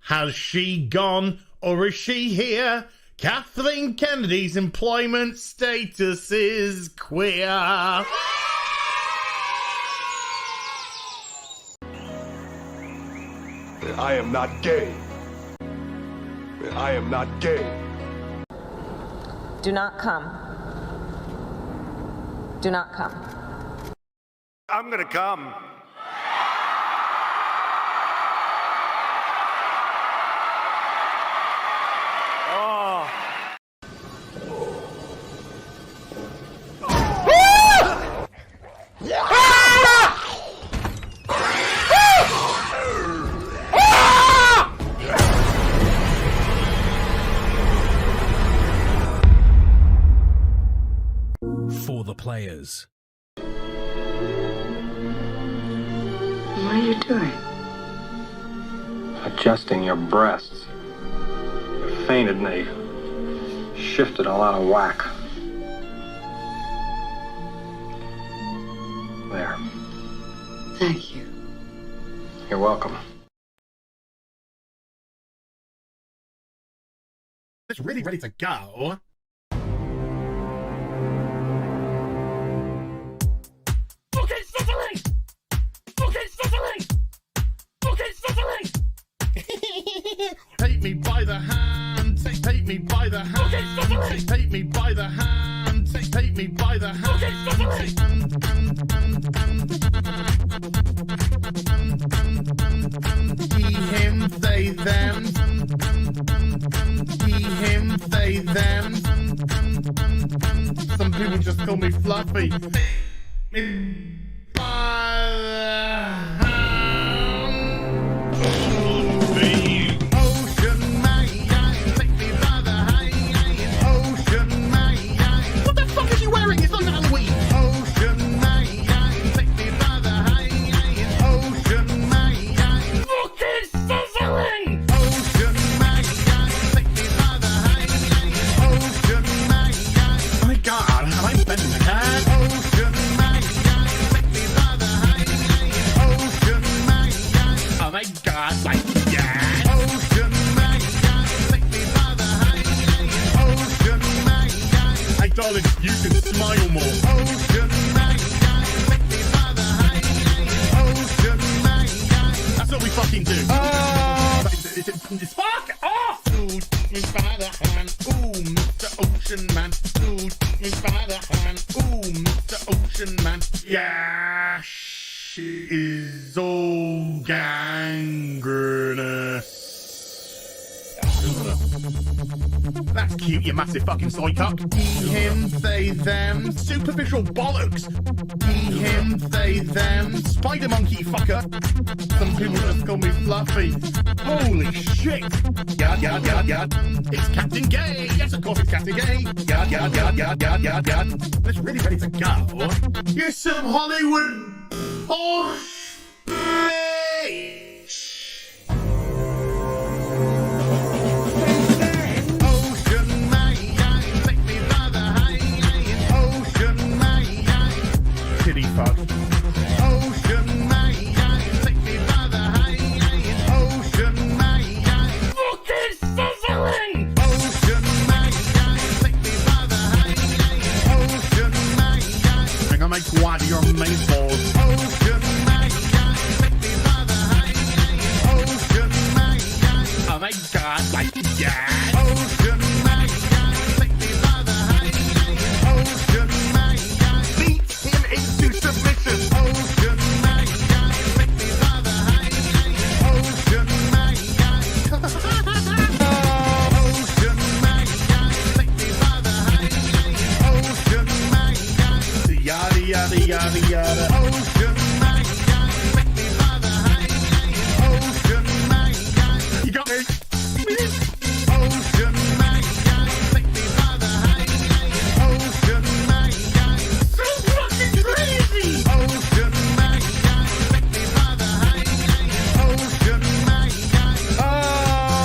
Has she gone or is she here? Kathleen Kennedy's employment status is queer. I am not gay. I am not gay. Do not come. Do not come. I'm gonna come. Oh. For the players. What are you doing? Adjusting your breasts. You fainted and they shifted all out of whack. There. Thank you. You're welcome. It's really ready to go. Okay, Cicely! Okay, Cicely! Okay, Cicely! Take me by the hand, take me by the hand. Okay, Cicely! Take me by the hand, take me by the hand. Okay, Cicely! He, him, they, them. He, him, they, them. Some people just call me Fluffy. What the fuck is he wearing? It's not Halloween. Fucking sizzling! Oh my god, have I been mad? Oh my god, like that. Hey darling, you can smile more. That's what we fucking do. It's fuck off! Ooh, me by the hand. Ooh, Mr. Ocean Man. Ooh, me by the hand. Ooh, Mr. Ocean Man. Yeah, she is all gangrenous. That's cute, you massive fucking soy cup. He, him, they, them. Superficial bollocks. He, him, they, them. Spider monkey fucker. Some people just call me Fluffy. Holy shit. Yard, yard, yard, yard. It's Captain Gay. Yes, of course it's Captain Gay. Yard, yard, yard, yard, yard, yard, yard. It's really ready to go. Here's some Hollywood horse bitch. Kitty fuck. Ocean man, take me by the hand. Ocean man, fucking sizzling. Ocean man, take me by the hand. Ocean man, I'm gonna make quad your main balls. Ocean man, take me by the hand. Ocean man, oh my god, like that. Ocean man, take me by the hand. Ocean man, beat him into submission. Ocean man, take me by the hand. Ocean man, Ocean man, take me by the hand. Ocean man, yada yada yada yada. Ocean man, take me by the hand. Ocean man, you got me. Ocean man, take me by the hand. Ocean man, so fucking crazy. Ocean man, take me by the hand. Ocean man,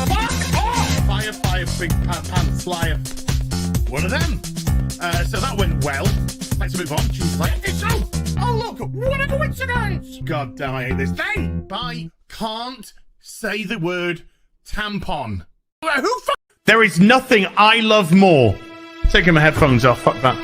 fuck off. Fire, fire, big pants flyer. One of them. So that went well. Let's move on. Choose player. It's oh look, what a coincidence. God damn, I hate this thing. I can't say the word tampon. There is nothing I love more. Taking my headphones off, fuck that.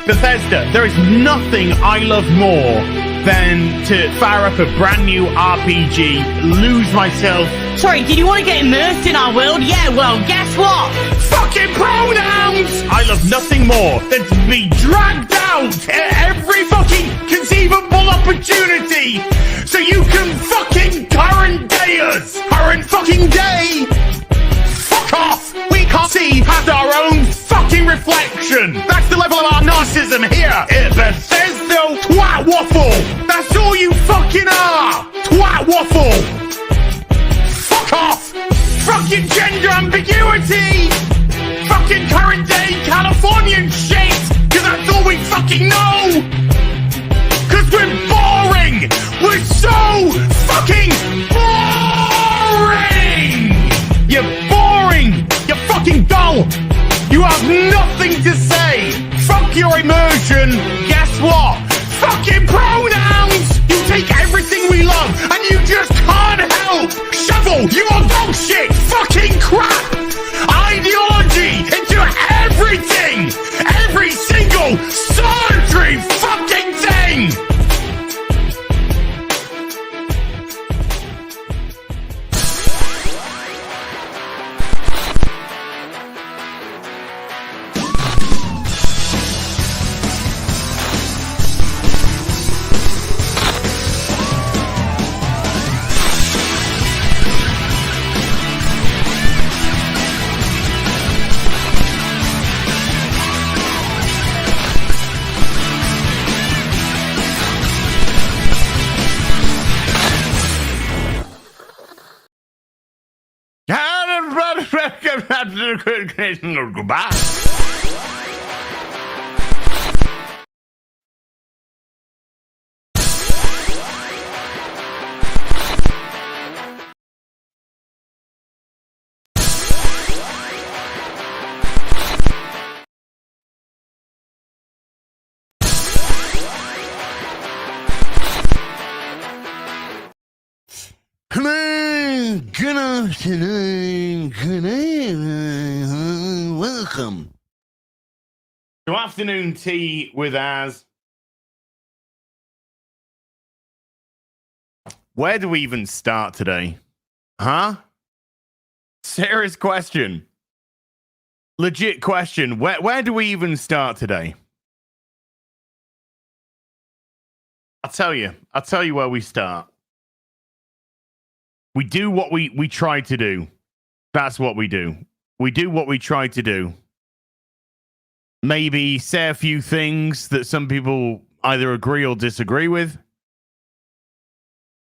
Bethesda, there is nothing I love more than to fire up a brand new RPG, lose myself. Sorry, did you want to get immersed in our world? Yeah, well, guess what? Fucking pronouns! I love nothing more than to be dragged out at every fucking conceivable opportunity so you can fucking current day us. Current fucking day! Fuck off! We can't see past our own fucking reflection. That's the level of our narcissism here at Bethesda. Twat waffle! That's all you fucking are! Twat waffle! Fuck off! Fucking gender ambiguity! Fucking current day Californian shit! Cause that's all we fucking know! Cause we're boring! We're so fucking boring! You're boring! You're fucking dull! You have nothing to say! Fuck your immersion! Guess what? Fucking pronouns! You take everything we love and you just can't help! Shovel! You are dog shit! Fucking crap! Ideology into everything! Every single solitary fucking thing! Goodbye. Good afternoon, good evening, welcome to Afternoon Tea with Az. Where do we even start today? Huh? Serious question. Legit question. Where do we even start today? I'll tell you where we start. We do what we try to do. That's what we do. We do what we try to do. Maybe say a few things that some people either agree or disagree with.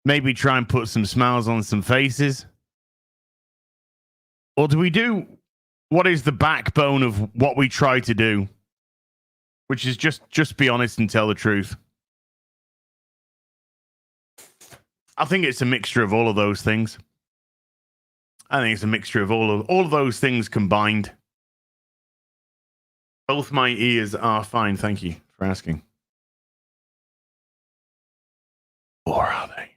Maybe try and put some smiles on some faces. Or do we do what is the backbone of what we try to do? Which is just be honest and tell the truth. I think it's a mixture of all of those things. I think it's a mixture of all of those things combined. Both my ears are fine, thank you for asking. Or are they?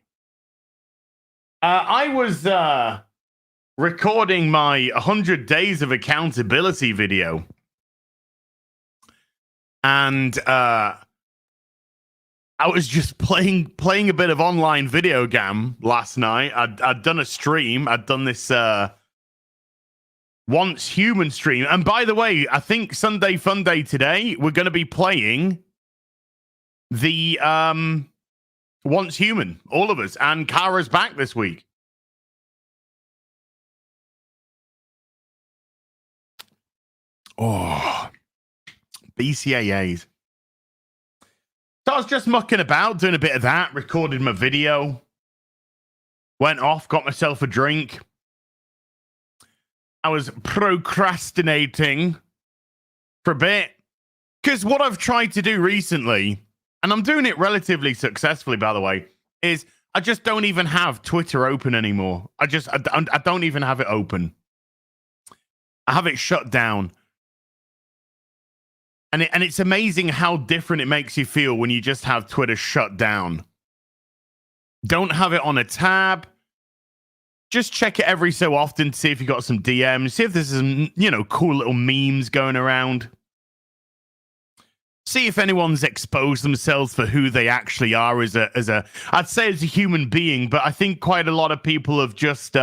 I was recording my 100 Days of Accountability video. And I was just playing a bit of online video game last night. I'd done a stream. I'd done this Once Human stream. And by the way, I think Sunday Fun Day today, we're going to be playing the Once Human, all of us. And Kara's back this week. Oh, BCAAs. So I was just mucking about, doing a bit of that, recorded my video, went off, got myself a drink. I was procrastinating for a bit. Because what I've tried to do recently, and I'm doing it relatively successfully, by the way, is I just don't even have Twitter open anymore. I don't even have it open. I have it shut down. And it's amazing how different it makes you feel when you just have Twitter shut down. Don't have it on a tab. just check it every so often to see if you got some DMs, see if there's some, cool little memes going around. See if anyone's exposed themselves for who they actually are I'd say as a human being, but I think quite a lot of people have just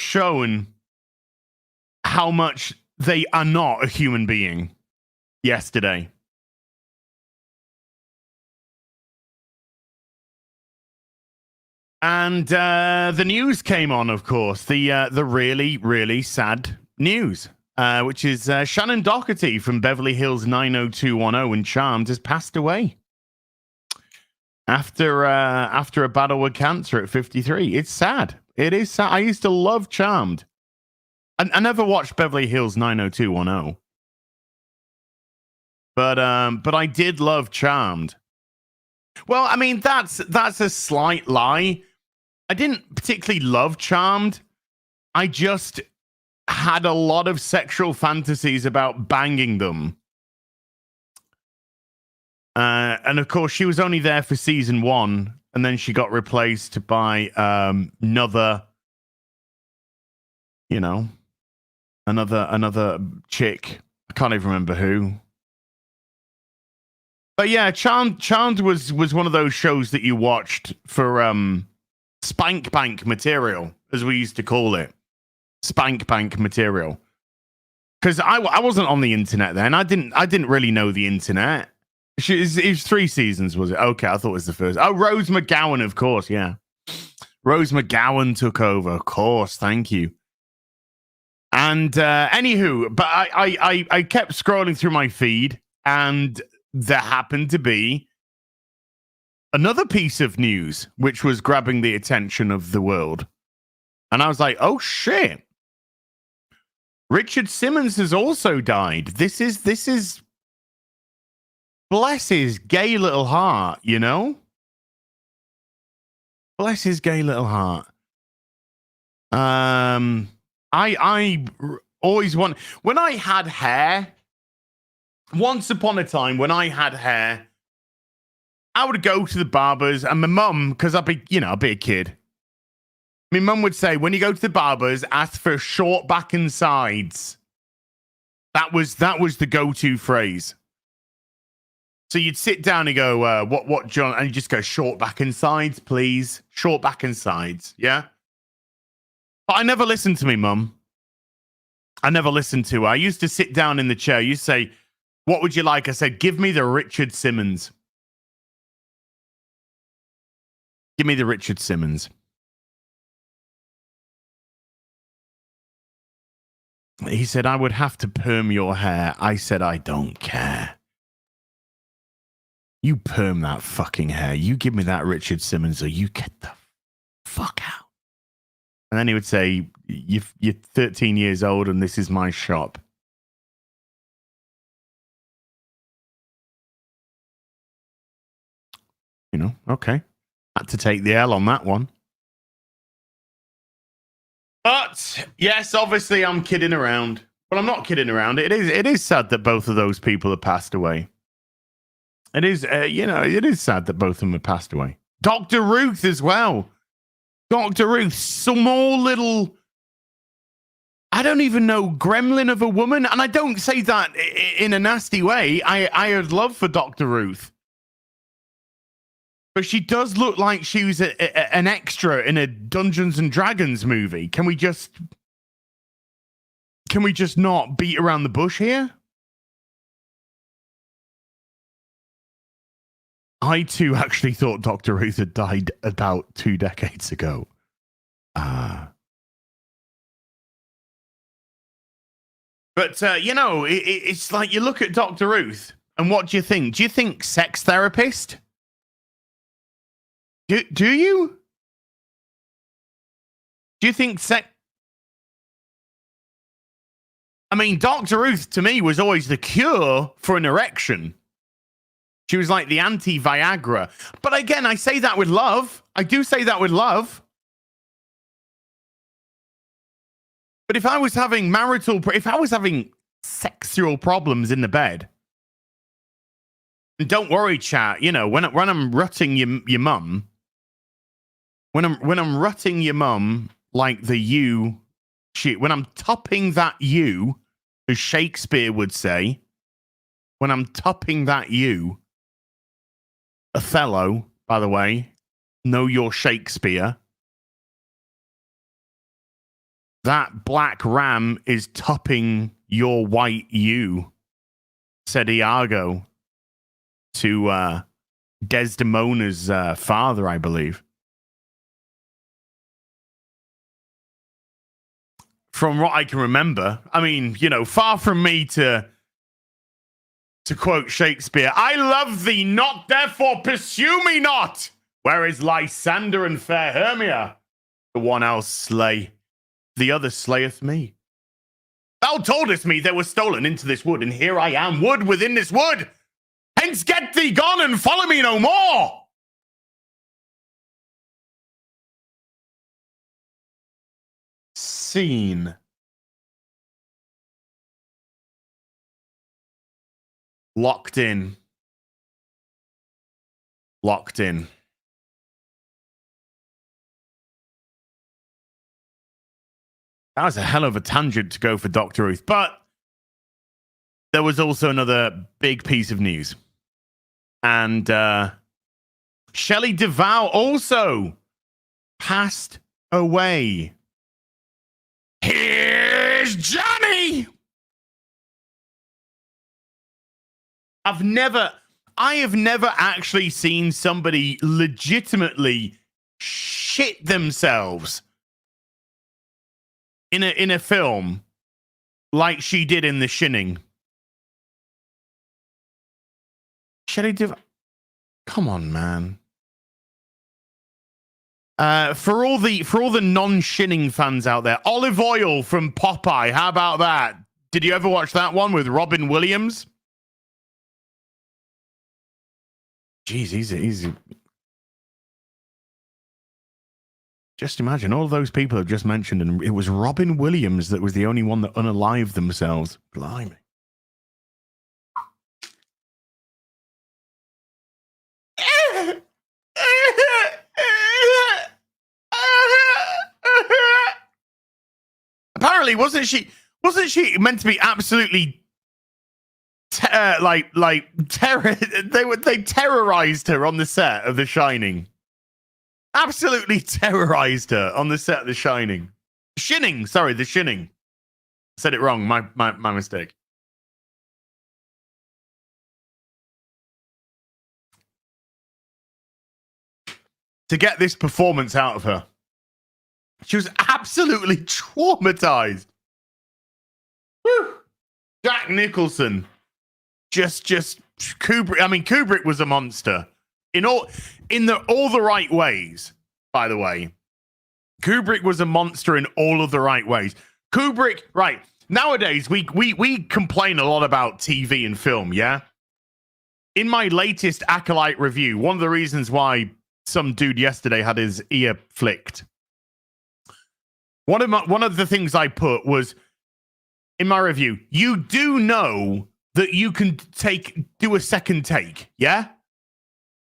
shown how much they are not a human being yesterday. And the news came on, of course, the really, really sad news, which is Shannon Doherty from Beverly Hills 90210 and Charmed has passed away after a battle with cancer at 53. It's sad. It is sad. I used to love Charmed. I never watched Beverly Hills 90210, but I did love Charmed. Well, I mean, that's a slight lie. I didn't particularly love Charmed. I just had a lot of sexual fantasies about banging them. And of course, she was only there for season 1, and then she got replaced by another chick. I can't even remember who. But yeah, Charmed was one of those shows that you watched for spank bank material, as we used to call it. Spank bank material. Because I wasn't on the internet then. I didn't really know the internet. It was 3 seasons, was it? Okay, I thought it was the first. Oh, Rose McGowan, of course, yeah. Rose McGowan took over, of course. Thank you. And anywho, but I kept scrolling through my feed, and there happened to be another piece of news which was grabbing the attention of the world. And I was like, oh shit. Richard Simmons has also died. This is bless his gay little heart, Bless his gay little heart. I always want, when I had hair, once upon a time when I had hair, I would go to the barbers, and my mum, because I'd be a kid. My mum would say, when you go to the barbers, ask for short back and sides. That was the go-to phrase. So you'd sit down and go, what, John? And you just go, short back and sides, please. Short back and sides, yeah? But I never listened to me, mum. I never listened to her. I used to sit down in the chair. You say, what would you like? I said, give me the Richard Simmons. Give me the Richard Simmons. He said, I would have to perm your hair. I said, I don't care. You perm that fucking hair. You give me that Richard Simmons, or you get the fuck out. And then he would say, you're 13 years old and this is my shop. Okay. Had to take the L on that one. But yes, obviously I'm kidding around. But I'm not kidding around. It is sad that both of those people have passed away. It is, it is sad that both of them have passed away. Dr. Ruth as well. Dr. Ruth, small little, I don't even know, gremlin of a woman. And I don't say that in a nasty way. I had love for Dr. Ruth. But she does look like she was an extra in a Dungeons and Dragons movie. Can we just not beat around the bush here? I too actually thought Dr. Ruth had died about 2 decades ago. But it's like you look at Dr. Ruth, and what do you think? Do you think sex therapist? Do you? Do you think I mean, Dr. Ruth to me was always the cure for an erection. She was like the anti-Viagra. But again, I say that with love. I do say that with love. But if I was having sexual problems in the bed, and don't worry, chat, when I'm rutting your mum, when I'm rutting your mum like the U, when I'm topping that U, as Shakespeare would say, when I'm topping that U, Othello, by the way, know your Shakespeare. That black ram is topping your white U, said Iago to Desdemona's father, I believe. From what I can remember, I mean, you know, far from me to quote Shakespeare, I love thee not, therefore pursue me not. Where is Lysander and fair Hermia? The one I'll slay, the other slayeth me. Thou toldest me they were stolen into this wood, and here I am, wood within this wood. Hence get thee gone and follow me no more. Scene. Locked in. Locked in. That was a hell of a tangent to go for Dr. Ruth, but there was also another big piece of news. And Shelley Duvall also passed away. Here's Johnny! I have never actually seen somebody legitimately shit themselves in a film like she did in The Shining. Shelley Duvall, come on, man. For all the non-Shining fans out there, Olive Oil from Popeye. How about that? Did you ever watch that one with Robin Williams? Jeez, he's just imagine all those people I've just mentioned, and it was Robin Williams that was the only one that unalived themselves. Blimey. Apparently, wasn't she meant to be absolutely terror? They terrorized her on the set of The Shining. Absolutely terrorized her on the set of The Shining. Shining, sorry, The Shining. Said it wrong. My mistake. To get this performance out of her, she was absolutely traumatized. Whew. Jack Nicholson, just Kubrick. I mean, Kubrick was a monster in all the right ways. By the way, Kubrick was a monster in all of the right ways. Kubrick, right? Nowadays, we complain a lot about TV and film. Yeah. In my latest Acolyte review, one of the reasons why some dude yesterday had his ear flicked. One of the things I put was in my review, you do know that you can do a second take, yeah?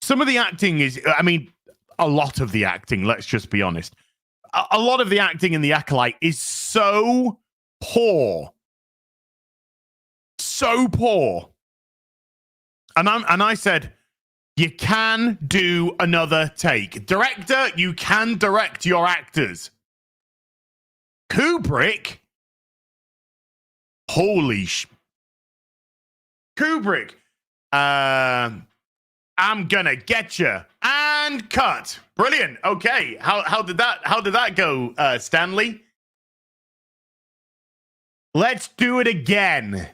Some of the acting is, I mean, a lot of the acting, let's just be honest. A lot of the acting in The Acolyte is so poor. So poor. And I said, you can do another take. Director, you can direct your actors. Kubrick, holy Kubrick, I'm gonna get you and cut. Brilliant. Okay, how did that go, Stanley? Let's do it again.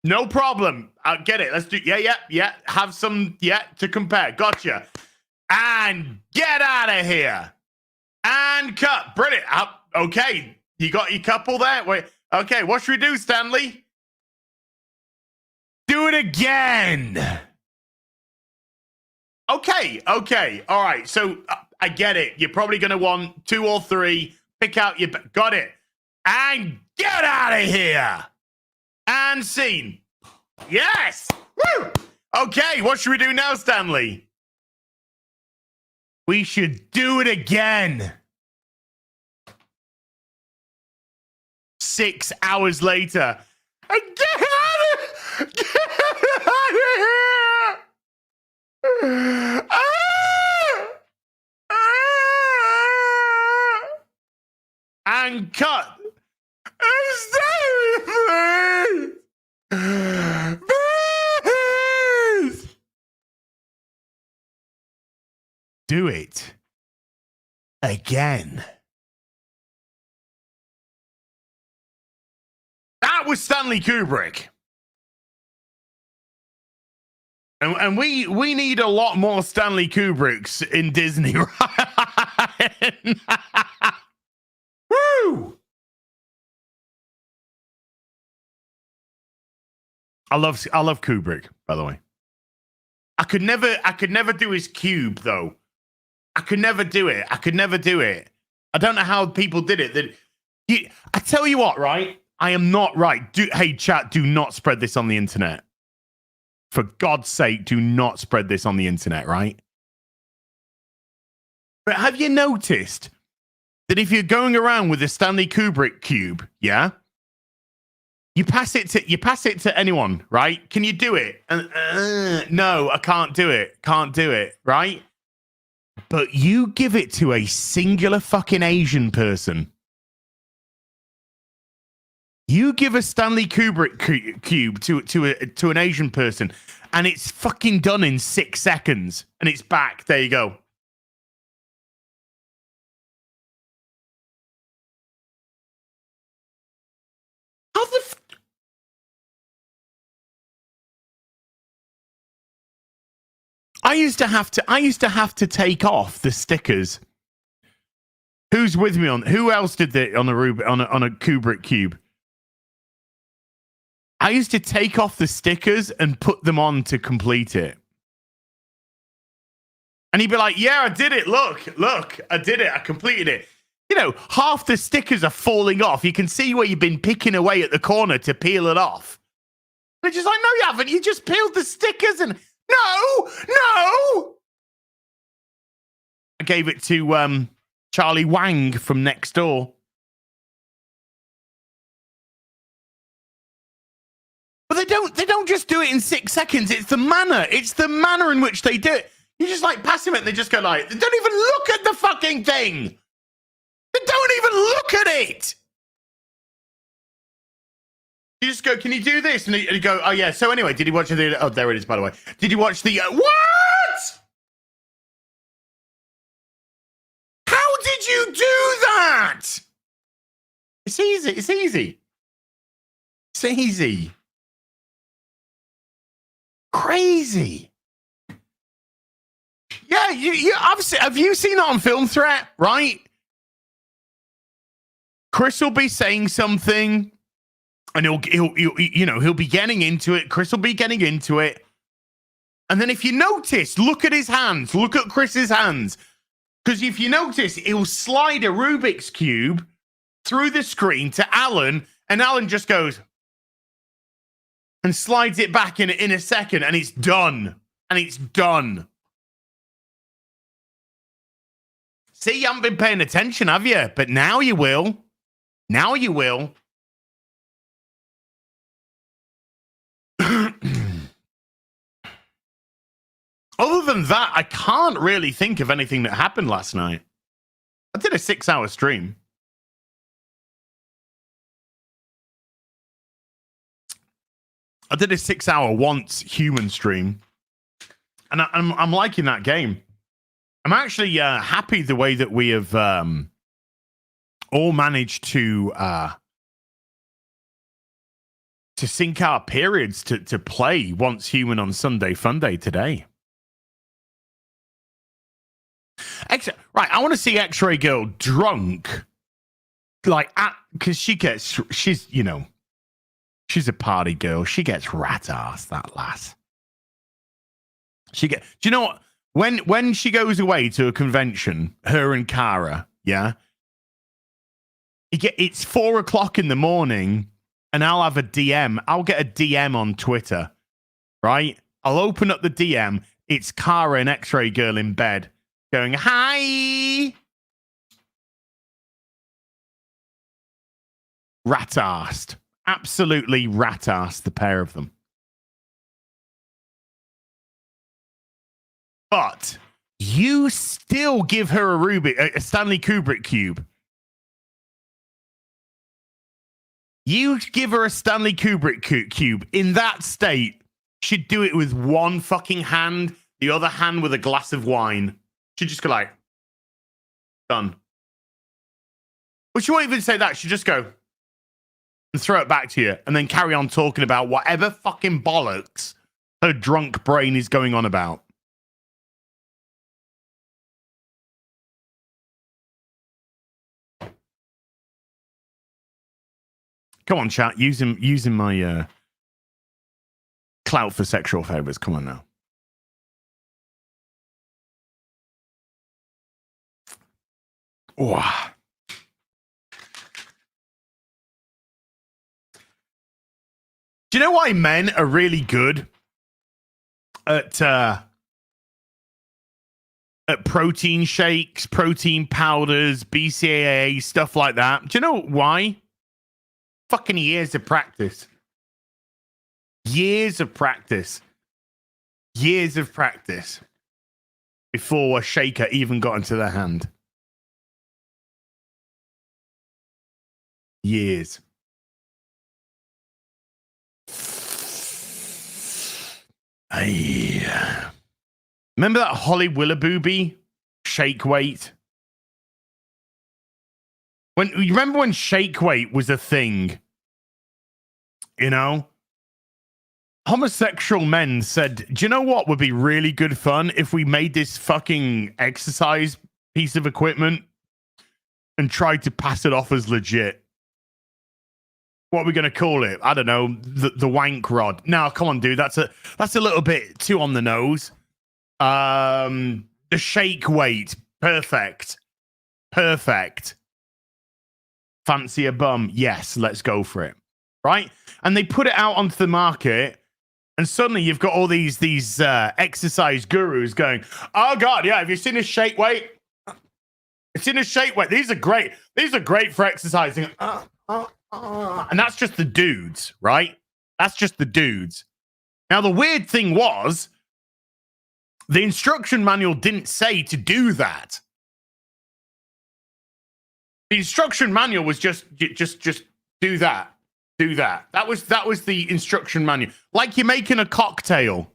No problem. I'll get it. Let's do. Yeah. Have some. Yeah, to compare. Gotcha. And get out of here. And cut. Brilliant. Okay, you got your couple there. Wait. Okay, what should we do, Stanley? Do it again. Okay. All right. So I get it. You're probably going to want 2 or 3. Pick out your. Got it. And get out of here. And scene. Yes. Woo. Okay, what should we do now, Stanley? We should do it again. 6 hours later. Get out of here! And cut. Do it again. That was Stanley Kubrick. And we need a lot more Stanley Kubricks in Disney, right? Woo! I love Kubrick, by the way. I could never do his cube though. I could never do it. I don't know how people did it. I tell you what, right? I am not right. Hey, chat, do not spread this on the internet. For God's sake, do not spread this on the internet, right? But have you noticed that if you're going around with a Stanley Kubrick cube, yeah, you pass it to anyone, right? Can you do it? No, I can't do it, right? But you give it to a singular fucking Asian person. You give a Stanley Kubrick cube to an Asian person, and it's fucking done in 6 seconds, and it's back. There you go. How the I used to have to take off the stickers. Who's with me on? Who else did that on a Kubrick cube? I used to take off the stickers and put them on to complete it. And he'd be like, yeah, I did it. Look, I did it. I completed it. You know, half the stickers are falling off. You can see where you've been picking away at the corner to peel it off. They're just like, no, you haven't. You just peeled the stickers and no. I gave it to Charlie Wang from next door. But they don't just do it in 6 seconds. It's the manner in which they do it. You just like pass them it and they just go like, they don't even look at the fucking thing. They don't even look at it. You just go, can you do this? And you go, oh yeah. So anyway, did you watch the, oh, there it is, by the way. Did you watch the, what? How did you do that? It's easy. Crazy. Yeah, have you seen that on Film Threat, right? Chris will be saying something and he'll be getting into it. Chris will be getting into it. And then if you notice, look at his hands. Look at Chris's hands. Because if you notice, he'll slide a Rubik's Cube through the screen to Alan, and Alan just goes and slides it back in a second, and it's done. See, you haven't been paying attention, have you? But now you will. Other than that, I can't really think of anything that happened last night. I did a 6-hour stream. I did a 6-hour once human stream, and I'm liking that game. I'm actually happy the way that we have all managed to sync our periods to play Once Human on Sunday Funday today. Right, I want to see X-Ray Girl drunk, like, because she's you know. She's a party girl. She gets rat ass, that lass. Do you know what? When she goes away to a convention, her and Cara, yeah, it's 4:00 in the morning, and I'll have a DM. I'll get a DM on Twitter, right? I'll open up the DM. It's Cara and X-Ray Girl in bed going, hi. Rat-arsed. Absolutely rat-arsed, the pair of them. But you still give her a Stanley Kubrick cube. You give her a Stanley Kubrick cube in that state. She'd do it with one fucking hand, the other hand with a glass of wine. She'd just go like, done. Well, she won't even say that. She'd just go and throw it back to you and then carry on talking about whatever fucking bollocks her drunk brain is going on about. Come on, chat. Using my clout for sexual favors. Come on now. Oh. Do you know why men are really good at protein shakes, protein powders, BCAA, stuff like that? Do you know why? Fucking years of practice. Years of practice. Years of practice before a shaker even got into their hand. Years. Remember that Holly Willoughby shake weight? You remember when shake weight was a thing? You know? Homosexual men said, do you know what would be really good fun if we made this fucking exercise piece of equipment and tried to pass it off as legit? What are we going to call it? I don't know. The wank rod. No, come on, dude. That's a little bit too on the nose. The shake weight. Perfect. Fancy a bum? Yes, let's go for it. Right? And they put it out onto the market, and suddenly you've got all these exercise gurus going, oh God, yeah, have you seen a shake weight? It's in a shake weight. These are great. These are great for exercising. And that's just the dudes, right? That's just the dudes. Now, the weird thing was, the instruction manual didn't say to do that. The instruction manual was just do that. Do that. That was the instruction manual. Like you're making a cocktail.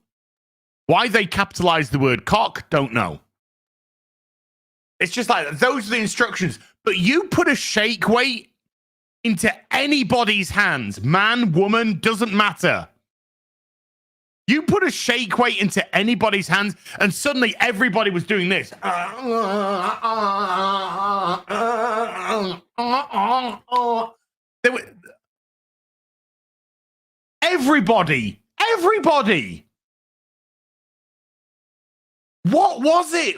Why they capitalized the word cock, don't know. It's just like, those are the instructions. But you put a shake weight into anybody's hands, man, woman, doesn't matter. You put a shake weight into anybody's hands, and suddenly everybody was doing this. Everybody. What was it?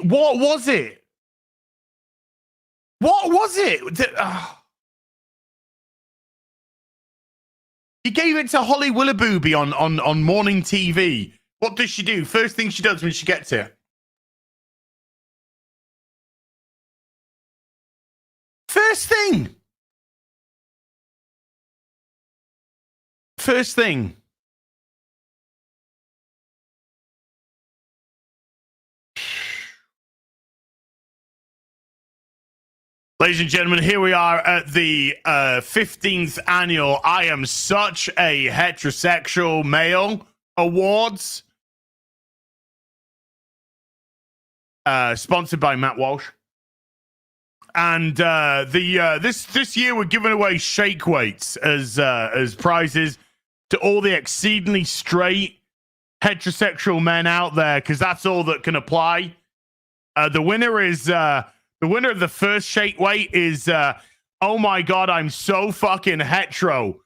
You gave it to Holly Willoughby on morning TV. What does she do? First thing she does when she gets here. First thing. Ladies and gentlemen, here we are at the 15th annual I Am Such a Heterosexual Male Awards. Sponsored by Matt Walsh. And this year we're giving away shake weights as prizes to all the exceedingly straight heterosexual men out there, because that's all that can apply. The winner of the first shake weight is oh my God, I'm so fucking hetero.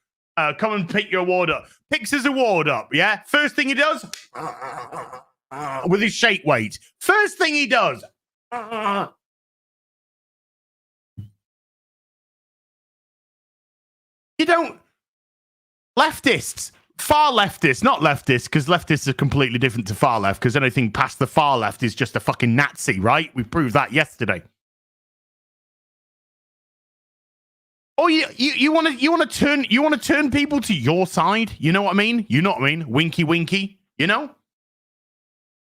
Come and pick your award up. Picks his award up, yeah? First thing he does with his shake weight. First thing he does. You don't. Leftists, far leftists, not leftists, because leftists are completely different to far left, because anything past the far left is just a fucking Nazi, right? We proved that yesterday. Oh, you want to turn people to your side? You know what I mean? You know what I mean? Winky, winky. You know?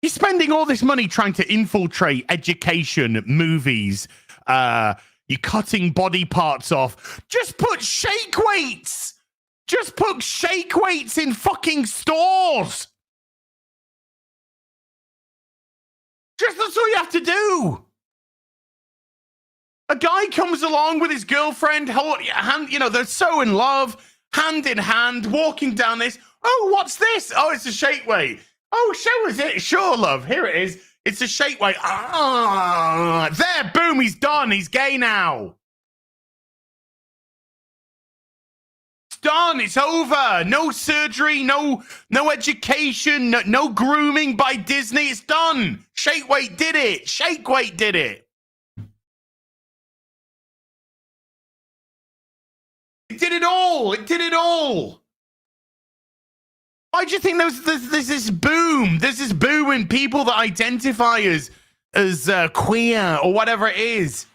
You're spending all this money trying to infiltrate education, movies. You're cutting body parts off. Just put shake weights. Just put shake weights in fucking stores. That's all you have to do. A guy comes along with his girlfriend, they're so in love, hand in hand, walking down this. Oh, what's this? Oh, it's a shake weight. Oh, show us it. Sure, love. Here it is. It's a shake weight. There, boom, he's done. He's gay now. It's done. It's over. No surgery, no education, no grooming by Disney. It's done. Shake weight did it. Shake weight did it. It did it all. It did it all. Why do you think there's this boom? There's this boom in people that identify as queer or whatever it is.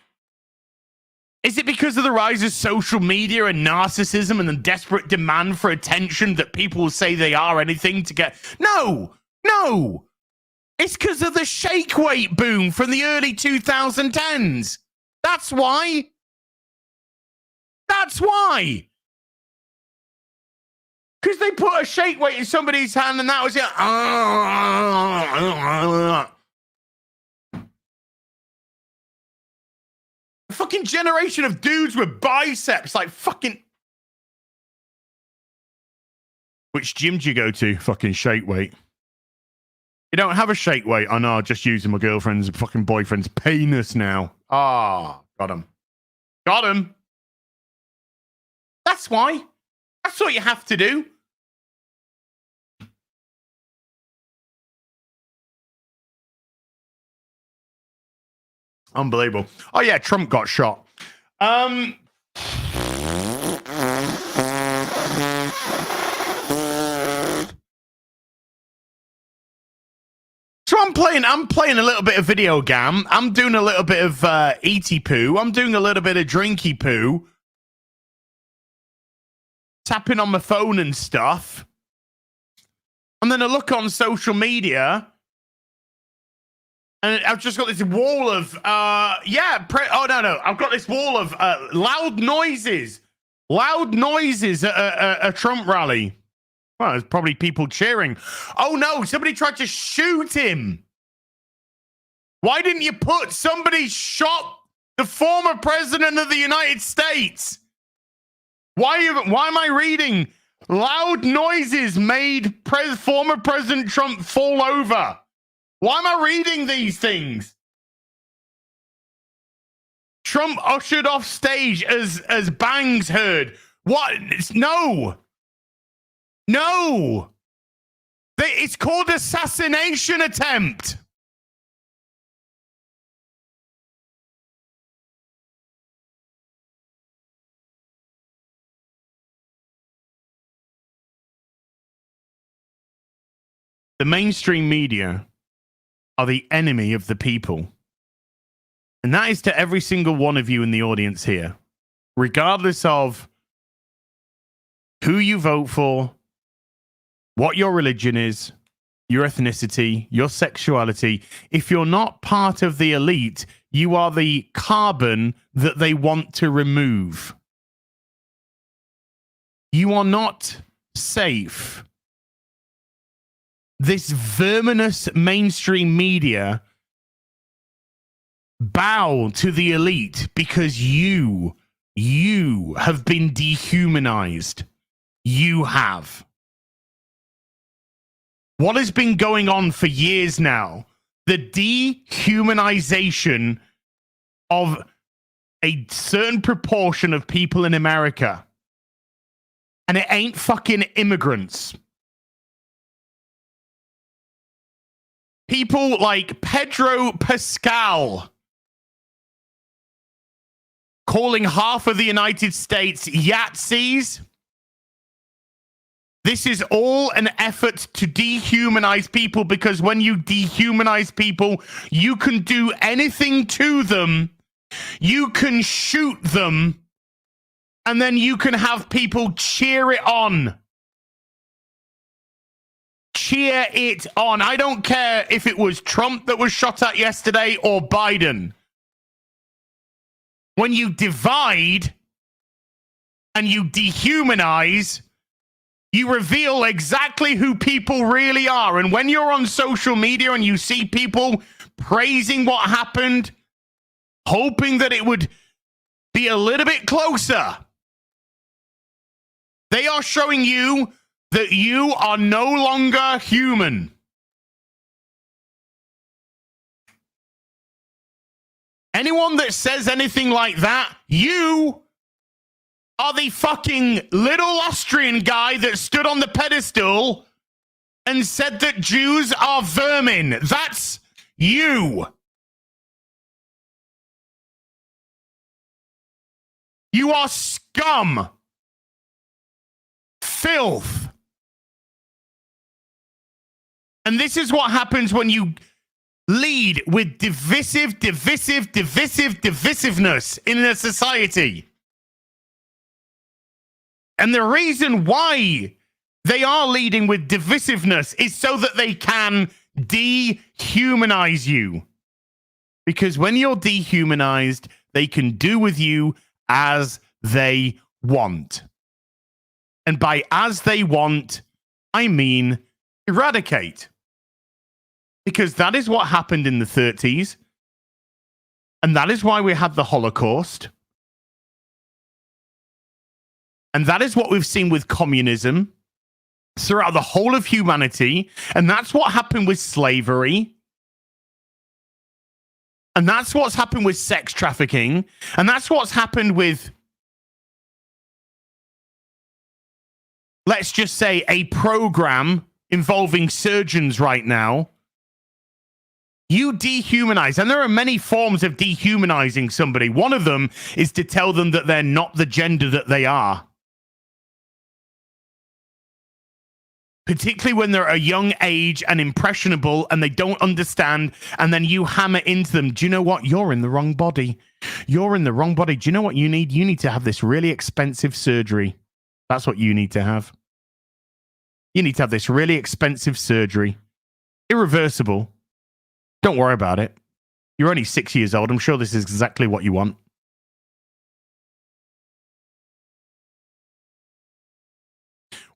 Is it because of the rise of social media and narcissism and the desperate demand for attention that people will say they are anything to get? No. It's because of the shake weight boom from the early 2010s. That's why. That's why. Because they put a shake weight in somebody's hand and that was it. A fucking generation of dudes with biceps like fucking... Which gym do you go to? Fucking shake weight. You don't have a shake weight. I know, just using my girlfriend's fucking boyfriend's penis now. Got him. Got him. That's why. That's what you have to do. Unbelievable. Oh, yeah, Trump got shot. So I'm playing a little bit of video game. I'm doing a little bit of eaty poo. I'm doing a little bit of drinky poo. Tapping on my phone and stuff. And then I look on social media. And I've just got this wall of, I've got this wall of loud noises. Loud noises at a Trump rally. Well, there's probably people cheering. Oh, no, somebody tried to shoot him. Why didn't you put somebody shot the former president of the United States? Why am I reading loud noises made former President Trump fall over? Why am I reading these things? Trump ushered off stage as bangs heard. What? No. It's called assassination attempt. The mainstream media are the enemy of the people. And that is to every single one of you in the audience here. Regardless of who you vote for, what your religion is, your ethnicity, your sexuality, if you're not part of the elite, you are the carbon that they want to remove. You are not safe. This verminous mainstream media bow to the elite because you have been dehumanized. You have. What has been going on for years now? The dehumanization of a certain proportion of people in America. And it ain't fucking immigrants. People like Pedro Pascal calling half of the United States Yahtzees. This is all an effort to dehumanize people, because when you dehumanize people, you can do anything to them. You can shoot them, and then you can have people cheer it on. Cheer it on. I don't care if it was Trump that was shot at yesterday or Biden. When you divide and you dehumanize, you reveal exactly who people really are. And when you're on social media and you see people praising what happened, hoping that it would be a little bit closer, they are showing you that you are no longer human. Anyone that says anything like that, you are the fucking little Austrian guy that stood on the pedestal and said that Jews are vermin. That's you. You are scum. Filth. And this is what happens when you lead with divisiveness in a society. And the reason why they are leading with divisiveness is so that they can dehumanize you. Because when you're dehumanized, they can do with you as they want. And by as they want, I mean eradicate. Because that is what happened in the 30s. And that is why we had the Holocaust. And that is what we've seen with communism throughout the whole of humanity. And that's what happened with slavery. And that's what's happened with sex trafficking. And that's what's happened with, let's just say, a program involving surgeons right now. You dehumanize, and there are many forms of dehumanizing somebody. One of them is to tell them that they're not the gender that they are. Particularly when they're a young age and impressionable and they don't understand, and then you hammer into them, do you know what? You're in the wrong body. You're in the wrong body. Do you know what you need? You need to have this really expensive surgery. That's what you need to have. You need to have this really expensive surgery. Irreversible. Don't worry about it. You're only 6 years old. I'm sure this is exactly what you want.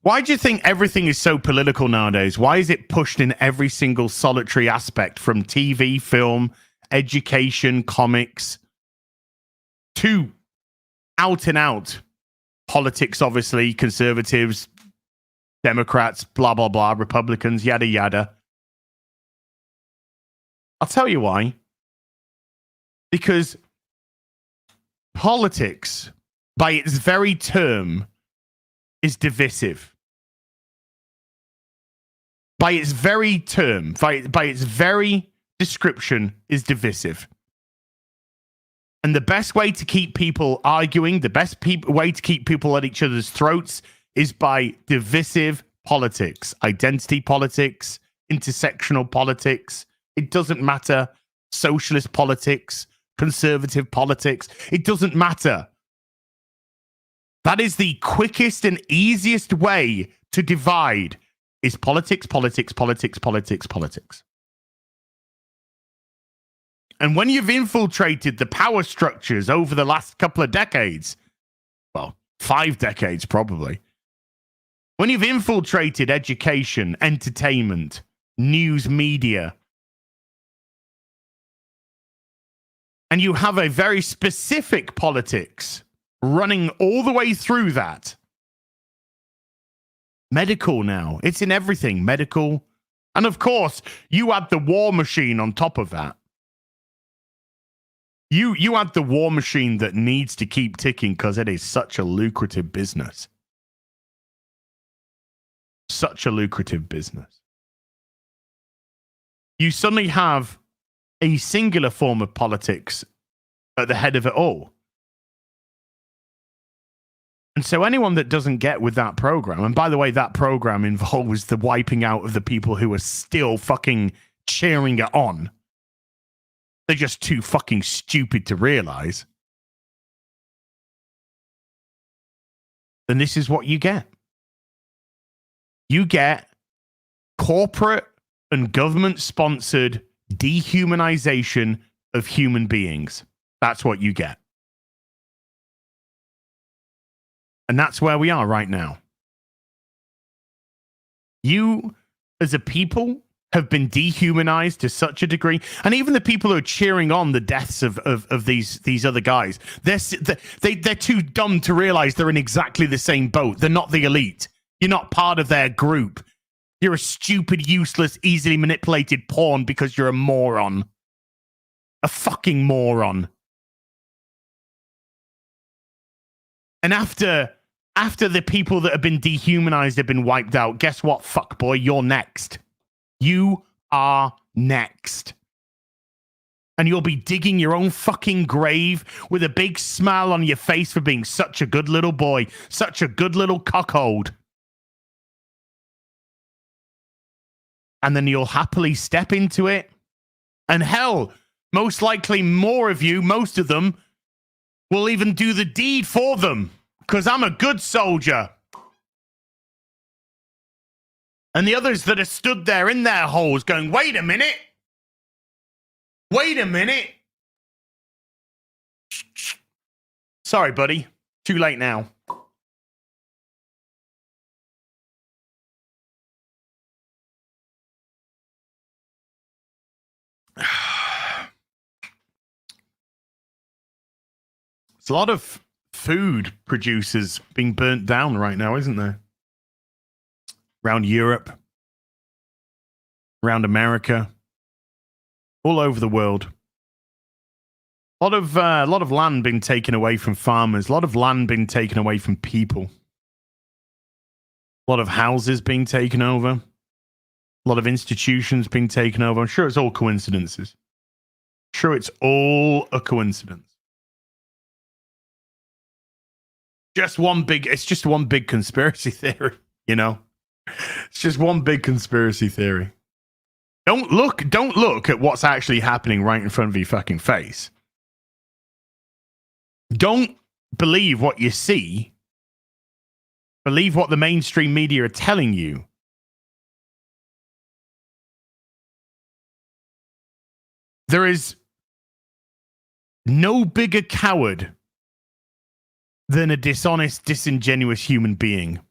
Why do you think everything is so political nowadays? Why is it pushed in every single solitary aspect, from TV, film, education, comics, to out and out politics, obviously, conservatives, Democrats, blah, blah, blah, Republicans, yada, yada. I'll tell you why. Because politics, by its very term, is divisive. By its very term, by its very description, is divisive. And the best way to keep people arguing, the best way to keep people at each other's throats is by divisive politics, identity politics, intersectional politics. It doesn't matter. Socialist politics, conservative politics. It doesn't matter. That is the quickest and easiest way to divide, is politics, politics, politics, politics, politics. And when you've infiltrated the power structures over the last couple of decades, well, 5 decades probably, when you've infiltrated education, entertainment, news media, and you have a very specific politics running all the way through that. Medical now. It's in everything. Medical. And of course, you add the war machine on top of that. You add the war machine that needs to keep ticking because it is such a lucrative business. Such a lucrative business. You suddenly have a singular form of politics at the head of it all. And so anyone that doesn't get with that program, and by the way, that program involves the wiping out of the people who are still fucking cheering it on. They're just too fucking stupid to realize. Then this is what you get. You get corporate and government-sponsored dehumanization of human beings. That's what you get. And that's where we are right now. You, as a people, have been dehumanized to such a degree. And even the people who are cheering on the deaths of these other guys, they're too dumb to realize they're in exactly the same boat. They're not the elite. You're not part of their group. You're a stupid, useless, easily manipulated pawn because you're a moron. A fucking moron. And after the people that have been dehumanized have been wiped out, guess what, fuckboy? You're next. You are next. And you'll be digging your own fucking grave with a big smile on your face for being such a good little boy, such a good little cuckold. And then you'll happily step into it. And hell, most likely more of you, most of them, will even do the deed for them. Because I'm a good soldier. And the others that are stood there in their holes going, wait a minute. Wait a minute. Sorry, buddy. Too late now. It's a lot of food producers being burnt down right now, isn't there? Around Europe, around America, all over the world. A lot of land being taken away from farmers. A lot of land being taken away from people. A lot of houses being taken over. A lot of institutions being taken over. I'm sure it's all coincidences. Sure, it's all a coincidence. It's just one big conspiracy theory, you know? It's just one big conspiracy theory. Don't look at what's actually happening right in front of your fucking face. Don't believe what you see. Believe what the mainstream media are telling you. There is no bigger coward than a dishonest, disingenuous human being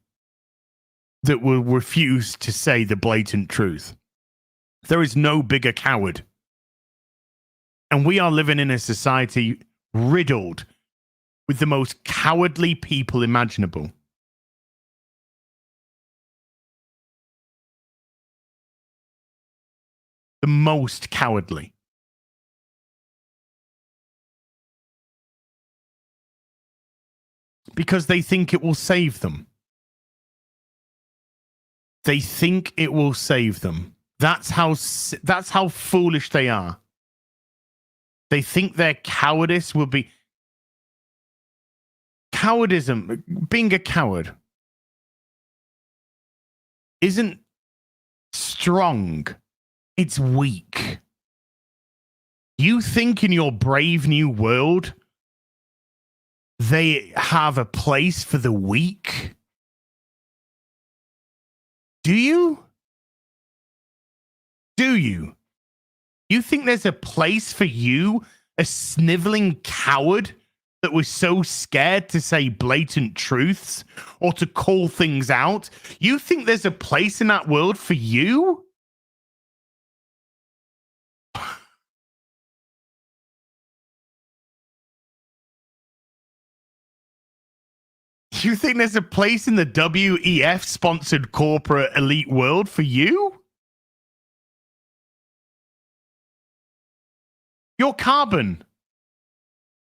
that will refuse to say the blatant truth. There is no bigger coward. And we are living in a society riddled with the most cowardly people imaginable. The most cowardly. Because they think it will save them. They think it will save them. That's how foolish they are. They think their cowardice will be... Cowardism, being a coward, isn't strong. It's weak. You think in your brave new world they have a place for the weak? Do you? Do you? You think there's a place for you, a sniveling coward that was so scared to say blatant truths or to call things out? You think there's a place in that world for you? You think there's a place in the WEF sponsored corporate elite world for you? You're carbon.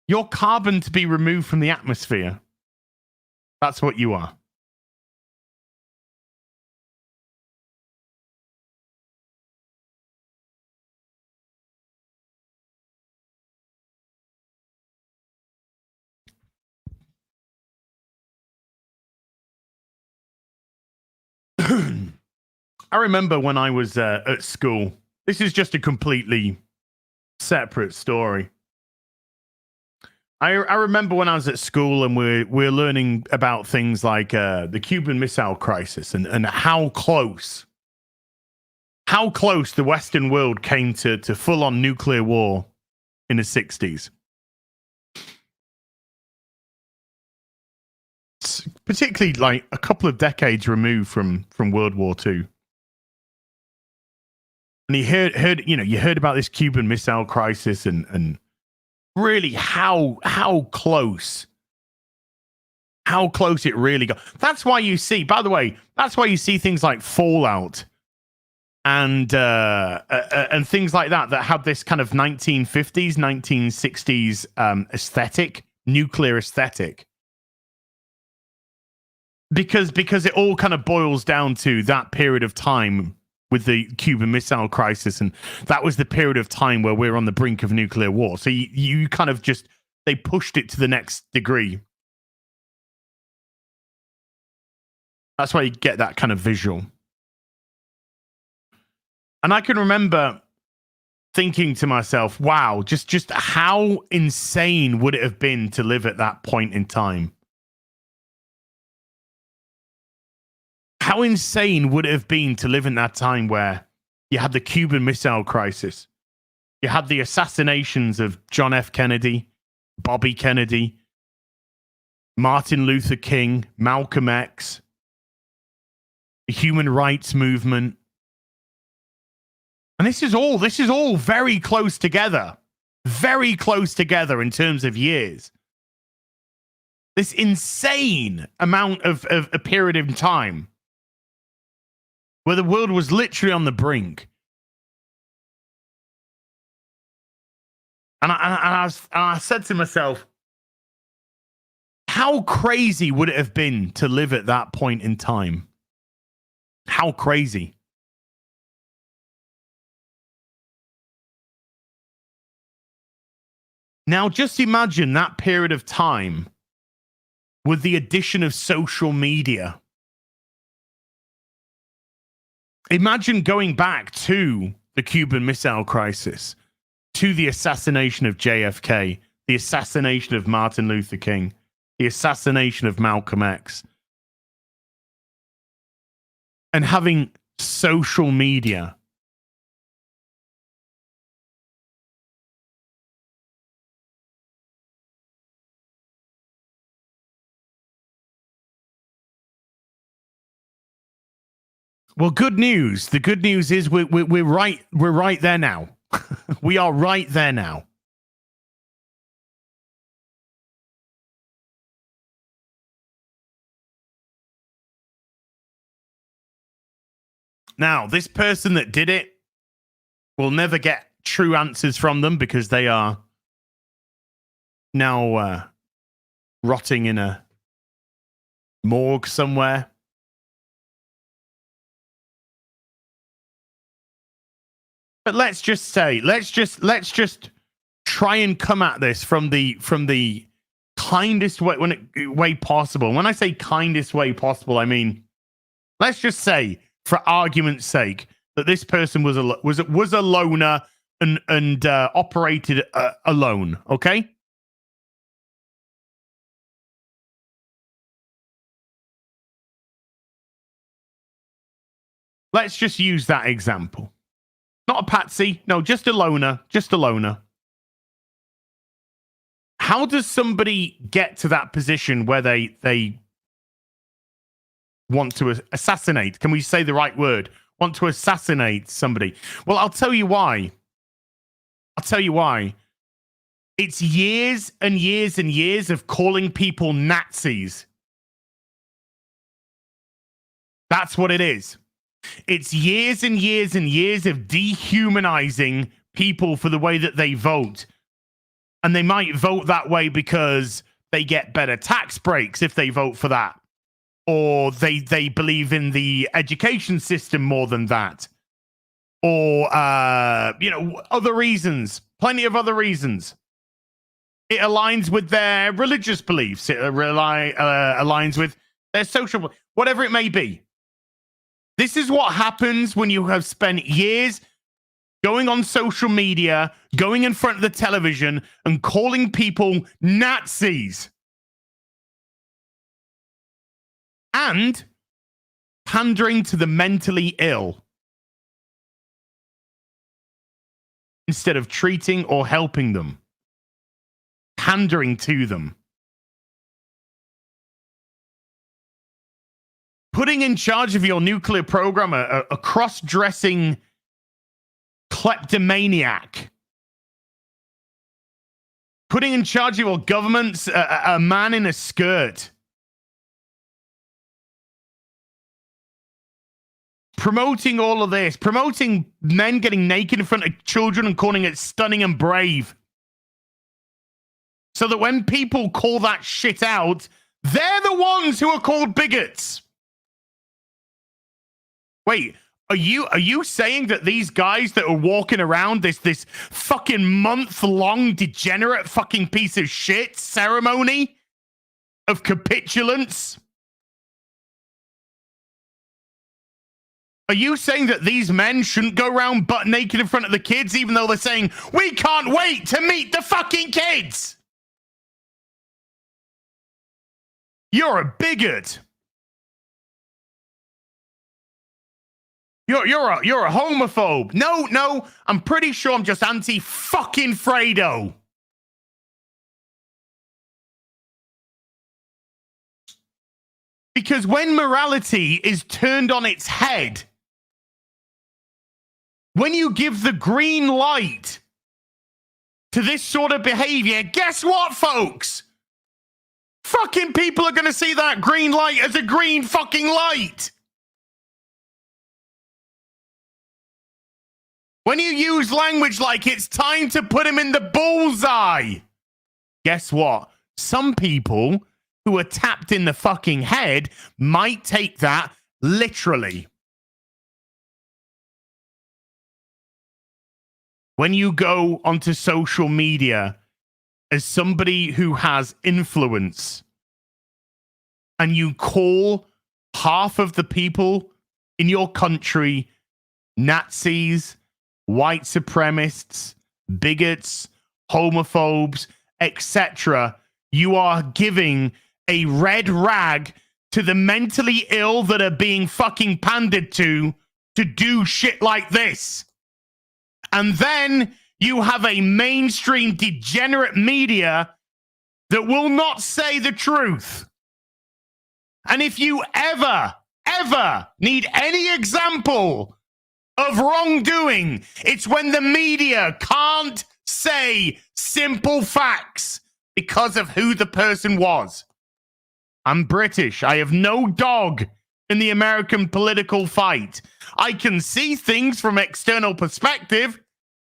You're carbon to be removed from the atmosphere. That's what you are. I remember when I was at school. This is just a completely separate story. I remember when I was at school and we're learning about things like the Cuban Missile Crisis and how close the Western world came to full-on nuclear war in the 60s. Particularly like a couple of decades removed from World War II. And you heard about this Cuban Missile Crisis and really how close it really got. That's why you see, by the way, that's why you see things like Fallout and things like that have this kind of 1950s, 1960s aesthetic, nuclear aesthetic. Because it all kind of boils down to that period of time with the Cuban Missile Crisis, and that was the period of time where we're on the brink of nuclear war. So you kind of just, they pushed it to the next degree. That's why you get that kind of visual. And I can remember thinking to myself, wow, just how insane would it have been to live at that point in time? How insane would it have been to live in that time where you had the Cuban Missile Crisis, you had the assassinations of John F. Kennedy, Bobby Kennedy, Martin Luther King, Malcolm X, the human rights movement. And this is all very close together in terms of years. This insane amount of a period of time where the world was literally on the brink. And I said to myself, how crazy would it have been to live at that point in time? How crazy. Now, just imagine that period of time with the addition of social media. Imagine going back to the Cuban Missile Crisis, to the assassination of JFK, the assassination of Martin Luther King, the assassination of Malcolm X, and having social media. Well, good news. The good news is we're right. We're right there now. We are right there now. Now, this person that did it will never get true answers from them because they are now rotting in a morgue somewhere. But let's just say, let's just try and come at this from the kindest way possible. When I say kindest way possible, I mean, let's just say, for argument's sake, that this person was a loner and operated alone. Okay. Let's just use that example. Not a patsy. No, just a loner. Just a loner. How does somebody get to that position where they want to assassinate? Can we say the right word? Want to assassinate somebody? Well, I'll tell you why. It's years and years and years of calling people Nazis. That's what it is. It's years and years and years of dehumanizing people for the way that they vote. And they might vote that way because they get better tax breaks if they vote for that. Or they believe in the education system more than that. Or, other reasons. Plenty of other reasons. It aligns with their religious beliefs. It aligns with their social, whatever it may be. This is what happens when you have spent years going on social media, going in front of the television, and calling people Nazis. And pandering to the mentally ill instead of treating or helping them. Pandering to them. Putting in charge of your nuclear program a cross-dressing kleptomaniac. Putting in charge of your governments a man in a skirt. Promoting all of this. Promoting men getting naked in front of children and calling it stunning and brave. So that when people call that shit out, they're the ones who are called bigots. Wait, are you saying that these guys that are walking around this fucking month-long degenerate fucking piece of shit ceremony of capitulance? Are you saying that these men shouldn't go around butt naked in front of the kids, even though they're saying, we can't wait to meet the fucking kids? You're a bigot. You're a homophobe. No, I'm pretty sure I'm just anti-fucking Fredo. Because when morality is turned on its head, when you give the green light to this sort of behavior, guess what, folks? Fucking people are going to see that green light as a green fucking light. When you use language like it's time to put him in the bullseye, guess what? Some people who are tapped in the fucking head might take that literally. When you go onto social media as somebody who has influence and you call half of the people in your country Nazis, white supremacists, bigots, homophobes, etc., you are giving a red rag to the mentally ill that are being fucking pandered to do shit like this. And then you have a mainstream degenerate media that will not say the truth. And if you ever need any example of wrongdoing, it's when the media can't say simple facts because of who the person was. I'm British. I have no dog in the American political fight. I can see things from external perspective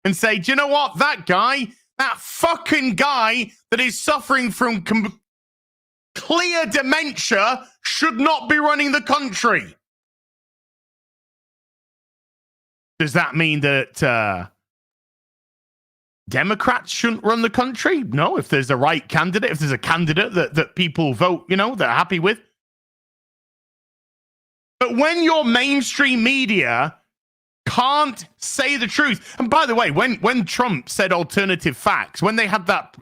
and say, do you know what? That guy, that fucking guy that is suffering from clear dementia should not be running the country. Does that mean that Democrats shouldn't run the country? No, if there's the right candidate, if there's a candidate that people vote, they're happy with. But when your mainstream media can't say the truth, and by the way, when Trump said alternative facts, when they had that,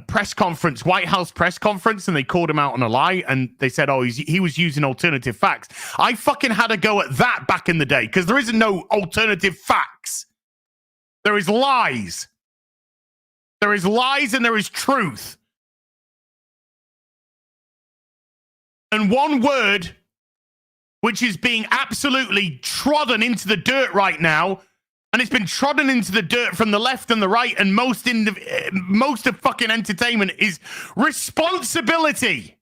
press conference, White House press conference, and they called him out on a lie, and they said, oh, he was using alternative facts. I fucking had a go at that back in the day, because there isn't no alternative facts. There is lies. There is lies and there is truth. And one word which is being absolutely trodden into the dirt right now, and it's been trodden into the dirt from the left and the right, and most of fucking entertainment, is responsibility.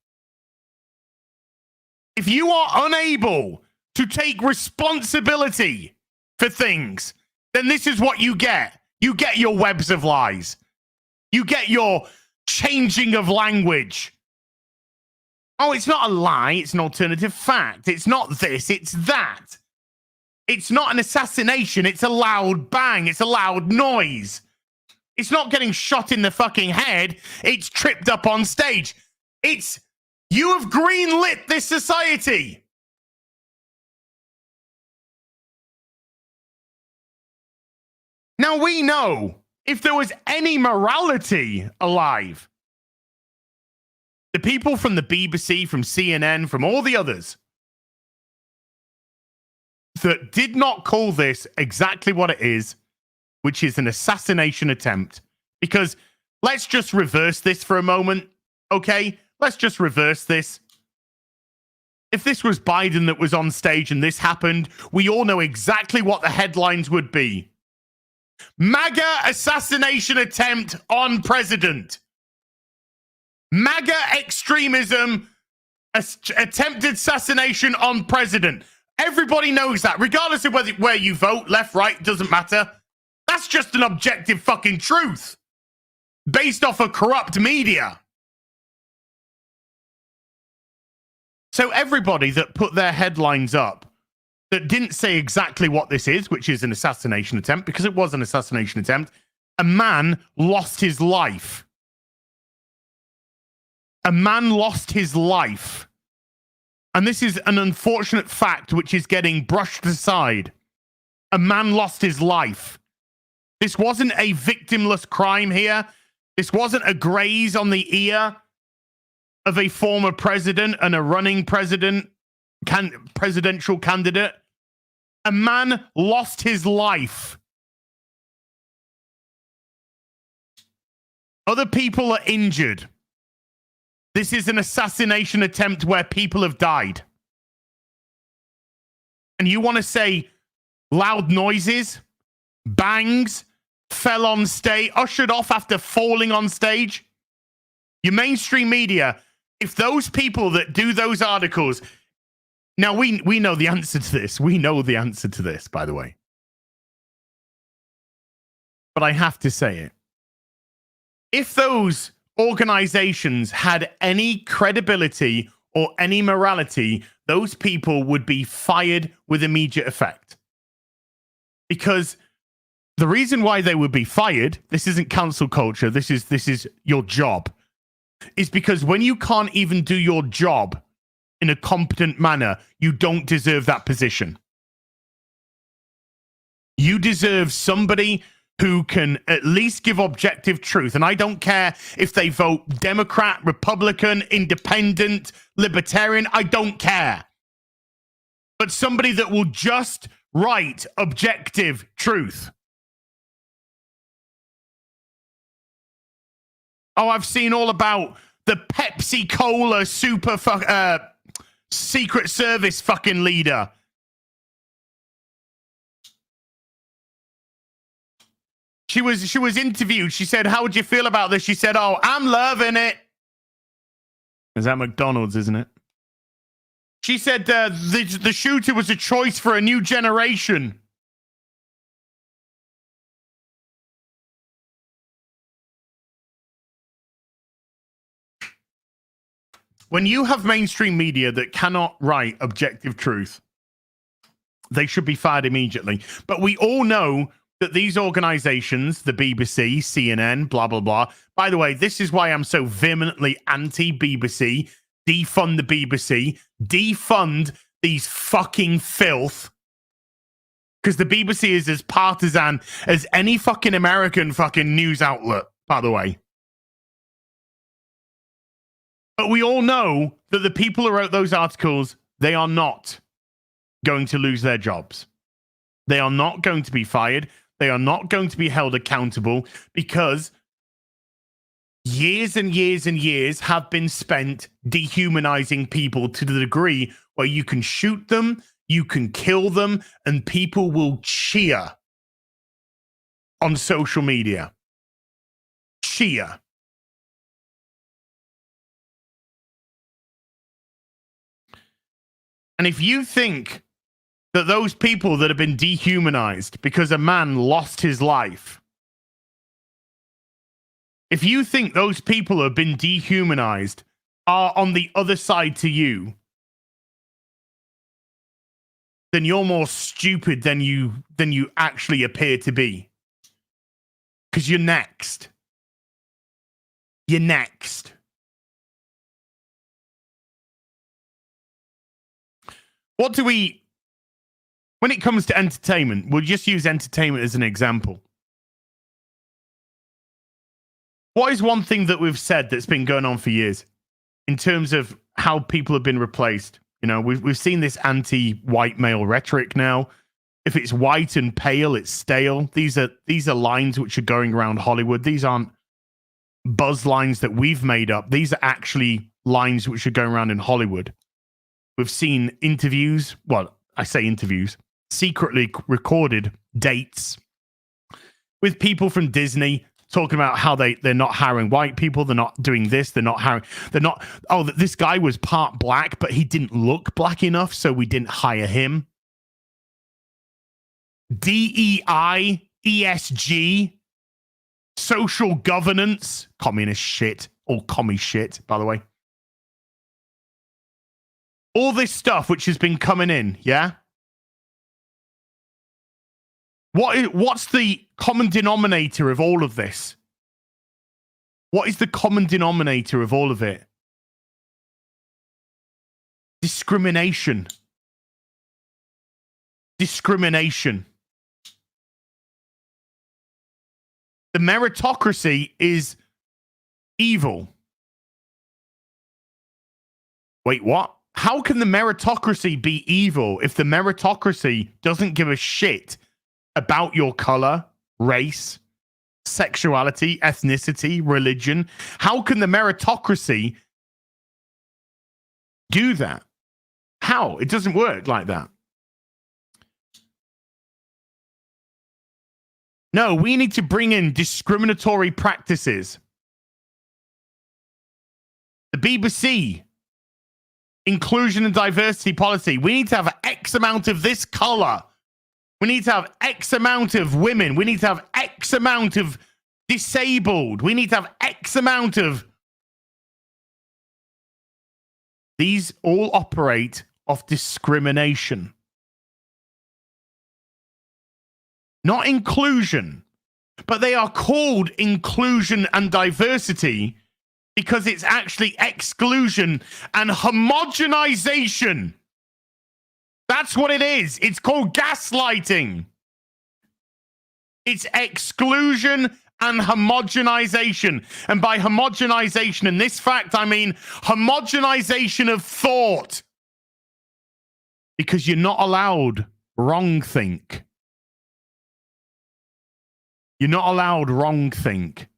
If you are unable to take responsibility for things, then this is what you get. You get your webs of lies. You get your changing of language. Oh, it's not a lie. It's an alternative fact. It's not this. It's that. It's not an assassination. It's a loud bang. It's a loud noise. It's not getting shot in the fucking head. It's tripped up on stage. You have greenlit this society. Now we know if there was any morality alive, the people from the BBC, from CNN, from all the others that did not call this exactly what it is, which is an assassination attempt. Because let's just reverse this for a moment, okay? Let's just reverse this. If this was Biden that was on stage and this happened, we all know exactly what the headlines would be. MAGA assassination attempt on president. MAGA extremism, attempted assassination on president. Everybody knows that, regardless of where you vote, left, right, doesn't matter. That's just an objective fucking truth based off of corrupt media. So everybody that put their headlines up that didn't say exactly what this is, which is an assassination attempt, because it was an assassination attempt, a man lost his life. A man lost his life. And this is an unfortunate fact which is getting brushed aside. A man lost his life. This wasn't a victimless crime here. This wasn't a graze on the ear of a former president and a running presidential candidate. A man lost his life. Other people are injured. This is an assassination attempt where people have died. And you want to say loud noises, bangs, fell on stage, ushered off after falling on stage? Your mainstream media, if those people that do those articles, now we know the answer to this. We know the answer to this, by the way. But I have to say it. If those organizations had any credibility or any morality, those people would be fired with immediate effect. Because the reason why they would be fired, this isn't cancel culture, this is your job, is because when you can't even do your job in a competent manner, you don't deserve that position. You deserve somebody who can at least give objective truth. And I don't care if they vote Democrat, Republican, Independent, Libertarian, I don't care. But somebody that will just write objective truth. Oh, I've seen all about the Pepsi Cola Secret Service fucking leader. She was interviewed. She said, "How would you feel about this?" She said, "Oh, I'm loving it." Is that McDonald's, isn't it? She said the shooter was a choice for a new generation. When you have mainstream media that cannot write objective truth, they should be fired immediately. But we all know that these organizations, the BBC, CNN, blah, blah, blah. By the way, this is why I'm so vehemently anti-BBC. Defund the BBC. Defund these fucking filth. Because the BBC is as partisan as any fucking American fucking news outlet, by the way. But we all know that the people who wrote those articles, they are not going to lose their jobs. They are not going to be fired. They are not going to be held accountable because years and years and years have been spent dehumanizing people to the degree where you can shoot them, you can kill them, and people will cheer on social media. Cheer. And if you think that those people that have been dehumanized because a man lost his life, if you think those people who have been dehumanized are on the other side to you, then you're more stupid than you actually appear to be. Because you're next. You're next. What do we... When it comes to entertainment, we'll just use entertainment as an example. What is one thing that we've said that's been going on for years in terms of how people have been replaced? You know, we've seen this anti-white male rhetoric now. If it's white and pale, it's stale. These are lines which are going around Hollywood. These aren't buzz lines that we've made up. These are actually lines which are going around in Hollywood. We've seen interviews. Well, I say interviews, secretly recorded dates with people from Disney talking about how they're not hiring white people. They're not doing this. They're not, this guy was part black, but he didn't look black enough, so we didn't hire him. DEI, ESG, social governance, communist shit, or commie shit, by the way. All this stuff which has been coming in, yeah? What's the common denominator of all of this? What is the common denominator of all of it? Discrimination. Discrimination. The meritocracy is evil. Wait, what? How can the meritocracy be evil if the meritocracy doesn't give a shit about your color, race, sexuality, ethnicity, religion? How can the meritocracy do that? How? It doesn't work like that. No, we need to bring in discriminatory practices. The BBC, inclusion and diversity policy. We need to have X amount of this color. We need to have X amount of women. We need to have X amount of disabled. We need to have X amount of... These all operate off discrimination. Not inclusion, but they are called inclusion and diversity because it's actually exclusion and homogenization. That's what it is. It's called gaslighting. It's exclusion and homogenization. And by homogenization, in this fact, I mean homogenization of thought. Because you're not allowed wrong think. You're not allowed wrong think.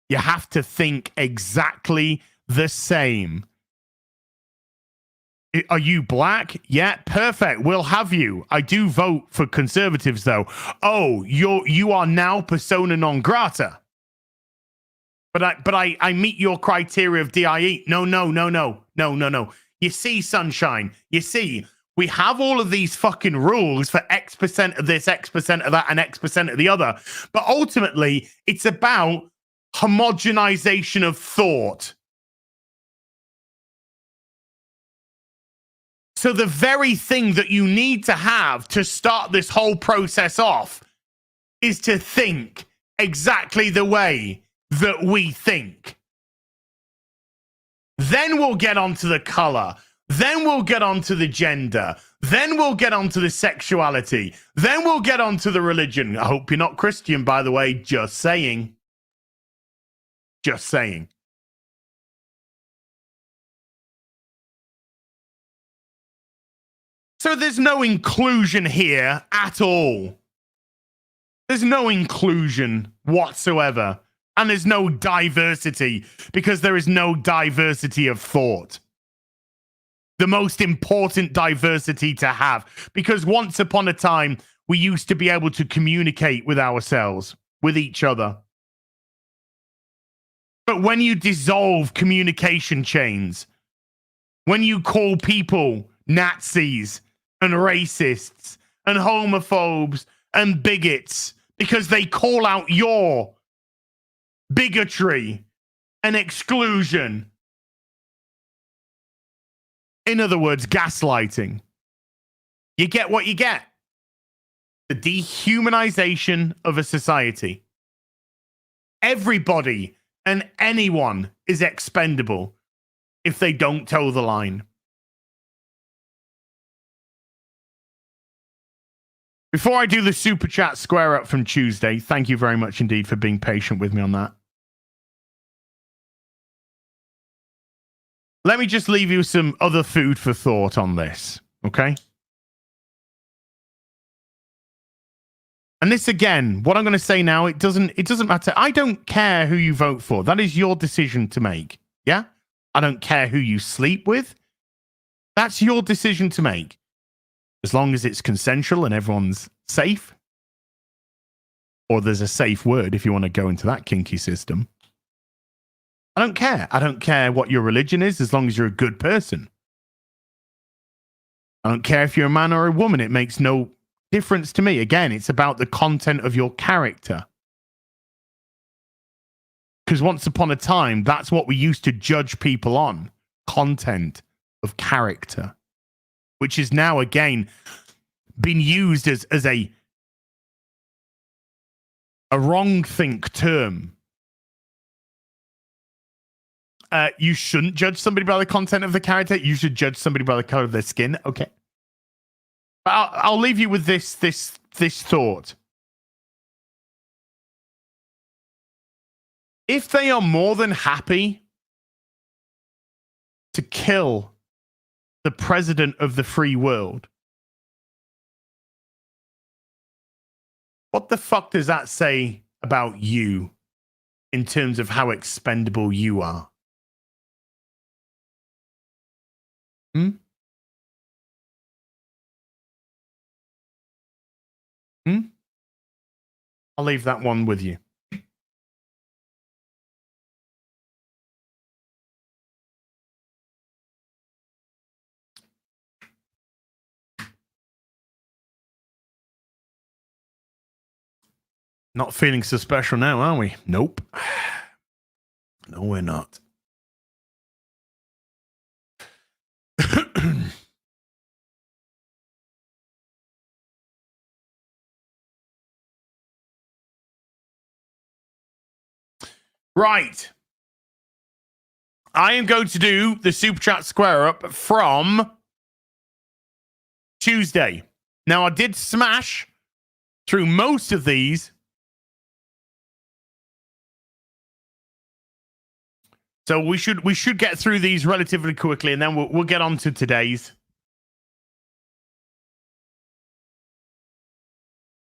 You have to think exactly the same. Are you black? Yeah, perfect. We'll have you. I do vote for conservatives, though. Oh, you are now persona non grata. But I meet your criteria of DIE. No. You see, sunshine. You see, we have all of these fucking rules for X% of this, X% of that, and X% of the other. But ultimately, it's about homogenization of thought. So the very thing that you need to have to start this whole process off is to think exactly the way that we think. Then we'll get onto the color. Then we'll get onto the gender. Then we'll get onto the sexuality. Then we'll get onto the religion. I hope you're not Christian, by the way. Just saying. Just saying. So there's no inclusion here at all. There's no inclusion whatsoever. And there's no diversity because there is no diversity of thought. The most important diversity to have. Because once upon a time, we used to be able to communicate with ourselves, with each other. But when you dissolve communication chains, when you call people Nazis and racists and homophobes and bigots because they call out your bigotry and exclusion. In other words, gaslighting. You get what you get. The dehumanization of a society. Everybody and anyone is expendable if they don't toe the line. Before I do the super chat square up from Tuesday, thank you very much indeed for being patient with me on that. let me just leave you some other food for thought on this, okay? And this again, what I'm going to say now, it doesn't matter. I don't care who you vote for. That is your decision to make. Yeah? I don't care who you sleep with. That's your decision to make. As long as it's consensual and everyone's safe. Or there's a safe word if you want to go into that kinky system. I don't care. I don't care what your religion is as long as you're a good person. I don't care if you're a man or a woman. It makes no difference to me. Again, it's about the content of your character. Because once upon a time, that's what we used to judge people on. Content of character. Which is now, again, been used as a wrong think term. You shouldn't judge somebody by the content of the character. You should judge somebody by the color of their skin. Okay. But I'll leave you with this thought. If they are more than happy to kill the president of the free world, what the fuck does that say about you in terms of how expendable you are? I'll leave that one with you. Not feeling so special now, are we? Nope. No, we're not. Right. I am going to do the Super Chat Square Up from Tuesday. Now, I did smash through most of these. So we should get through these relatively quickly, and then we'll get on to today's.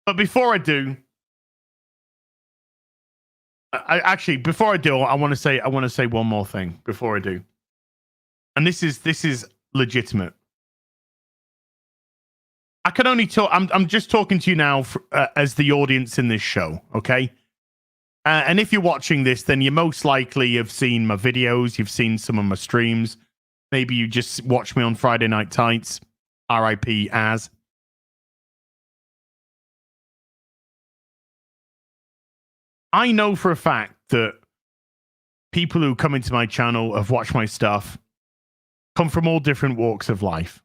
But before I do, before I do, I want to say one more thing before I do, and this is legitimate. I can only talk. I'm just talking to you now as the audience in this show, okay? And if you're watching this, then you most likely have seen my videos. You've seen some of my streams. Maybe you just watch me on Friday Night Tights. R.I.P. as. I know for a fact that people who come into my channel, have watched my stuff, come from all different walks of life.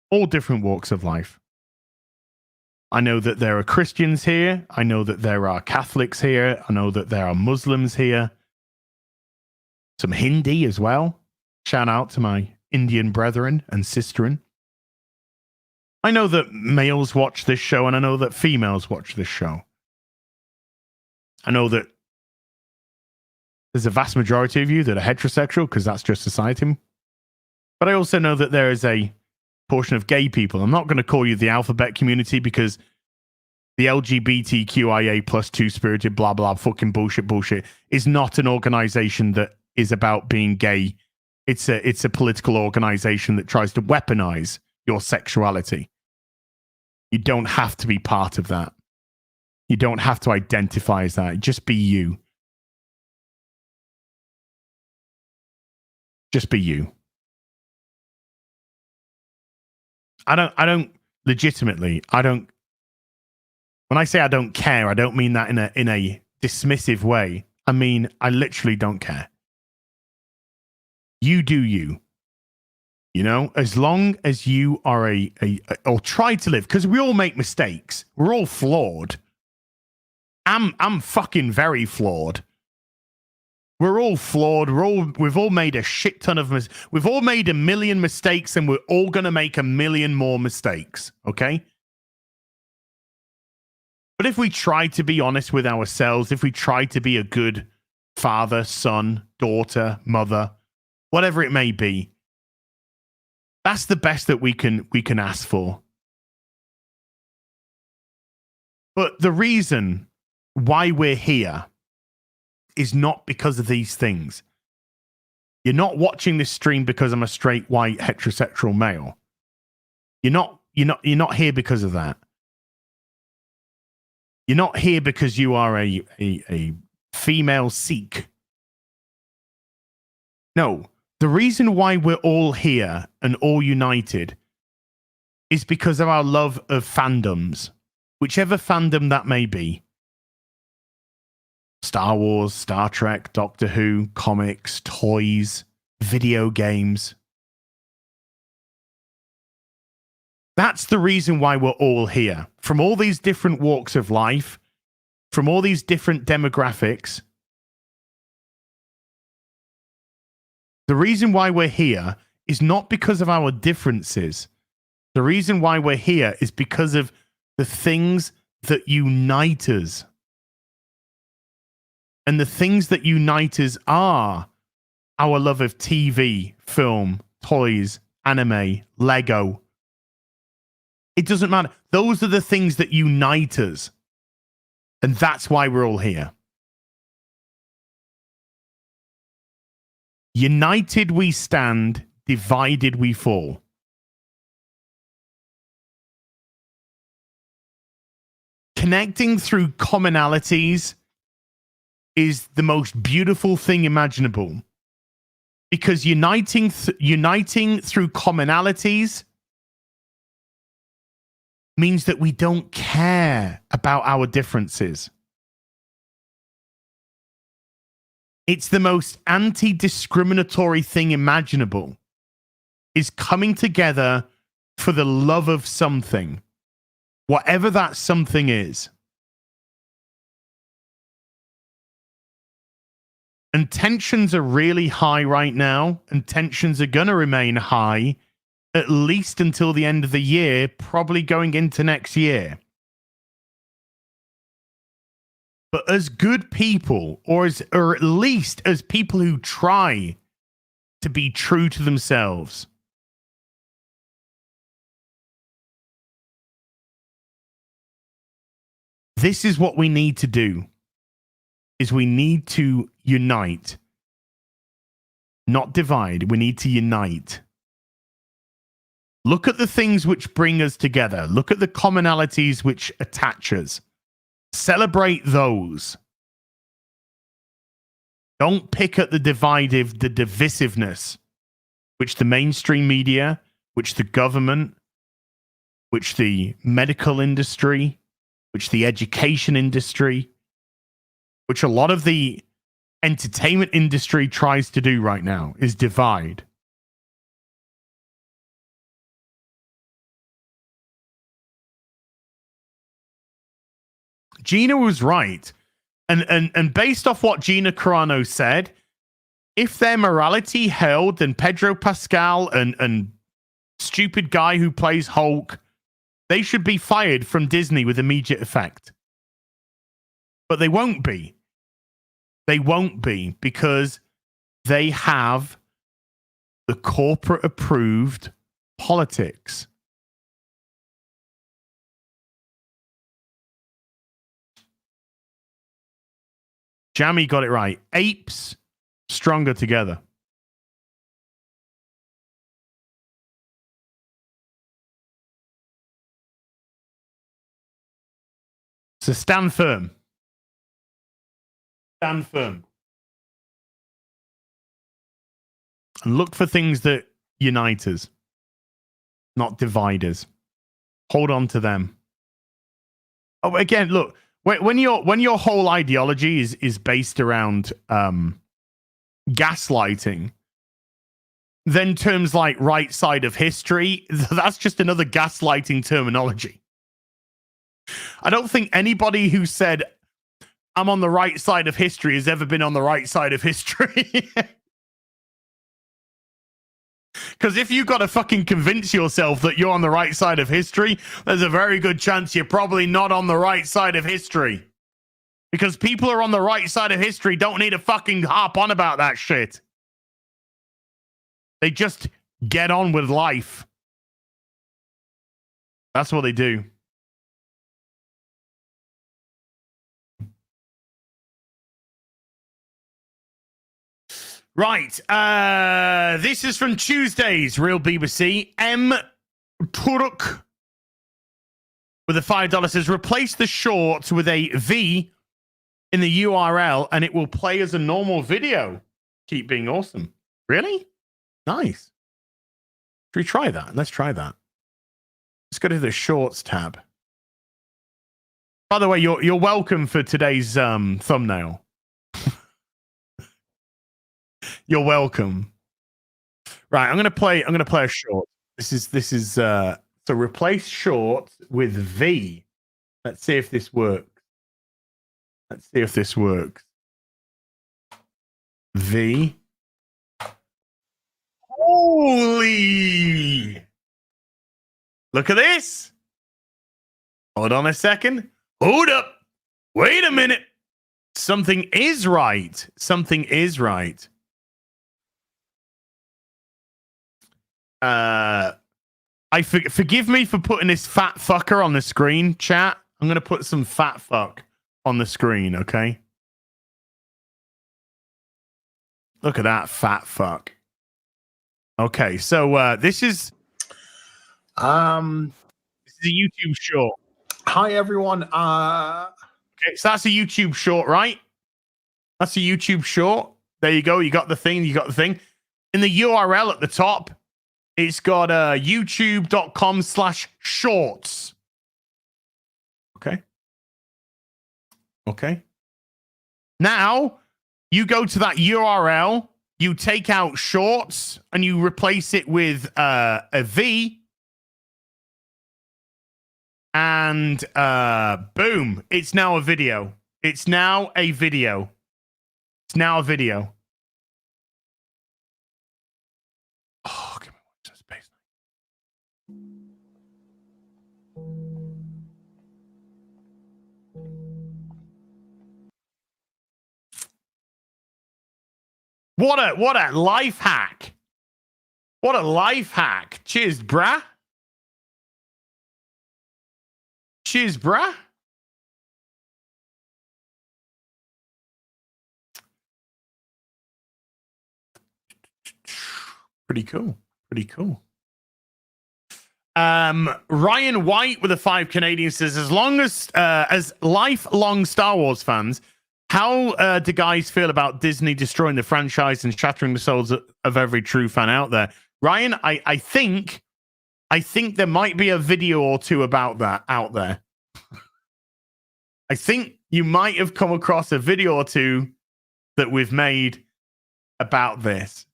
All different walks of life. I know that there are Christians here. I know that there are Catholics here. I know that there are Muslims here. Some Hindi as well. Shout out to my Indian brethren and sisterin. I know that males watch this show, and I know that females watch this show. I know that there's a vast majority of you that are heterosexual, because that's just society. But I also know that there is a portion of gay people. I'm not going to call you the alphabet community, because the LGBTQIA plus two-spirited blah blah fucking bullshit is not an organization that is about being gay. It's a political organization that tries to weaponize your sexuality. You don't have to be part of that. You don't have to identify as that. Just be you. Just be you. I don't legitimately, when I say I don't care, I don't mean that in a dismissive way. I mean, I literally don't care. You do you. You know, as long as you are or try to live, because we all make mistakes. We're all flawed. I'm fucking very flawed. We're all flawed. We've all made a shit ton of we've all made a million mistakes, and we're all gonna make a million more mistakes. Okay. But if we try to be honest with ourselves, if we try to be a good father, son, daughter, mother, whatever it may be. That's the best that we can ask for. But the reason why we're here is not because of these things. You're not watching this stream because I'm a straight white heterosexual male. You're not here because of that. You're not here because you are a female Sikh. No, the reason why we're all here and all united is because of our love of fandoms, whichever fandom that may be. Star Wars, Star Trek, Doctor Who, comics, toys, video games. That's the reason why we're all here. From all these different walks of life, from all these different demographics. The reason why we're here is not because of our differences. The reason why we're here is because of the things that unite us. And the things that unite us are our love of TV, film, toys, anime, Lego. It doesn't matter. Those are the things that unite us. And that's why we're all here. United we stand, divided we fall. Connecting through commonalities is the most beautiful thing imaginable. Because uniting through commonalities means that we don't care about our differences. It's the most anti-discriminatory thing imaginable, is coming together for the love of something, whatever that something is. And tensions are really high right now, and tensions are going to remain high at least until the end of the year, probably going into next year. But as good people, or at least as people who try to be true to themselves, this is what we need to do. Is we need to unite, not divide. We need to unite. Look at the things which bring us together. Look at the commonalities which attach us. Celebrate those. Don't pick at the divisiveness, which the mainstream media, which the government, which the medical industry, which the education industry, which a lot of the entertainment industry tries to do right now, is divide. Gina was right. And based off what Gina Carano said, if their morality held, then Pedro Pascal and stupid guy who plays Hulk, they should be fired from Disney with immediate effect. But they won't be. They won't be because they have the corporate approved politics. Jammy got it right. Apes stronger together. So stand firm. Stand firm. And look for things that unite us, not divide us. Hold on to them. Oh, again, look. When your whole ideology is based around gaslighting, then terms like right side of history, that's just another gaslighting terminology. I don't think anybody who said, I'm on the right side of history has ever been on the right side of history. Because if you've got to fucking convince yourself that you're on the right side of history, there's a very good chance you're probably not on the right side of history. Because people who are on the right side of history don't need to fucking harp on about that shit. They just get on with life. That's what they do. Right. This is from Tuesday's Real BBC. M. Turk with a $5 says, replace the shorts with a V in the URL and it will play as a normal video. Keep being awesome. Really? Nice. Should we try that? Let's try that. Let's go to the shorts tab. By the way, you're welcome for today's thumbnail. You're welcome. Right, I'm gonna play a short. This is so replace short with V. Let's see if this works. V. Holy! Look at this. Hold on a second. Hold up. Wait a minute. Something is right. Forgive me for putting this fat fucker on the screen, chat. I'm going to put some fat fuck on the screen, okay? Look at that fat fuck. Okay, so this is a YouTube short. Hi everyone. Okay, so that's a YouTube short, right? That's a YouTube short. There you go. You got the thing. In the URL at the top, it's got youtube.com/shorts. Okay. Now, you go to that URL, you take out shorts, and you replace it with a V. And boom, it's now a video. Oh, give me some space. What a life hack. Cheers, brah. Pretty cool. Ryan White with a 5 Canadian says, as lifelong Star Wars fans, how do guys feel about Disney destroying the franchise and shattering the souls of every true fan out there? Ryan, I think there might be a video or two about that out there. I think you might have come across a video or two that we've made about this.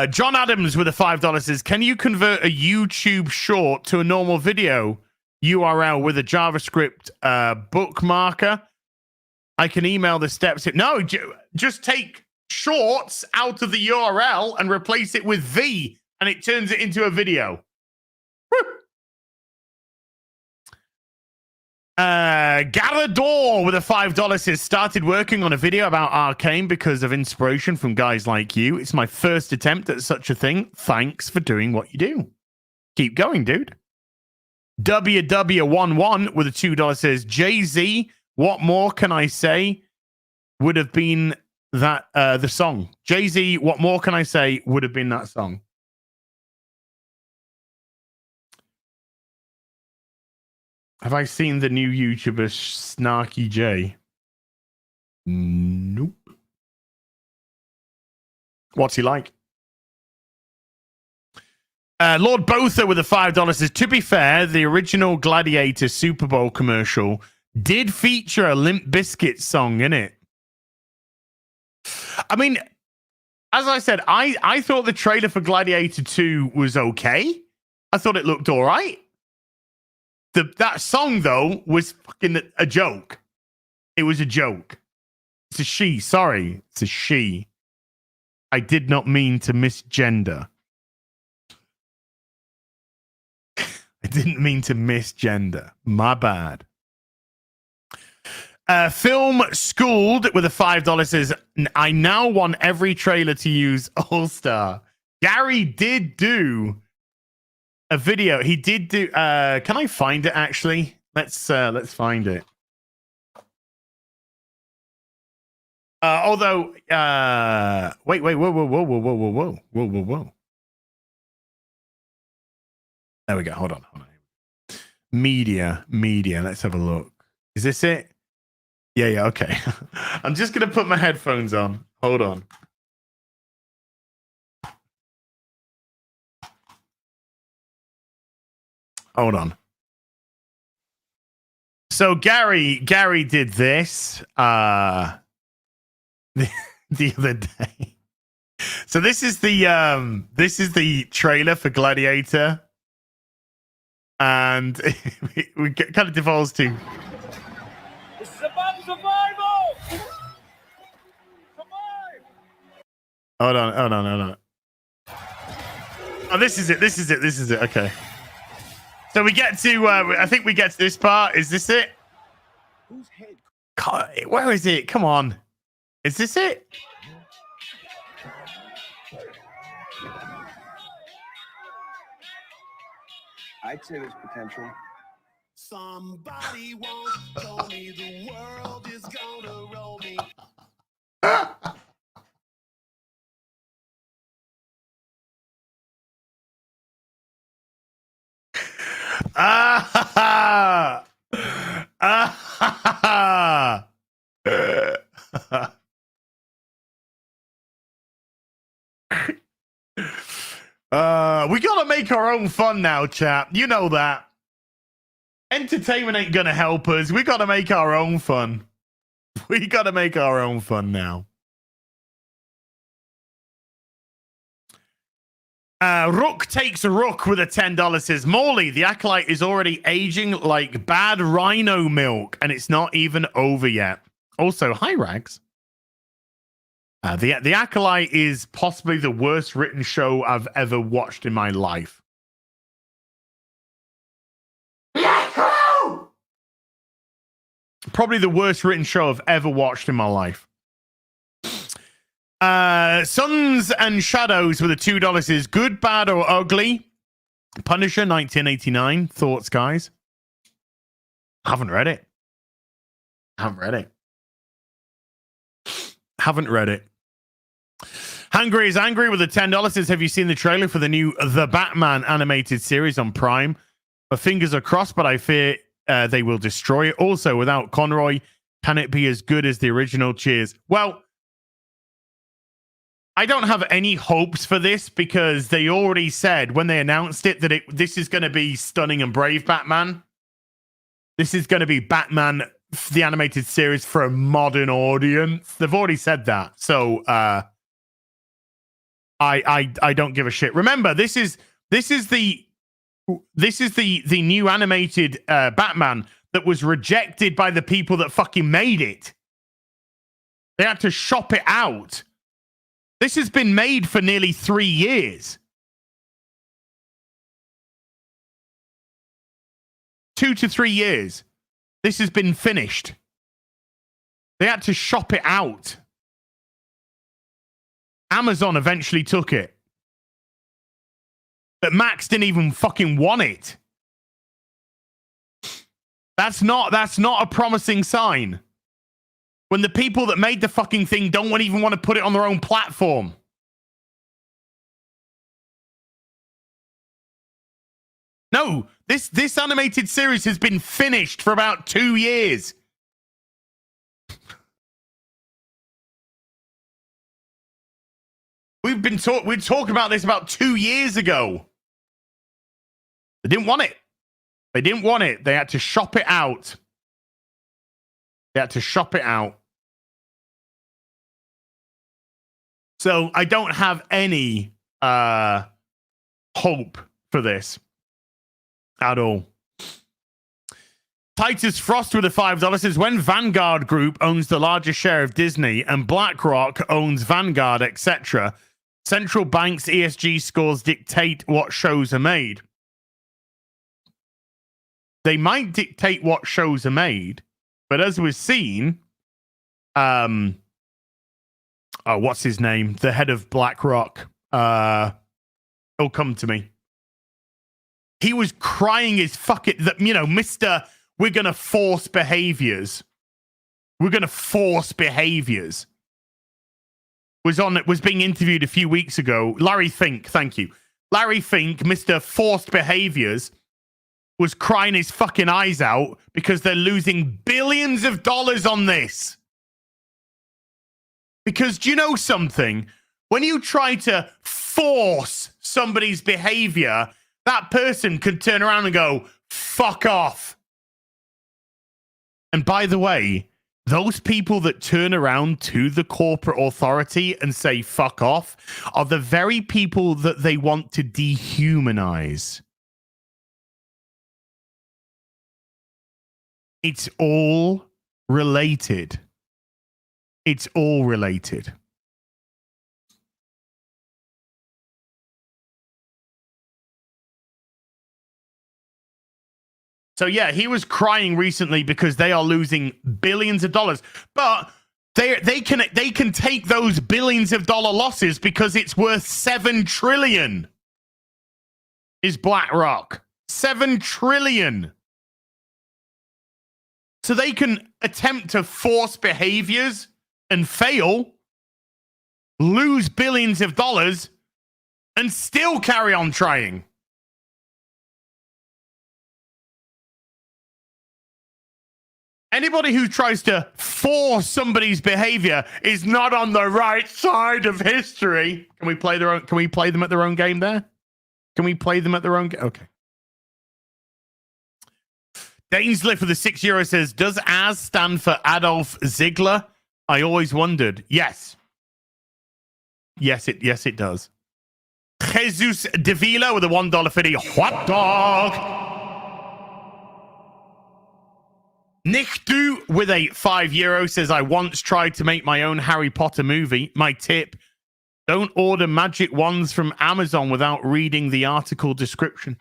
John Adams with a $5 says, can you convert a YouTube short to a normal video URL with a JavaScript bookmarker? I can email the steps. No, just take shorts out of the URL and replace it with V, and it turns it into a video. Galador with a $5 says, started working on a video about Arcane because of inspiration from guys like you. It's my first attempt at such a thing. Thanks for doing what you do. Keep going, dude. WW11 with a $2 says, Jay-Z, what more can I say would have been that the song. Jay-Z, what more can I say would have been that song. Have I seen the new YouTuber Snarky J? Nope. What's he like? Lord Botha with a $5 says, to be fair, the original Gladiator Super Bowl commercial did feature a Limp Bizkit song in it. I mean, as I said, I thought the trailer for Gladiator 2 was okay. I thought it looked all right. That song, though, was fucking a joke. It was a joke. It's a she. Sorry. It's a she. I did not mean to misgender. I didn't mean to misgender. My bad. Film Schooled with a $5 says, I now want every trailer to use All-Star. Gary did do a video. He did do can I find it actually? Let's find it. Although wait, whoa. There we go. Hold on. Media. Let's have a look. Is this it? Yeah, okay. I'm just gonna put my headphones on. Hold on. So Gary did this the other day. So this is the trailer for Gladiator, and we kind of devolves to. This is about survival! Survive! Hold on. Oh, this is it. Okay. So we get to, I think we get to this part. Is this it? Whose head? God, where is it? Come on. Is this it? I'd say there's potential. Somebody once told me the world is gonna roll me. We gotta make our own fun now, chap. You know that. Entertainment ain't gonna help us. We gotta make our own fun. We gotta make our own fun now. Rook takes a rook with a $10 says, Morley, the Acolyte is already aging like bad rhino milk, and it's not even over yet. Also, hi, Rags. The Acolyte is possibly the worst written show I've ever watched in my life. Probably the worst written show I've ever watched in my life. Suns and Shadows with a $2 is Good, Bad, or Ugly. Punisher, 1989. Thoughts, guys? Haven't read it. Hungry is Angry with a $10 says, have you seen the trailer for the new The Batman animated series on Prime? My fingers are crossed, but I fear they will destroy it. Also, without Conroy, can it be as good as the original? Cheers. Well, I don't have any hopes for this because they already said when they announced it that this is going to be stunning and brave Batman. This is going to be Batman, the animated series for a modern audience. They've already said that. So I don't give a shit. Remember, this is the new animated Batman that was rejected by the people that fucking made it. They had to shop it out. This has been made for nearly 3 years. 2 to 3 years. This has been finished. They had to shop it out. Amazon eventually took it. But Max didn't even fucking want it. That's not a promising sign. When the people that made the fucking thing don't even want to put it on their own platform. No, this animated series has been finished for about 2 years. We're talking about this about 2 years ago. They didn't want it. They had to shop it out. So I don't have any hope for this at all. Titus Frost with a $5 says, when Vanguard Group owns the largest share of Disney and BlackRock owns Vanguard, etc., central banks' ESG scores dictate what shows are made. They might dictate what shows are made, But as we've seen, what's his name? The head of BlackRock. He'll come to me. He was crying his Mr. We're going to force behaviors. We're going to force behaviors. Was being interviewed a few weeks ago. Larry Fink, thank you. Larry Fink, Mr. Forced Behaviors, was crying his fucking eyes out because they're losing billions of dollars on this. Because do you know something? When you try to force somebody's behavior, that person could turn around and go, fuck off. And by the way, those people that turn around to the corporate authority and say fuck off are the very people that they want to dehumanize. It's all related. It's all related. So yeah, he was crying recently because they are losing billions of dollars, but they can take those billions of dollar losses because it's worth $7 trillion. Is BlackRock $7 trillion? So they can attempt to force behaviors and fail, lose billions of dollars, and still carry on trying. Anybody who tries to force somebody's behavior is not on the right side of history. Can we play them at their own game there? Can we play them at their own game? Okay. Dainsliff for the €6 says, does AS stand for Adolf Ziegler? I always wondered. Yes. Yes, it does. Jesus Davila with a $1.50 hot dog. Nichtu with a €5 says, I once tried to make my own Harry Potter movie. My tip, don't order magic wands from Amazon without reading the article description.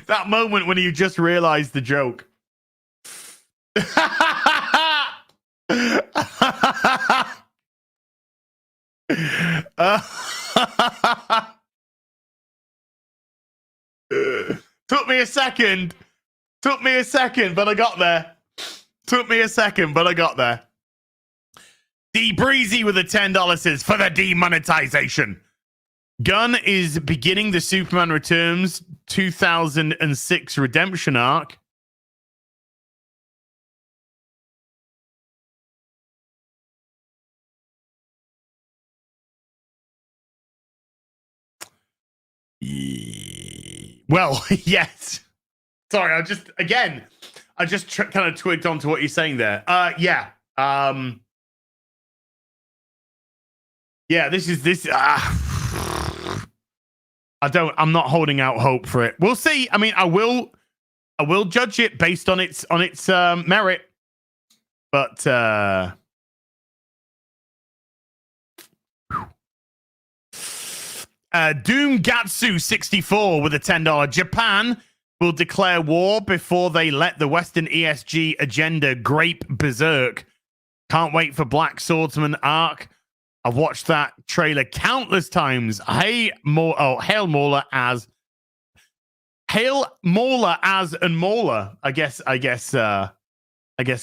That moment when you just realized the joke. Took me a second, but I got there. D Breezy with a $10 says, for the demonetization. Gunn is beginning the Superman Returns 2006 redemption arc. Well, yes. Sorry, I just kind of twigged onto what you're saying there. Yeah. Yeah, this. I'm not holding out hope for it. We'll see. I mean, I will judge it based on its merit. But Doom Gatsu 64 with a $10. Japan will declare war before they let the Western ESG agenda grape berserk. Can't wait for Black Swordsman arc. I've watched that trailer countless times. Hail Mauler as and Mauler. I guess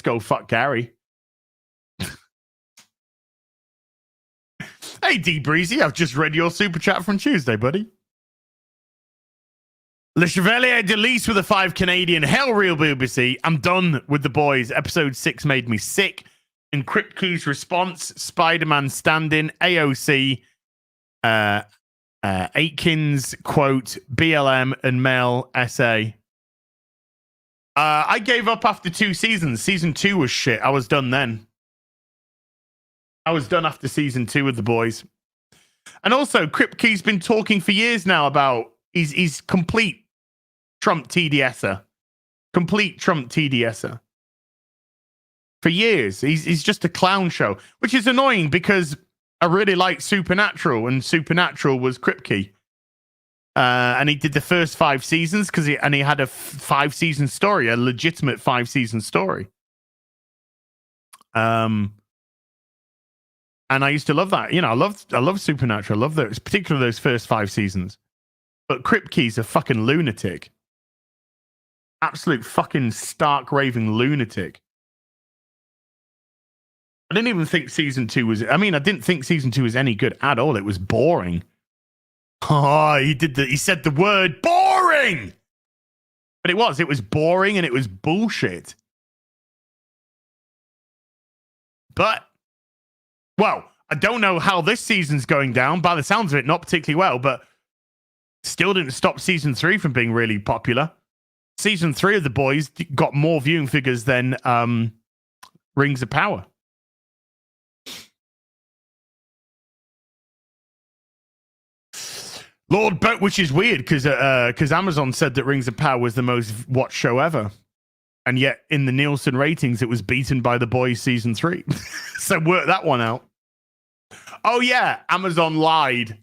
go fuck Gary. Hey D Breezy, I've just read your super chat from Tuesday, buddy. Le Chevalier de Lys with a 5 Canadian. Hell real BBC. I'm done with the boys. Episode 6 made me sick. And Cryptku's response, Spider-Man stand-in, AOC, Aikens, quote, BLM, and Mel essay. I gave up after 2 seasons. Season 2 was shit. I was done then. I was done after season 2 with the boys. And also, Cryptku's been talking for years now about he's complete Trump TDSer. Complete Trump TDSer. for years. He's just a clown show, which is annoying because I really liked Supernatural, and Supernatural was Kripke. And he did the first 5 seasons because he had a 5-season story, a legitimate 5-season story. And I used to love that. You know, I love Supernatural. I love those, particularly those first 5 seasons. But Kripke's a fucking lunatic. Absolute fucking stark raving lunatic. I didn't even think season 2 was... I mean, I didn't think season 2 was any good at all. It was boring. Oh, he said the word boring! But it was boring and it was bullshit. But, well, I don't know how this season's going down. By the sounds of it, not particularly well, but still didn't stop season 3 from being really popular. Season 3 of The Boys got more viewing figures than Rings of Power. Which is weird because Amazon said that Rings of Power was the most watched show ever. And yet in the Nielsen ratings, it was beaten by The Boys season 3. So work that one out. Oh yeah, Amazon lied.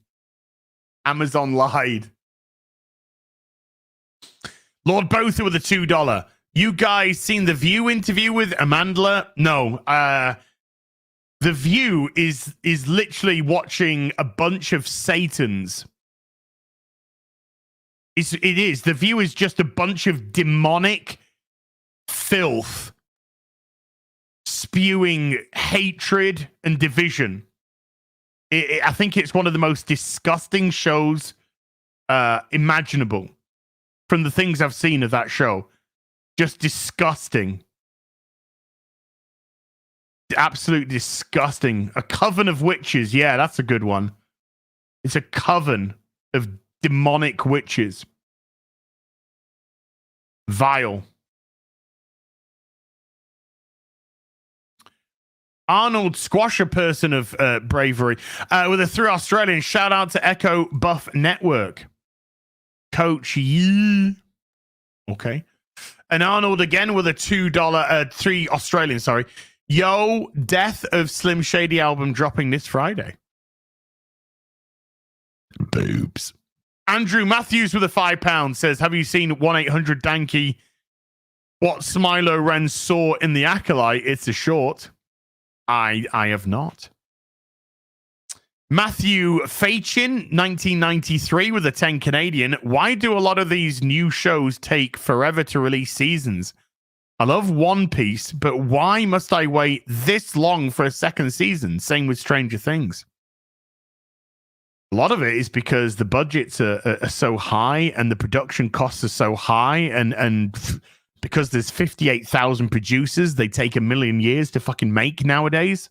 Lord Botha with a $2. You guys seen The View interview with Amandla? No. The View is literally watching a bunch of Satans. It is. The View is just a bunch of demonic filth spewing hatred and division. I think it's one of the most disgusting shows imaginable from the things I've seen of that show. Just disgusting. Absolute disgusting. A coven of witches. Yeah, that's a good one. It's a coven of demonic witches. Vile. Arnold Squash, a person of bravery, with a 3 Australian. Shout out to Echo Buff Network. Coach Yee. Okay. And Arnold again with a $2, 3 Australian, sorry. Yo, Death of Slim Shady album dropping this Friday. Boobs. Andrew Matthews with a £5 says, have you seen 1-800-DANKY? What Smilo Ren saw in the Acolyte? It's a short. I have not. Matthew Fachin, 1993 with a 10 Canadian. Why do a lot of these new shows take forever to release seasons? I love One Piece, but why must I wait this long for a second season? Same with Stranger Things. A lot of it is because the budgets are so high and the production costs are so high, and because there's 58,000 producers, they take 1 million years to fucking make nowadays.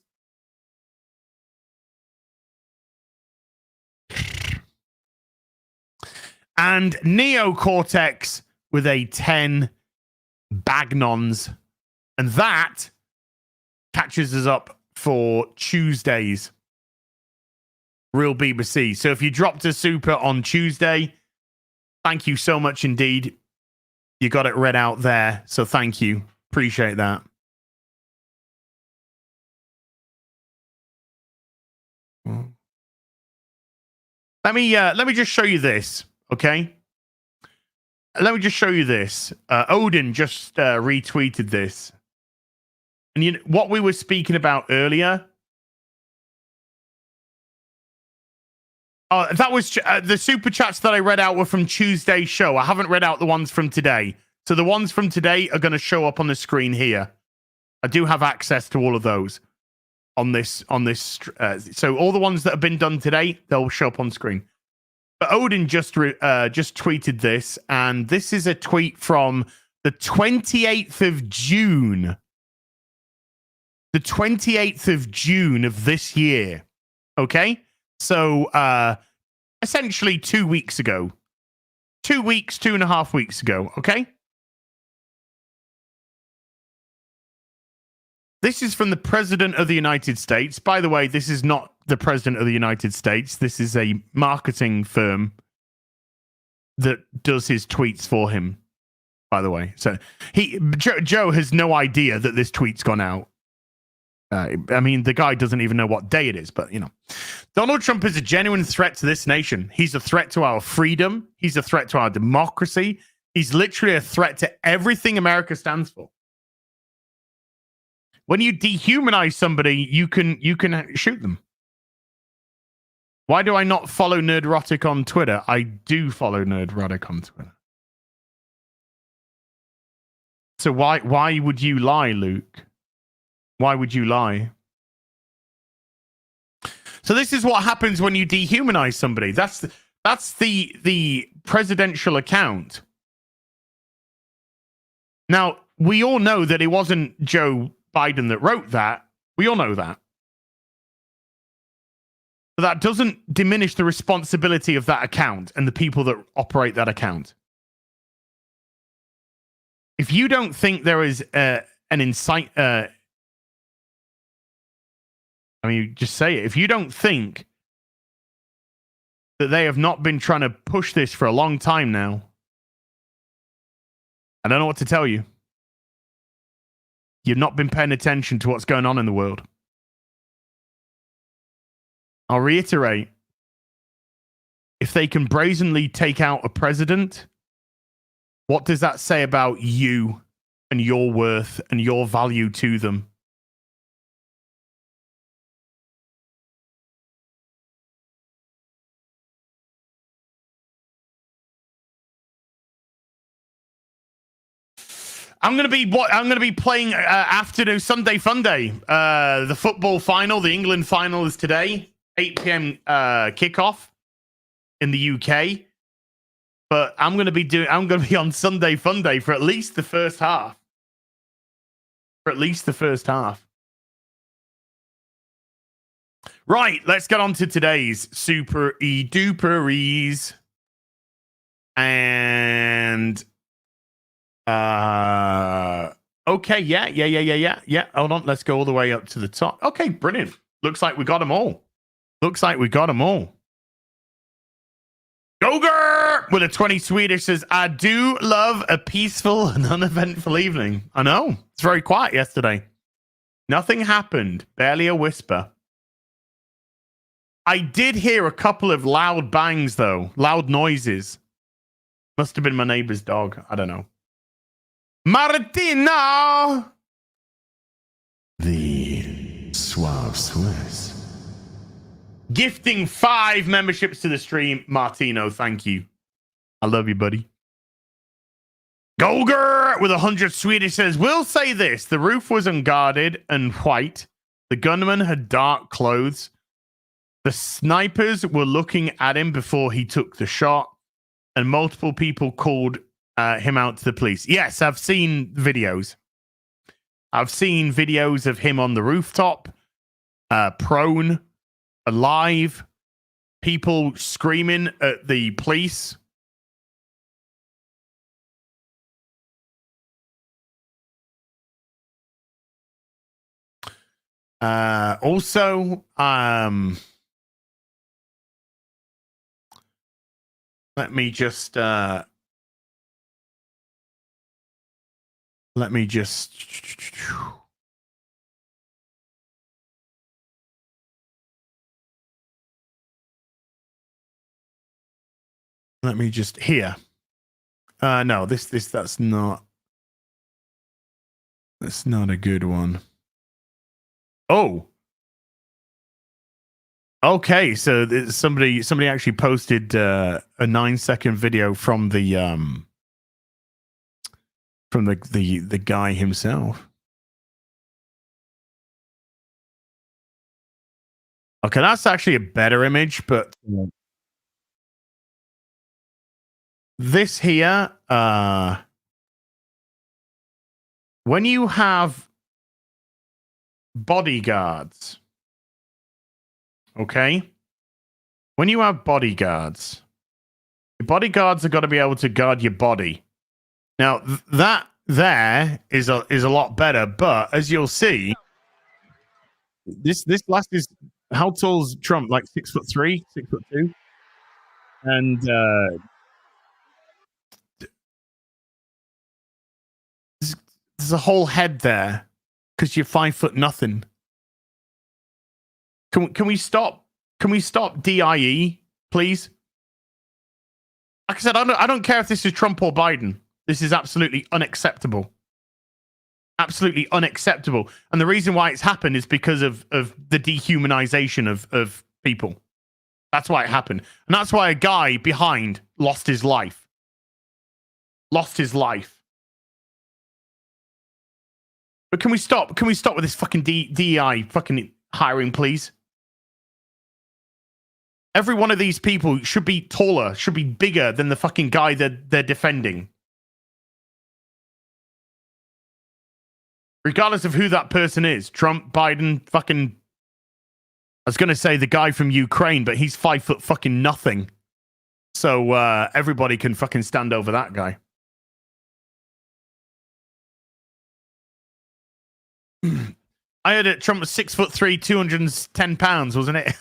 And Neocortex with a 10 Bagnons. And that catches us up for Tuesdays. Real BBC. So if you dropped a super on Tuesday, thank you so much indeed. You got it read out there. So thank you. Appreciate that. Let me just show you this, okay? Let me just show you this. Odin just retweeted this. And you know, what we were speaking about earlier. Oh, that was the super chats that I read out were from Tuesday's show. I haven't read out the ones from today. So the ones from today are going to show up on the screen here. I do have access to all of those on this. So all the ones that have been done today, they'll show up on screen. But Odin just tweeted this, and this is a tweet from the 28th of June. The 28th of June of this year. Okay? So, essentially 2 weeks ago. 2 weeks, 2.5 weeks ago, okay? This is from the President of the United States. By the way, this is not the President of the United States. This is a marketing firm that does his tweets for him, by the way. So, Joe has no idea that this tweet's gone out. I mean, the guy doesn't even know what day it is, but you know, Donald Trump is a genuine threat to this nation. He's a threat to our freedom. He's a threat to our democracy. He's literally a threat to everything America stands for. When you dehumanize somebody, you can shoot them. Why do I not follow Nerdrotic on Twitter? I do follow Nerdrotic on Twitter. So why would you lie, Luke? Why would you lie? So this is what happens when you dehumanize somebody. That's the presidential account. Now, we all know that it wasn't Joe Biden that wrote that. We all know that. But that doesn't diminish the responsibility of that account and the people that operate that account. If you don't think there is an insight, I mean, just say it. If you don't think that they have not been trying to push this for a long time now, I don't know what to tell you. You've not been paying attention to what's going on in the world. I'll reiterate. If they can brazenly take out a president, what does that say about you and your worth and your value to them? I'm gonna be playing afternoon Sunday Fun Day. The football final, the England final is today, 8 p.m. Kickoff in the UK. But I'm gonna be on Sunday Fun Day for at least the first half. Right, let's get on to today's super duperies. And okay, yeah. Hold on, let's go all the way up to the top. Okay, brilliant. Looks like we got them all. Goger with a 20 Swedish says, I do love a peaceful and uneventful evening. I know. It's very quiet yesterday. Nothing happened. Barely a whisper. I did hear a couple of loud bangs, though. Loud noises. Must have been my neighbor's dog. I don't know. Martina! The Suave Swiss. Gifting 5 memberships to the stream. Martino, thank you. I love you, buddy. Golger with 100 Swedish says, we'll say this. The roof was unguarded and white. The gunman had dark clothes. The snipers were looking at him before he took the shot. And multiple people called him out to the police. Yes, I've seen videos. I've seen videos of him on the rooftop, prone, alive, people screaming at the police. Also, let me just here. No, that's not a good one. Oh. Okay, so somebody actually posted a 9-second video from the guy himself. Okay, that's actually a better image, but this here, when you have bodyguards, okay? When you have bodyguards, your bodyguards are got to be able to guard your body. Now, that there is a lot better, but as you'll see, this last is, how tall's Trump? Like 6'3", 6'2", and there's a whole head there because you're 5 foot nothing. Can we stop? Can we stop DIE, please? Like I said, I don't care if this is Trump or Biden. This is absolutely unacceptable. Absolutely unacceptable. And the reason why it's happened is because of the dehumanization of people. That's why it happened. And that's why a guy behind lost his life. Lost his life. But can we stop? Can we stop with this fucking DEI fucking hiring, please? Every one of these people should be taller, should be bigger than the fucking guy that they're defending. Regardless of who that person is. Trump, Biden, fucking... I was going to say the guy from Ukraine, but he's 5 foot fucking nothing. So everybody can fucking stand over that guy. I heard it. Trump was 6'3", 210 pounds, wasn't it?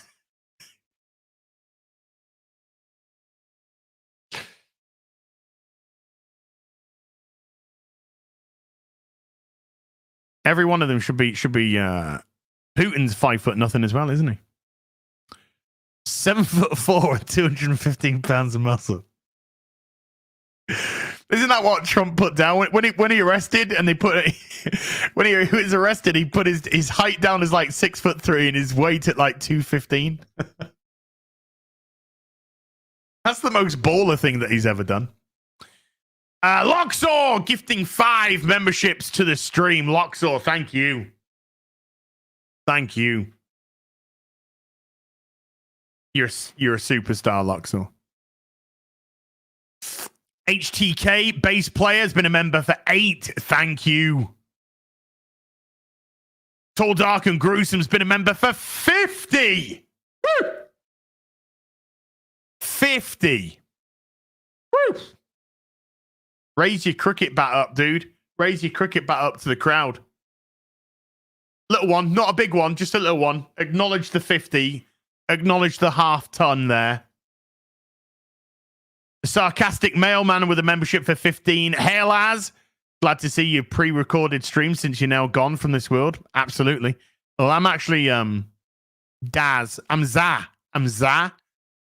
Every one of them should be Putin's 5 foot nothing as well, isn't he? 7'4" and 215 pounds of muscle. Isn't that what Trump put down when he arrested? And they put when he was arrested, he put his height down as like 6'3" and his weight at like 215. That's the most baller thing that he's ever done. Loxor gifting 5 memberships to the stream. Loxor, thank you. Thank you. You're a superstar, Loxor. HTK, bass player, has been a member for 8. Thank you. Tall, Dark, and Gruesome's been a member for 50. Woo! 50. Woo! Raise your cricket bat up, dude. Raise your cricket bat up to the crowd. Little one, not a big one, just a little one. Acknowledge the 50. Acknowledge the half ton there. The sarcastic mailman with a membership for 15. Hail Az. Glad to see your pre-recorded stream since you're now gone from this world. Absolutely. Well, I'm actually Daz. I'm Za.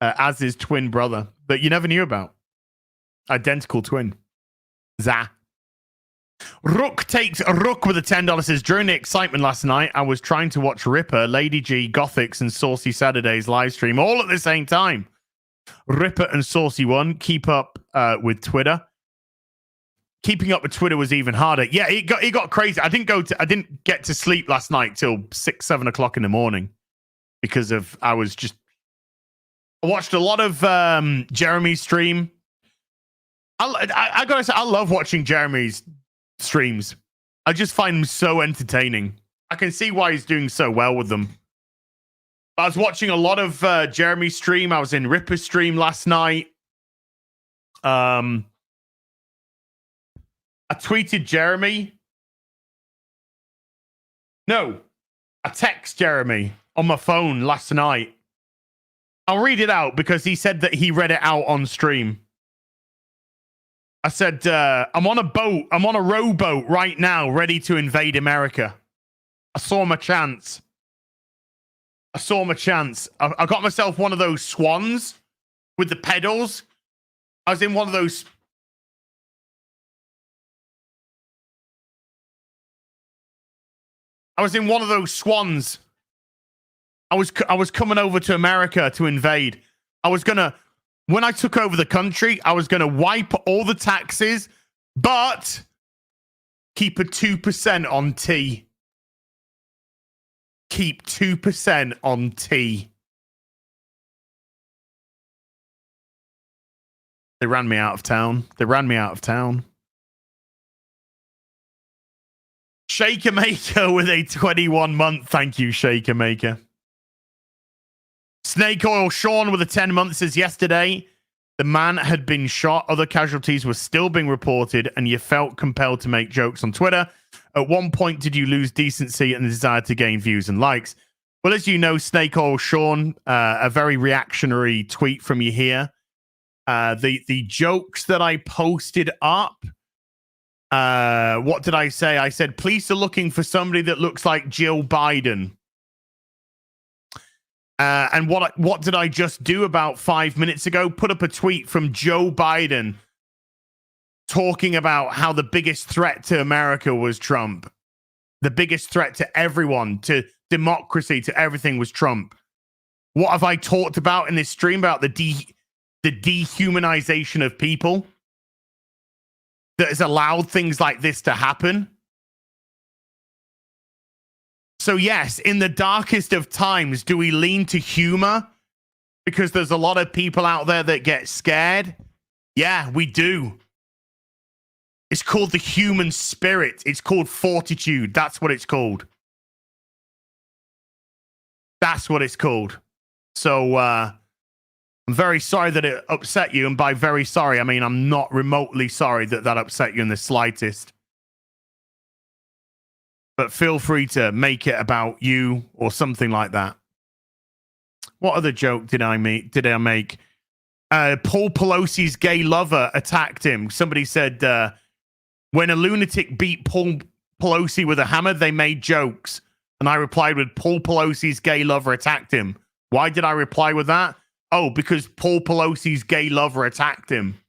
Az's twin brother that you never knew about. Identical twin. Za. Rook takes a Rook with a $10. Says, during the excitement last night, I was trying to watch Ripper, Lady G, Gothics, and Saucy Saturdays live stream all at the same time. Ripper and Saucy One, keep up with Twitter. Keeping up with Twitter was even harder. Yeah, it got crazy. I didn't get to sleep last night till 6, 7 o'clock in the morning because of I watched a lot of Jeremy's stream. I gotta say, I love watching Jeremy's streams. I just find them so entertaining. I can see why he's doing so well with them. I was watching a lot of Jeremy's stream. I was in Ripper's stream last night. I tweeted Jeremy. No, I text Jeremy on my phone last night. I'll read it out because he said that he read it out on stream. I said, I'm on a boat. I'm on a rowboat right now, ready to invade America. I saw my chance. I got myself one of those swans with the pedals. I was in one of those. Swans. I was coming over to America to invade. When I took over the country, I was going to wipe all the taxes, but keep a 2% on tea. Keep 2% on tea. They ran me out of town. Shaker Maker with a 21-month. Thank you, Shaker Maker. Snake Oil Sean with a 10 months says, yesterday, the man had been shot. Other casualties were still being reported, and you felt compelled to make jokes on Twitter. At one point, did you lose decency and the desire to gain views and likes? Well, as you know, Snake Oil Sean, a very reactionary tweet from you here. The jokes that I posted up, what did I say? I said, police are looking for somebody that looks like Jill Biden. And what did I just do about 5 minutes ago? Put up a tweet from Joe Biden talking about how the biggest threat to America was Trump. The biggest threat to everyone, to democracy, to everything was Trump. What have I talked about in this stream about the dehumanization of people that has allowed things like this to happen? So yes, in the darkest of times, do we lean to humor? Because there's a lot of people out there that get scared. Yeah, we do. It's called the human spirit. It's called fortitude. That's what it's called. That's what it's called. So I'm very sorry that it upset you. And by very sorry, I mean I'm not remotely sorry that that upset you in the slightest. But feel free to make it about you or something like that. What other joke did I make? Paul Pelosi's gay lover attacked him. Somebody said when a lunatic beat Paul Pelosi with a hammer, they made jokes. And I replied with Paul Pelosi's gay lover attacked him. Why did I reply with that? Oh, because Paul Pelosi's gay lover attacked him.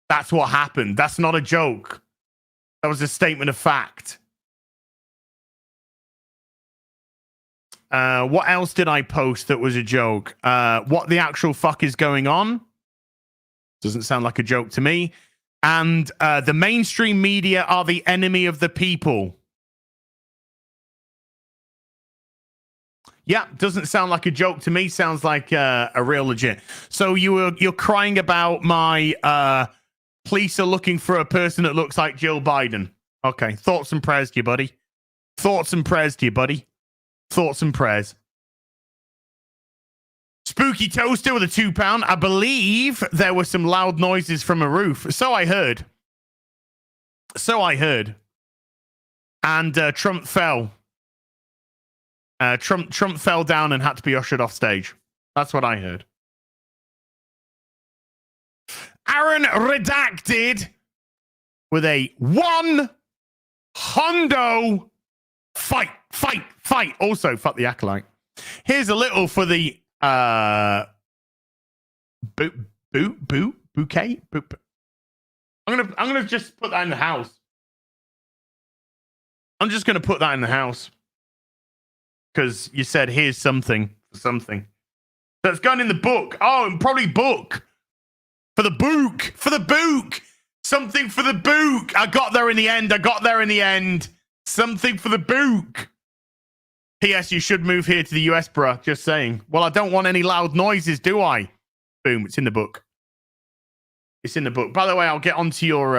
That's what happened. That's not a joke. That was a statement of fact. What else did I post that was a joke? What the actual fuck is going on? Doesn't sound like a joke to me. And the mainstream media are the enemy of the people. Yeah, doesn't sound like a joke to me. Sounds like a real legit. So you're crying about my police are looking for a person that looks like Jill Biden. Okay, thoughts and prayers to you, buddy. Thoughts and prayers to you, buddy. Thoughts and prayers. Spooky Toaster with a £2. I believe there were some loud noises from a roof. So I heard. And Trump fell. Trump fell down and had to be ushered off stage. That's what I heard. Aaron Redacted with a 1 hundo fight. Also, fuck the Acolyte. Here's a little for the bouquet. I'm gonna just put that in the house. I'm just gonna put that in the house because you said here's something for something that's gone in the book. Oh, and probably book for the book something for the book. I got there in the end. Something for the book. P.S. You should move here to the US, bruh. Just saying. Well, I don't want any loud noises, do I? Boom. It's in the book. It's in the book. By the way, I'll get onto your...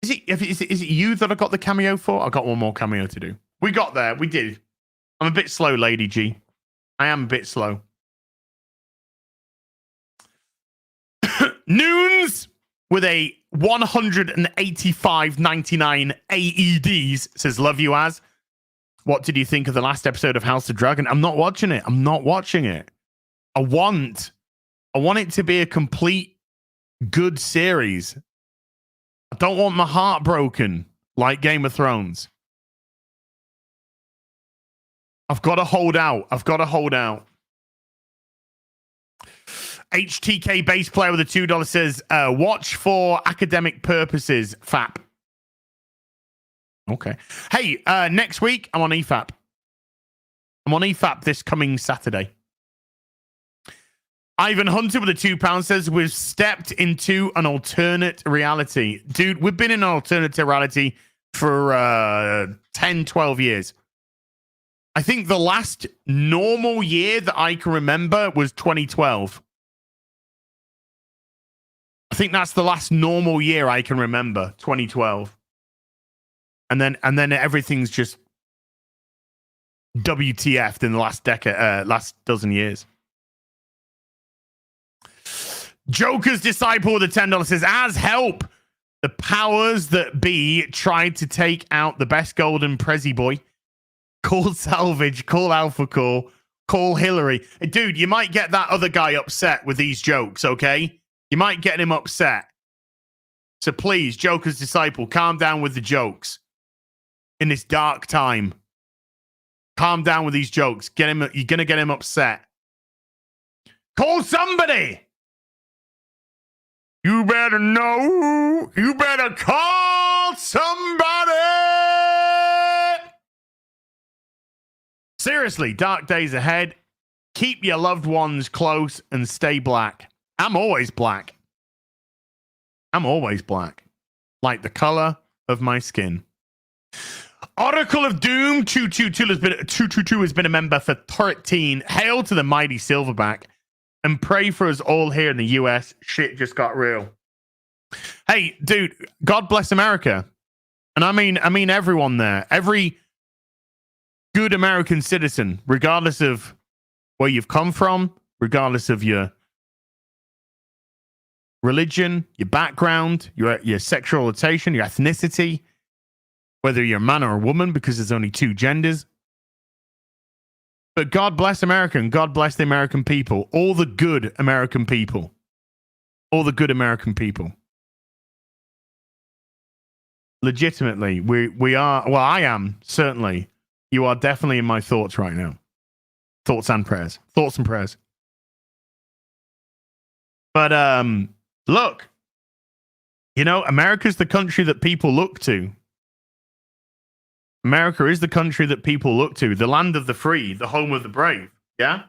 Is it you that I got the cameo for? I got one more cameo to do. We got there. We did. I'm a bit slow, Lady G. I am a bit slow. Noons with a 185.99 AEDs says, love you as. What did you think of the last episode of House of Dragon? I'm not watching it. I want it to be a complete good series. I don't want my heart broken like Game of Thrones. I've got to hold out. HTK bass player with a $2 says, watch for academic purposes, FAP. Okay. Hey, next week, I'm on EFAP. I'm on EFAP this coming Saturday. Ivan Hunter with a £2 says, we've stepped into an alternate reality. Dude, we've been in an alternate reality for 10, 12 years. I think the last normal year that I can remember was 2012. I think that's the last normal year I can remember, 2012. And then everything's just WTF'd in the last dozen years. Joker's Disciple with a $10 says, as help, the powers that be tried to take out the best golden Prezi boy. Call Salvage, call Alpha Core, call Hillary. Hey, dude, you might get that other guy upset with these jokes, okay? You might get him upset. So please, Joker's disciple, calm down with the jokes in this dark time. Calm down with these jokes. You're gonna get him upset. Call somebody. You better know. You better call somebody. Seriously, dark days ahead. Keep your loved ones close and stay black. I'm always black. I'm always black. Like the color of my skin. Oracle of Doom 222 has been a member for 13. Hail to the mighty Silverback. And pray for us all here in the US. Shit just got real. Hey, dude, God bless America. And I mean everyone there. Every good American citizen, regardless of where you've come from, regardless of your religion, your background, your sexual orientation, your ethnicity, whether you're a man or a woman, because there's only two genders. But God bless America and God bless the American people. All the good American people. All the good American people. Legitimately, we are, well, I am, certainly. You are definitely in my thoughts right now. Thoughts and prayers. Thoughts and prayers. But, look. You know, America's the country that people look to. America is the country that people look to. The land of the free. The home of the brave. Yeah?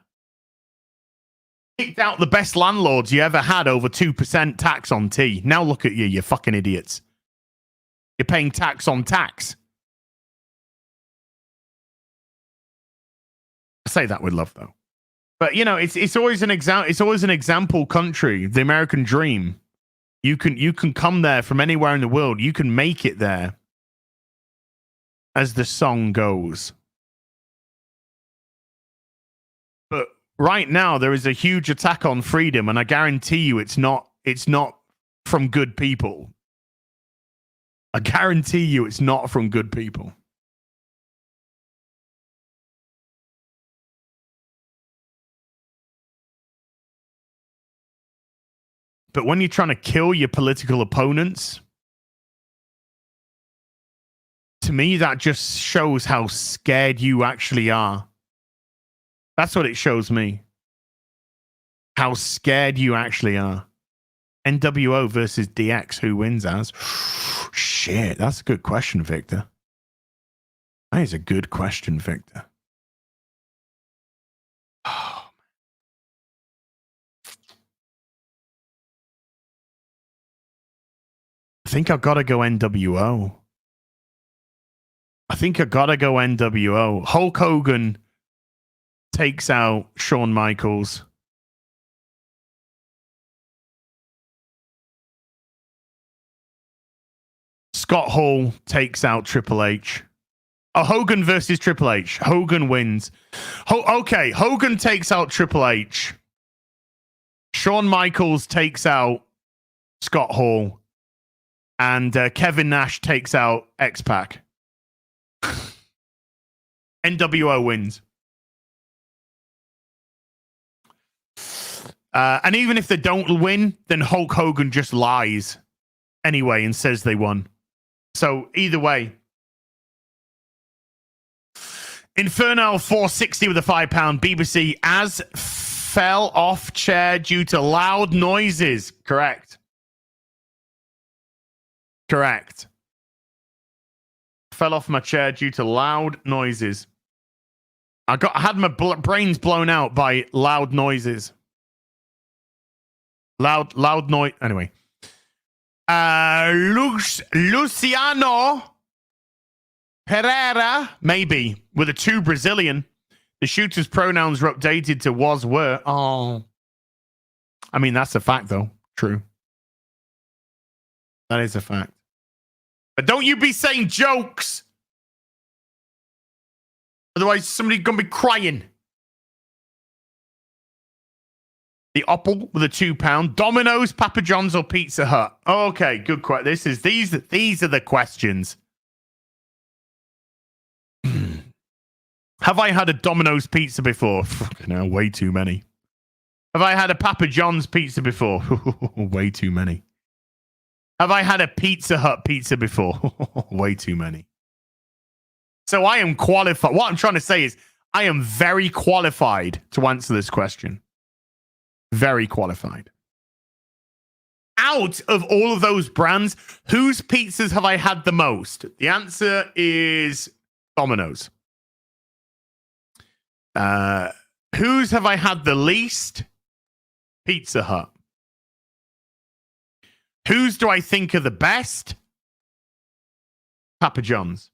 Kicked out the best landlords you ever had over 2% tax on tea. Now look at you, you fucking idiots. You're paying tax on tax. I say that with love, though. But you know, it's always an example. It's always an example country. The American dream. You can come there from anywhere in the world. You can make it there. As the song goes. But right now there is a huge attack on freedom, and I guarantee you it's not from good people. I guarantee you it's not from good people. But when you're trying to kill your political opponents, to me, that just shows how scared you actually are. That's what it shows me. How scared you actually are. NWO versus DX, who wins as? Shit, that's a good question, Victor. That is a good question, Victor. Oh, I think I've got to go NWO. I think I gotta go NWO. Hulk Hogan takes out Shawn Michaels. Scott Hall takes out Triple H. Oh, Hogan versus Triple H. Hogan wins. Okay, Hogan takes out Triple H. Shawn Michaels takes out Scott Hall. And Kevin Nash takes out X-Pac. NWO wins. And even if they don't win, then Hulk Hogan just lies anyway and says they won. So either way. Infernal 460 with a £5 BBC as fell off chair due to loud noises. Correct. Correct. Fell off my chair due to loud noises. I had my brains blown out by loud noises. Loud noise. Anyway. Luciano Pereira, maybe, with a 2 Brazilian. The shooter's pronouns were updated to was, were. Oh. I mean, that's a fact, though. True. That is a fact. But don't you be saying jokes. Otherwise, somebody's going to be crying. The Opal with a £2. Domino's, Papa John's, or Pizza Hut? Okay, good question. These are the questions. Have I had a Domino's pizza before? No, way too many. Have I had a Papa John's pizza before? Way too many. Have I had a Pizza Hut pizza before? Way too many. So I am qualified. What I'm trying to say is I am very qualified to answer this question. Very qualified. Out of all of those brands, whose pizzas have I had the most? The answer is Domino's. Whose have I had the least? Pizza Hut. Whose do I think are the best? Papa John's.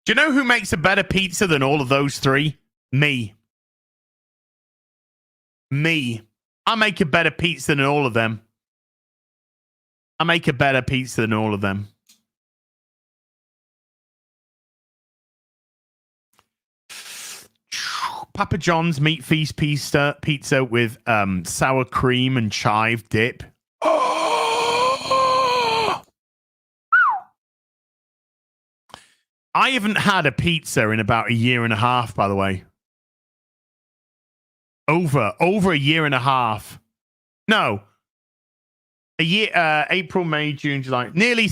Do you know who makes a better pizza than all of those three? Me. Me. I make a better pizza than all of them. I make a better pizza than all of them. Papa John's meat feast pizza with sour cream and chive dip. I haven't had a pizza in about a year and a half, by the way. Over a year and a half. No. A year, April, May, June, July. Nearly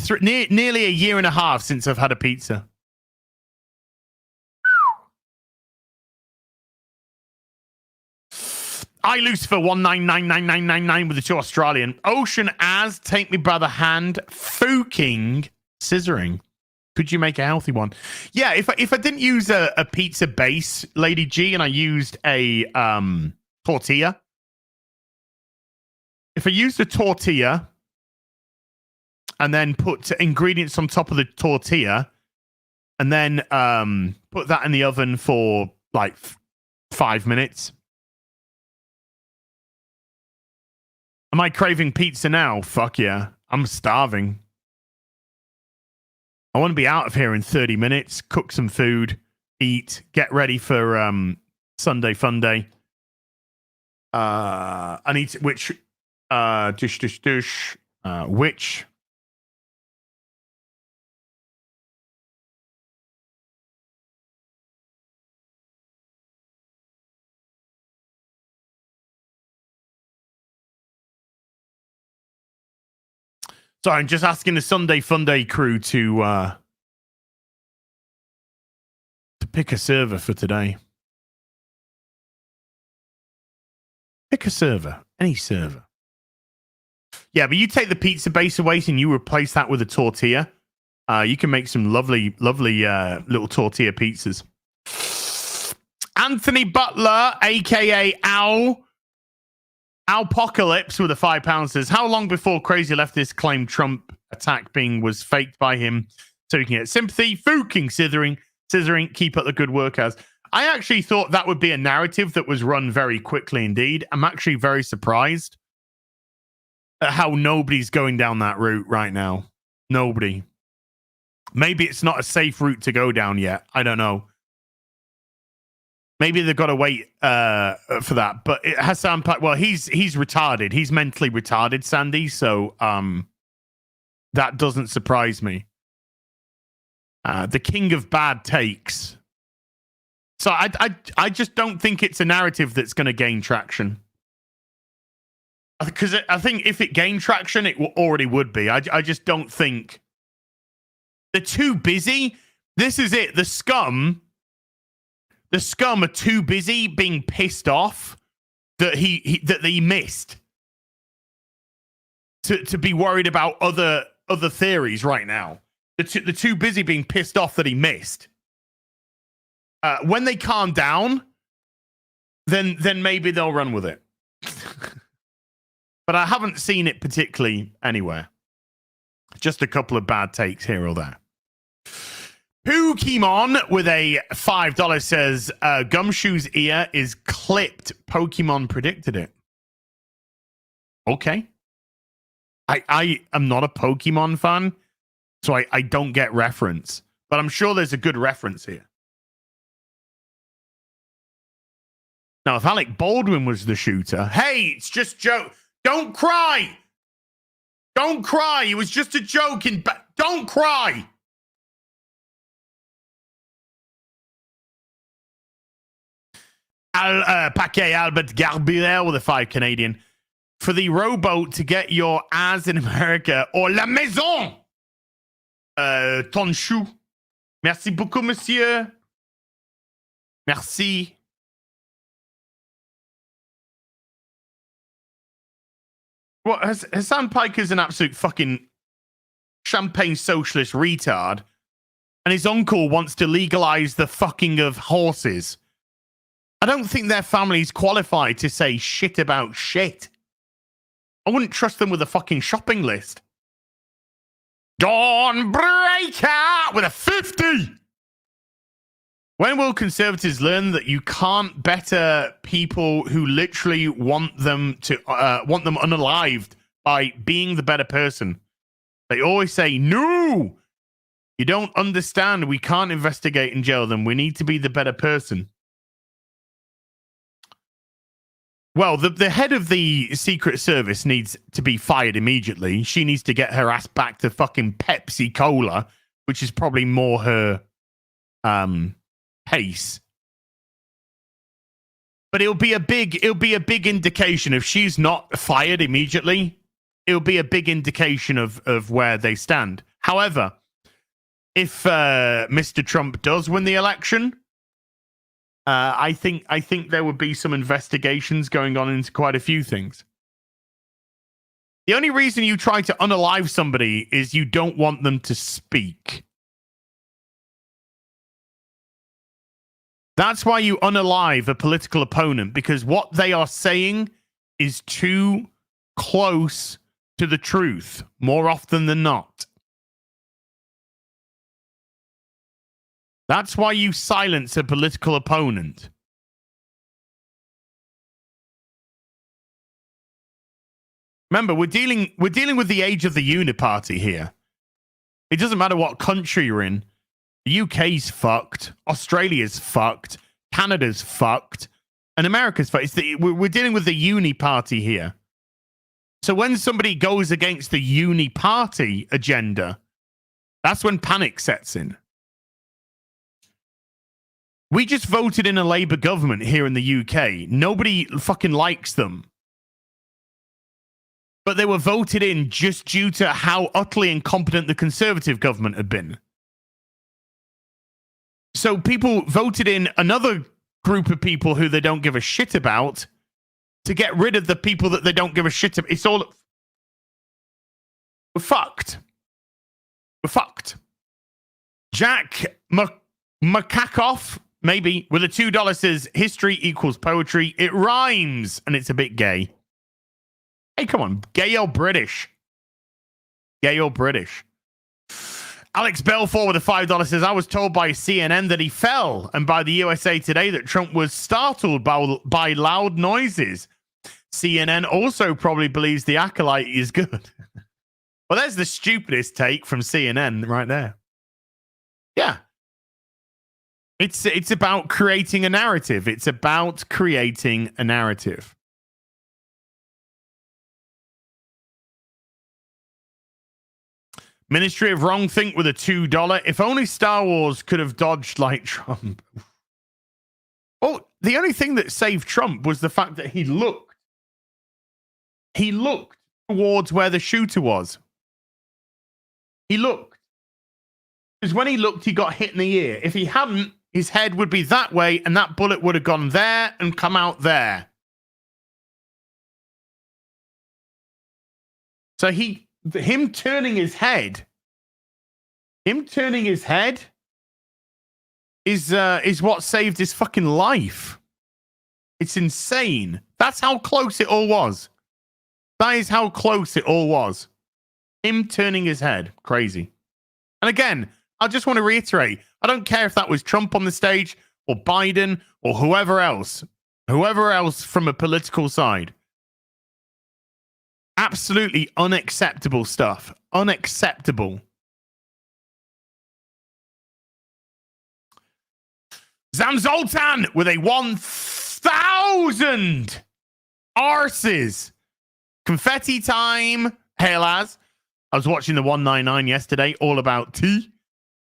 a year and a half since I've had a pizza. I Lucifer 199999 with the 2 Australian. Ocean as take me by the hand. Fuking scissoring. Could you make a healthy one? Yeah, if I didn't use a pizza base, Lady G, and I used a tortilla. If I used a tortilla and then put ingredients on top of the tortilla and then put that in the oven for like 5 minutes. Am I craving pizza now? Fuck yeah. I'm starving. I want to be out of here in 30 minutes, cook some food, eat, get ready for Sunday Fun Day. I need to, which which sorry, I'm just asking the Sunday Fun Day crew to pick a server for today. Pick a server, any server. Yeah, but you take the pizza base away and you replace that with a tortilla. You can make some lovely little tortilla pizzas. Anthony Butler, aka Alpocalypse with a £5 says, how long before crazy leftists claimed Trump attack was faked by him so he can get sympathy? Fucking scissoring, keep up the good work as. I actually thought that would be a narrative that was run very quickly indeed. I'm actually very surprised at how nobody's going down that route right now. Nobody. Maybe it's not a safe route to go down yet. I don't know. Maybe they've got to wait for that. But Hassan, well, he's retarded. He's mentally retarded, Sandy. So that doesn't surprise me. The king of bad takes. So I just don't think it's a narrative that's going to gain traction. Because I think if it gained traction, it already would be. I just don't think they're too busy. This is it. The scum are too busy being pissed off that he missed to be worried about other theories right now. They're too busy being pissed off that he missed. When they calm down, then maybe they'll run with it. But I haven't seen it particularly anywhere. Just a couple of bad takes here or there. Pokemon with a $5 says, Gumshoe's ear is clipped. Pokemon predicted it. Okay. I am not a Pokemon fan, so I don't get reference. But I'm sure there's a good reference here. Now, if Alec Baldwin was the shooter, hey, it's just joke. Don't cry. Don't cry. It was just a joke. Don't cry. Paquet Albert Garbirel with a 5 Canadian. For the rowboat to get your ass in America or la maison. Ton chou. Merci beaucoup, monsieur. Merci. Well, Hassan Pike is an absolute fucking champagne socialist retard, and his uncle wants to legalize the fucking of horses. I don't think their family's qualified to say shit about shit. I wouldn't trust them with a fucking shopping list. Dawnbreaker with a 50. When will conservatives learn that you can't better people who literally want them unalived by being the better person? They always say, no, you don't understand. We can't investigate and jail them. We need to be the better person. Well, the head of the Secret Service needs to be fired immediately. She needs to get her ass back to fucking Pepsi Cola, which is probably more her pace. But it'll be a big indication if she's not fired immediately. It'll be a big indication of where they stand. However, if Mr. Trump does win the election, I think there would be some investigations going on into quite a few things. The only reason you try to unalive somebody is you don't want them to speak. That's why you unalive a political opponent, because what they are saying is too close to the truth, more often than not. That's why you silence a political opponent. Remember, we're dealing with the age of the uniparty here. It doesn't matter what country you're in. The UK's fucked. Australia's fucked. Canada's fucked. And America's fucked. We're dealing with the uniparty here. So when somebody goes against the uniparty agenda, that's when panic sets in. We just voted in a Labour government here in the UK. Nobody fucking likes them. But they were voted in just due to how utterly incompetent the Conservative government had been. So people voted in another group of people who they don't give a shit about to get rid of the people that they don't give a shit about. It's all... We're fucked. We're fucked. Jack Makakoff, maybe, with a $2 says, history equals poetry. It rhymes, and it's a bit gay. Hey, come on. Gay or British? Gay or British? Alex Belfour with a $5 says, I was told by CNN that he fell, and by the USA Today that Trump was startled by loud noises. CNN also probably believes the Acolyte is good. Well, there's the stupidest take from CNN right there. Yeah. It's about creating a narrative. It's about creating a narrative. Ministry of Wrong Think with a $2. If only Star Wars could have dodged like Trump. Well, the only thing that saved Trump was the fact that he looked. He looked towards where the shooter was. He looked. Because when he looked, he got hit in the ear. If he hadn't, his head would be that way, and that bullet would have gone there and come out there. So him turning his head is what saved his fucking life. It's insane. That's how close it all was. That is how close it all was. Him turning his head. Crazy. And again, I just want to reiterate, I don't care if that was Trump on the stage or Biden or whoever else from a political side. Absolutely unacceptable stuff. Unacceptable. Zam Zoltan with a 1,000 arses. Confetti time. Hey, lads. I was watching the 199 yesterday, all about tea.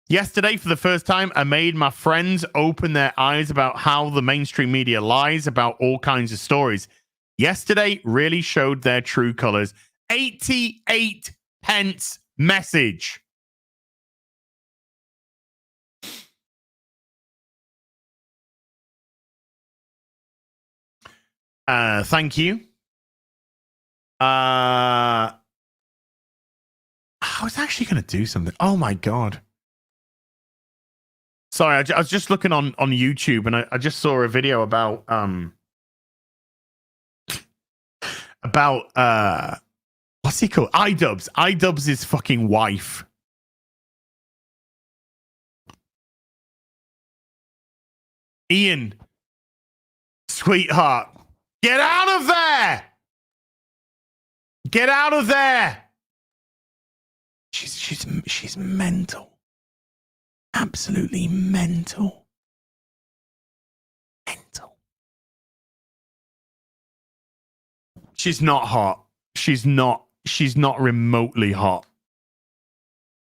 Yesterday, for the first time, I made my friends open their eyes about how the mainstream media lies about all kinds of stories. Yesterday really showed their true colors. 88 pence message. Thank you. I was actually going to do something. Oh my God. Sorry, I was just looking on YouTube and I just saw a video about what's he called? iDubbbz. iDubbbz' fucking wife. Ian, sweetheart, get out of there! Get out of there! She's mental. Absolutely mental. Mental. She's not hot. She's not remotely hot.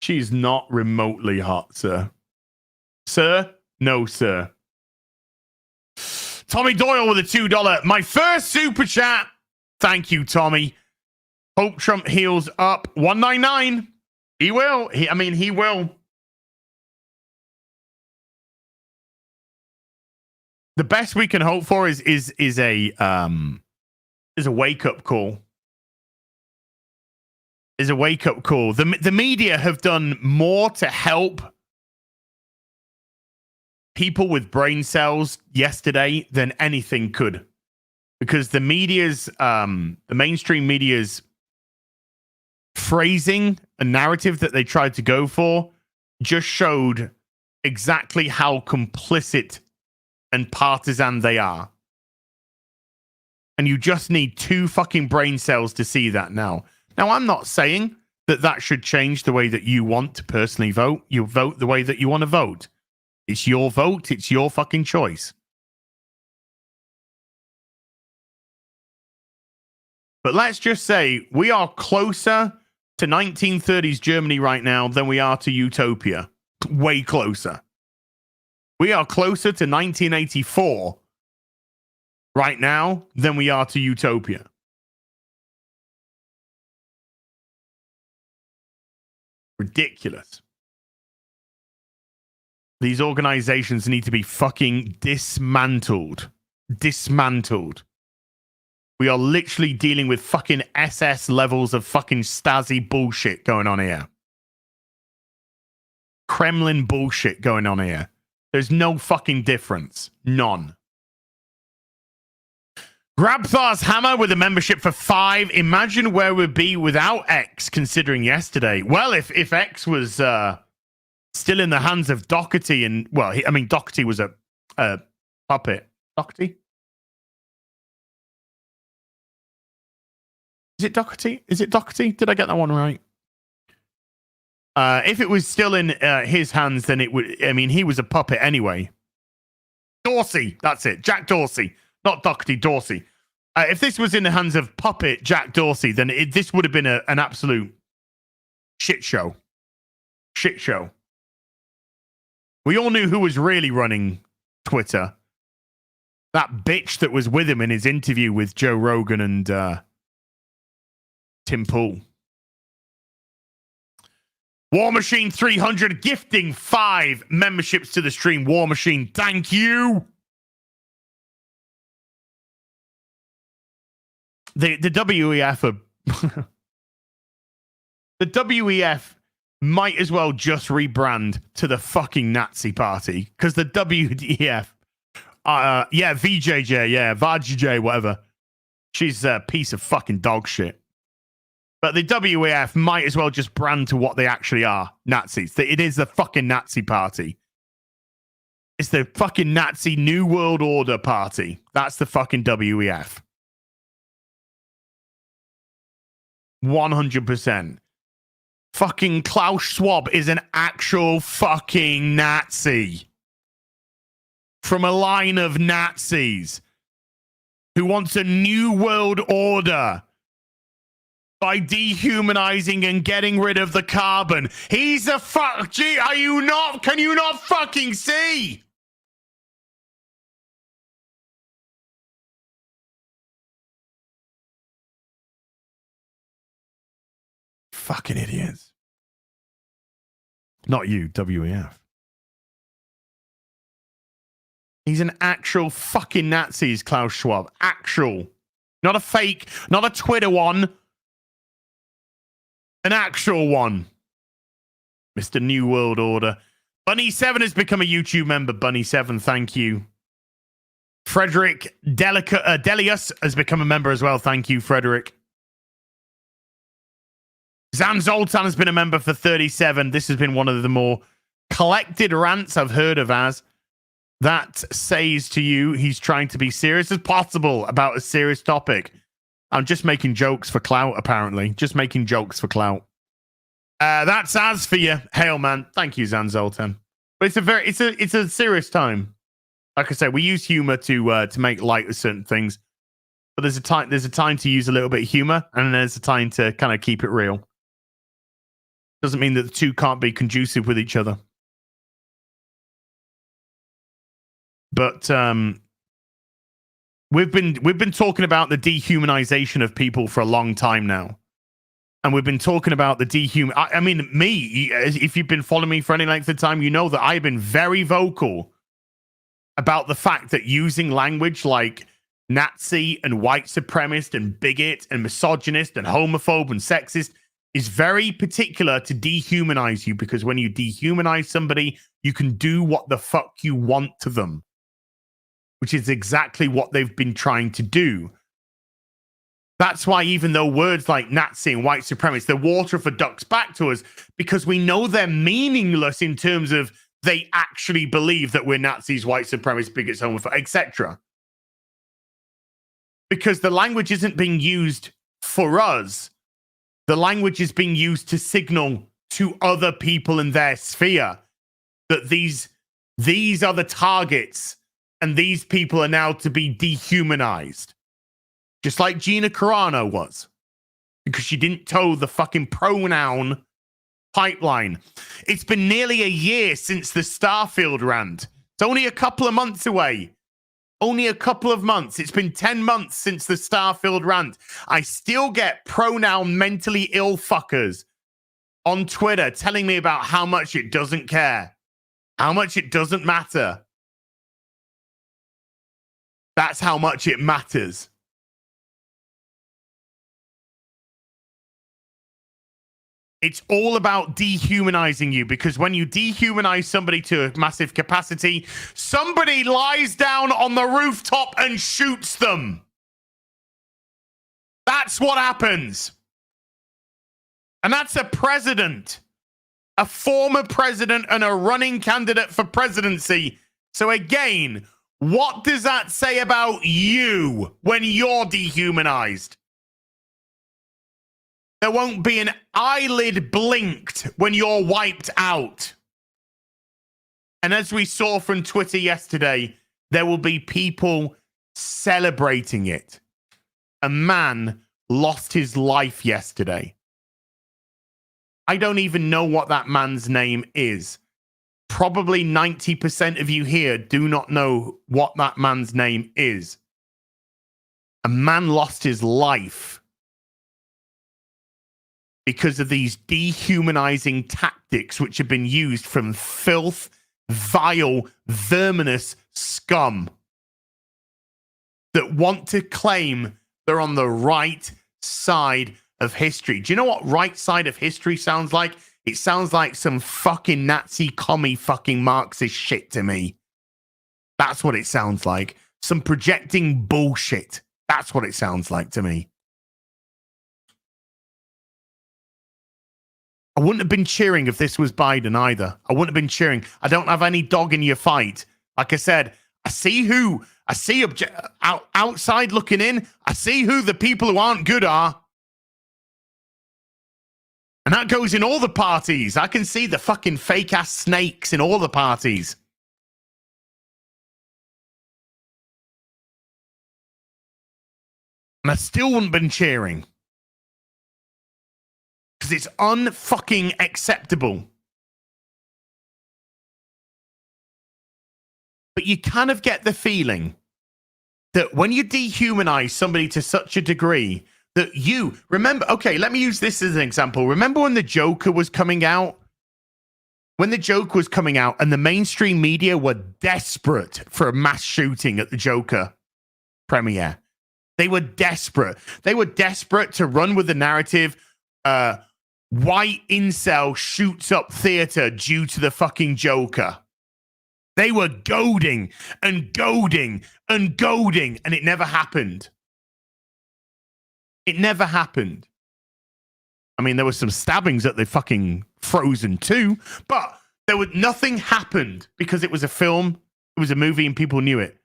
She's not remotely hot, sir. Sir? No, sir. Tommy Doyle with a $2. My first super chat. Thank you, Tommy. Hope Trump heals up. 199. He will. He will. The best we can hope for is a wake up call. Is a wake up call. The media have done more to help people with brain cells yesterday than anything could, because the mainstream media's phrasing a narrative that they tried to go for just showed exactly how complicit and partisan they are. And you just need 2 fucking brain cells to see that now. Now, I'm not saying that should change the way that you want to personally vote. You vote the way that you want to vote. It's your vote. It's your fucking choice. But let's just say we are closer to 1930s Germany right now than we are to utopia. Way closer. We are closer to 1984 right now than we are to utopia. Ridiculous. These organizations need to be fucking dismantled. Dismantled. We are literally dealing with fucking SS levels of fucking Stasi bullshit going on here. Kremlin bullshit going on here. There's no fucking difference. None. Grabthar's Hammer with a membership for 5. Imagine where we'd be without X, considering yesterday. Well, if X was still in the hands of Doherty, and well, Doherty was a puppet. Doherty? Is it Doherty? Is it Doherty? Did I get that one right? If it was still in his hands, then it would. He was a puppet anyway. Dorsey, that's it. Jack Dorsey, not Doherty. Dorsey. If this was in the hands of puppet Jack Dorsey, then this would have been an absolute shit show. Shit show. We all knew who was really running Twitter. That bitch that was with him in his interview with Joe Rogan and Tim Pool. War Machine 300 gifting 5 memberships to the stream. War Machine, thank you. The WEF are the WEF might as well just rebrand to the fucking Nazi party, because the WEF, VJJ, VJJ, whatever. She's a piece of fucking dog shit. But the WEF might as well just brand to what they actually are, Nazis. It is the fucking Nazi party. It's the fucking Nazi New World Order party. That's the fucking WEF. 100%. Fucking Klaus Schwab is an actual fucking Nazi. From a line of Nazis who wants a new world order by dehumanizing and getting rid of the carbon. He's a fuck. Gee, are you not? Can you not fucking see? Fucking idiots. Not you, WEF. He's an actual fucking Nazi, is Klaus Schwab. Actual. Not a fake, not a Twitter one. An actual one. Mr. New World Order. Bunny7 has become a YouTube member. Bunny7, thank you. Frederick Delius has become a member as well. Thank you, Frederick. Zan Zoltan has been a member for 37. This has been one of the more collected rants I've heard of as. That says to you he's trying to be serious as possible about a serious topic. I'm just making jokes for clout, apparently. Just making jokes for clout. That's as for you. Hail, man. Thank you, Zan Zoltan. But it's a serious time. Like I said, we use humor to make light of certain things. But there's a time to use a little bit of humor, and there's a time to kind of keep it real. Doesn't mean that the two can't be conducive with each other. But we've been talking about the dehumanization of people for a long time now. And we've been talking about the I mean, me, if you've been following me for any length of time, you know that I've been very vocal about the fact that using language like Nazi and white supremacist and bigot and misogynist and homophobe and sexist is very particular to dehumanize you, because when you dehumanize somebody, you can do what the fuck you want to them, which is exactly what they've been trying to do. That's why even though words like Nazi and white supremacist, they're water for ducks back to us, because we know they're meaningless in terms of they actually believe that we're Nazis, white supremacists, bigots, homophobes, etc. Because the language isn't being used for us. The language is being used to signal to other people in their sphere that these are the targets and these people are now to be dehumanized. Just like Gina Carano was. Because she didn't toe the fucking pronoun pipeline. It's been nearly a year since the Starfield rant. It's only a couple of months away. Only a couple of months. It's been 10 months since the Starfield rant. I still get pronoun mentally ill fuckers on Twitter telling me about how much it doesn't care. How much it doesn't matter. That's how much it matters. It's all about dehumanizing you, because when you dehumanize somebody to a massive capacity, somebody lies down on the rooftop and shoots them. That's what happens. And that's a president, a former president and a running candidate for presidency. So again, what does that say about you when you're dehumanized? There won't be an eyelid blinked when you're wiped out. And as we saw from Twitter yesterday, there will be people celebrating it. A man lost his life yesterday. I don't even know what that man's name is. Probably 90% of you here do not know what that man's name is. A man lost his life because of these dehumanizing tactics which have been used from filth, vile, verminous scum that want to claim they're on the right side of history. Do you know what right side of history sounds like? It sounds like some fucking Nazi commie fucking Marxist shit to me. That's what it sounds like. Some projecting bullshit. That's what it sounds like to me. I wouldn't have been cheering if this was Biden either. I wouldn't have been cheering. I don't have any dog in your fight. Like I said, I see outside looking in. I see who the people who aren't good are. And that goes in all the parties. I can see the fucking fake ass snakes in all the parties. And I still wouldn't have been cheering. because it's unfucking acceptable. But you kind of get the feeling that when you dehumanize somebody to such a degree that you remember, okay, let me use this as an example. Remember when the Joker was coming out? When the Joker was coming out and the mainstream media were desperate for a mass shooting at the Joker premiere. They were desperate. They were desperate to run with the narrative, white incel shoots up theater due to the fucking Joker. They were goading and goading and goading, and it never happened. It never happened. I mean, there were some stabbings at the fucking Frozen 2, but nothing happened because it was a film, it was a movie, and people knew it.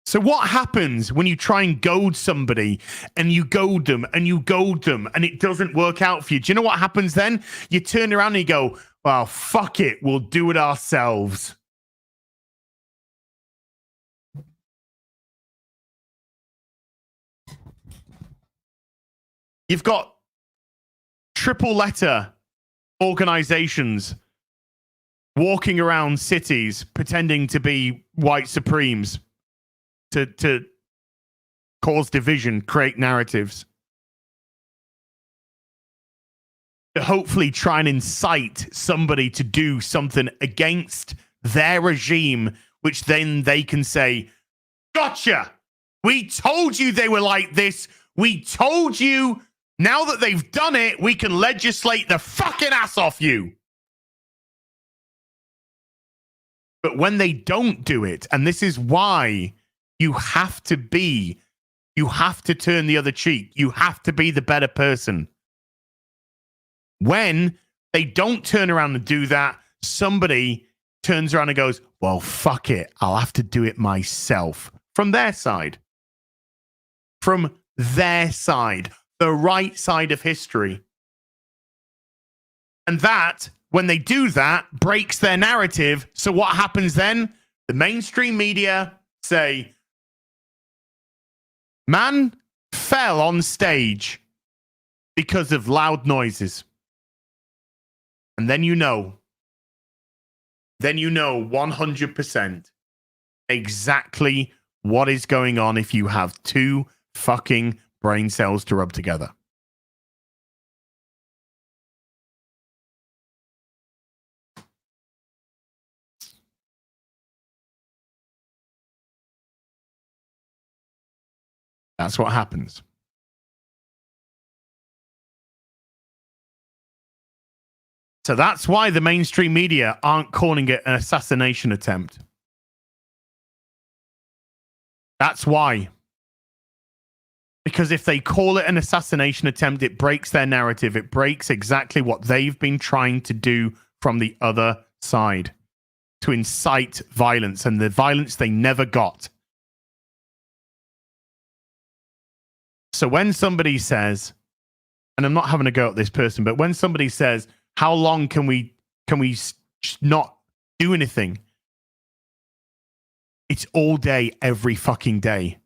So what happens when you try and goad somebody and you goad them and you goad them and it doesn't work out for you? Do you know what happens then? You turn around and you go, well, fuck it, we'll do it ourselves. You've got triple letter organizations walking around cities pretending to be white supremes to cause division, create narratives, to hopefully try and incite somebody to do something against their regime, which then they can say, gotcha, we told you they were like this, we told you. Now that they've done it, we can legislate the fucking ass off you. But when they don't do it, and this is why you have to turn the other cheek. You have to be the better person. When they don't turn around and do that, somebody turns around and goes, well, fuck it, I'll have to do it myself. From their side. From their side. The right side of history. And that, when they do that, breaks their narrative. So what happens then? The mainstream media say, man fell on stage because of loud noises. And then you know 100% exactly what is going on if you have two fucking brain cells to rub together. That's what happens. So that's why the mainstream media aren't calling it an assassination attempt. That's why. Because if they call it an assassination attempt, it breaks their narrative. It breaks exactly what they've been trying to do from the other side, to incite violence, and the violence they never got. So when somebody says, and I'm not having a go at this person, but when somebody says, how long can we not do anything? It's all day, every fucking day.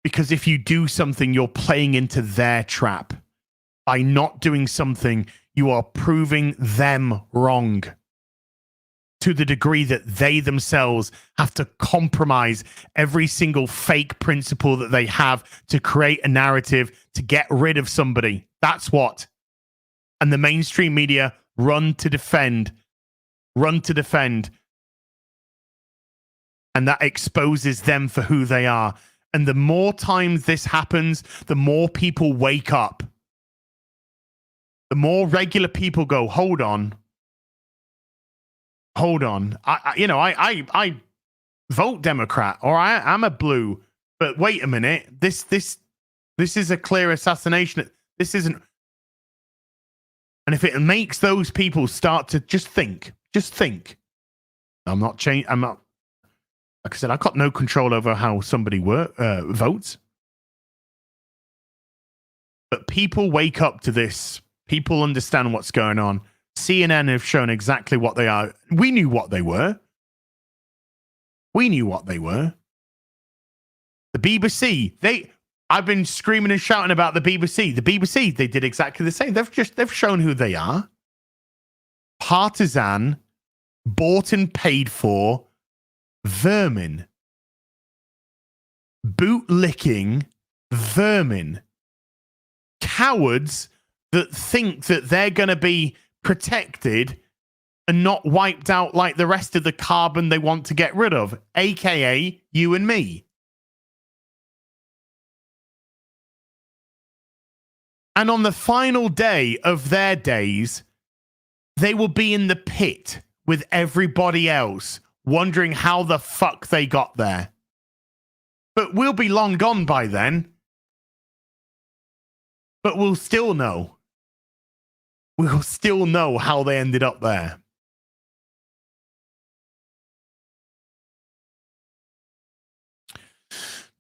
Because if you do something, you're playing into their trap. By not doing something, you are proving them wrong. To the degree that they themselves have to compromise every single fake principle that they have to create a narrative to get rid of somebody. That's what. And the mainstream media run to defend. And that exposes them for who they are. And the more times this happens, the more people wake up. The more regular people go, hold on. I vote Democrat, or I'm a blue, but wait a minute. This is a clear assassination. This isn't. And if it makes those people start to just think. I'm not changing. I'm not. Like I said, I've got no control over how somebody votes. But people wake up to this. People understand what's going on. CNN have shown exactly what they are. We knew what they were. The BBC, I've been screaming and shouting about the BBC. The BBC, they did exactly the same. They've shown who they are. Partisan, bought and paid for vermin. Bootlicking vermin. Cowards that think that they're going to be protected and not wiped out like the rest of the carbon they want to get rid of, aka you and me. And on the final day of their days, they will be in the pit with everybody else, wondering how the fuck they got there. But we'll be long gone by then. But we'll still know. We'll still know how they ended up there.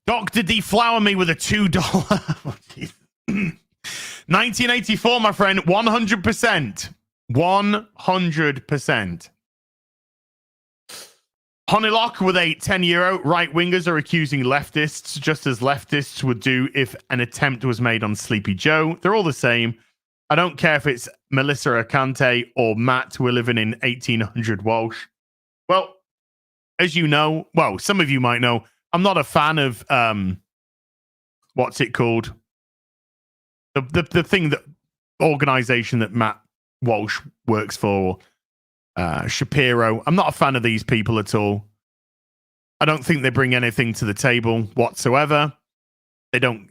Dr. Deflower me with a $2. 1984, my friend, 100%. 100%. Honeylock with a €10. Right-wingers are accusing leftists, just as leftists would do if an attempt was made on Sleepy Joe. They're all the same. I don't care if it's Melissa Acante or Matt. We're living in 1800 Walsh. Well, as you know, well, some of you might know, I'm not a fan of what's it called? The thing that organization that Matt Walsh works for, Shapiro. I'm not a fan of these people at all. I don't think they bring anything to the table whatsoever. They don't.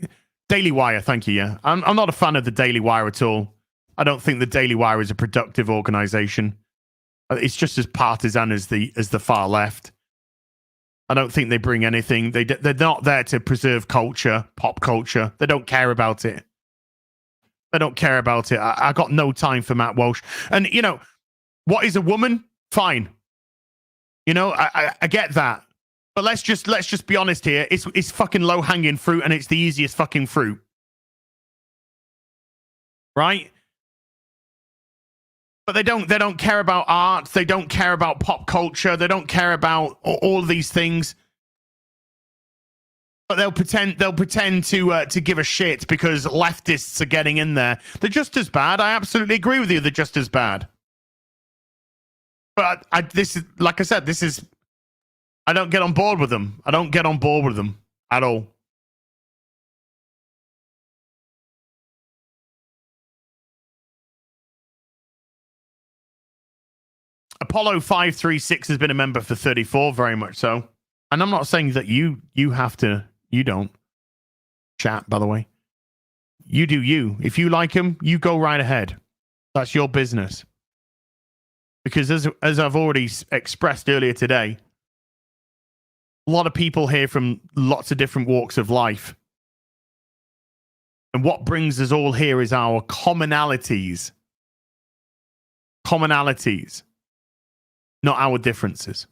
Daily Wire, thank you. Yeah, I'm not a fan of the Daily Wire at all. I don't think the Daily Wire is a productive organization. It's just as partisan as the far left. I don't think they bring anything. They're not there to preserve culture, pop culture. They don't care about it. They don't care about it. I got no time for Matt Walsh. And, you know, what is a woman? Fine. You know, I get that. But let's just be honest here. It's fucking low-hanging fruit, and it's the easiest fucking fruit. Right? But they don't care about art. They don't care about pop culture. They don't care about all of these things. But they'll pretend to give a shit because leftists are getting in there. They're just as bad. I absolutely agree with you. They're just as bad. But this is, like I said, I don't get on board with them. I don't get on board with them at all. Apollo 536 has been a member for 34, very much so. And I'm not saying that you have to, you don't. Chat, by the way. You do you. If you like him, you go right ahead. That's your business. Because as I've already expressed earlier today, a lot of people here from lots of different walks of life. And what brings us all here is our commonalities. Commonalities. Not our differences.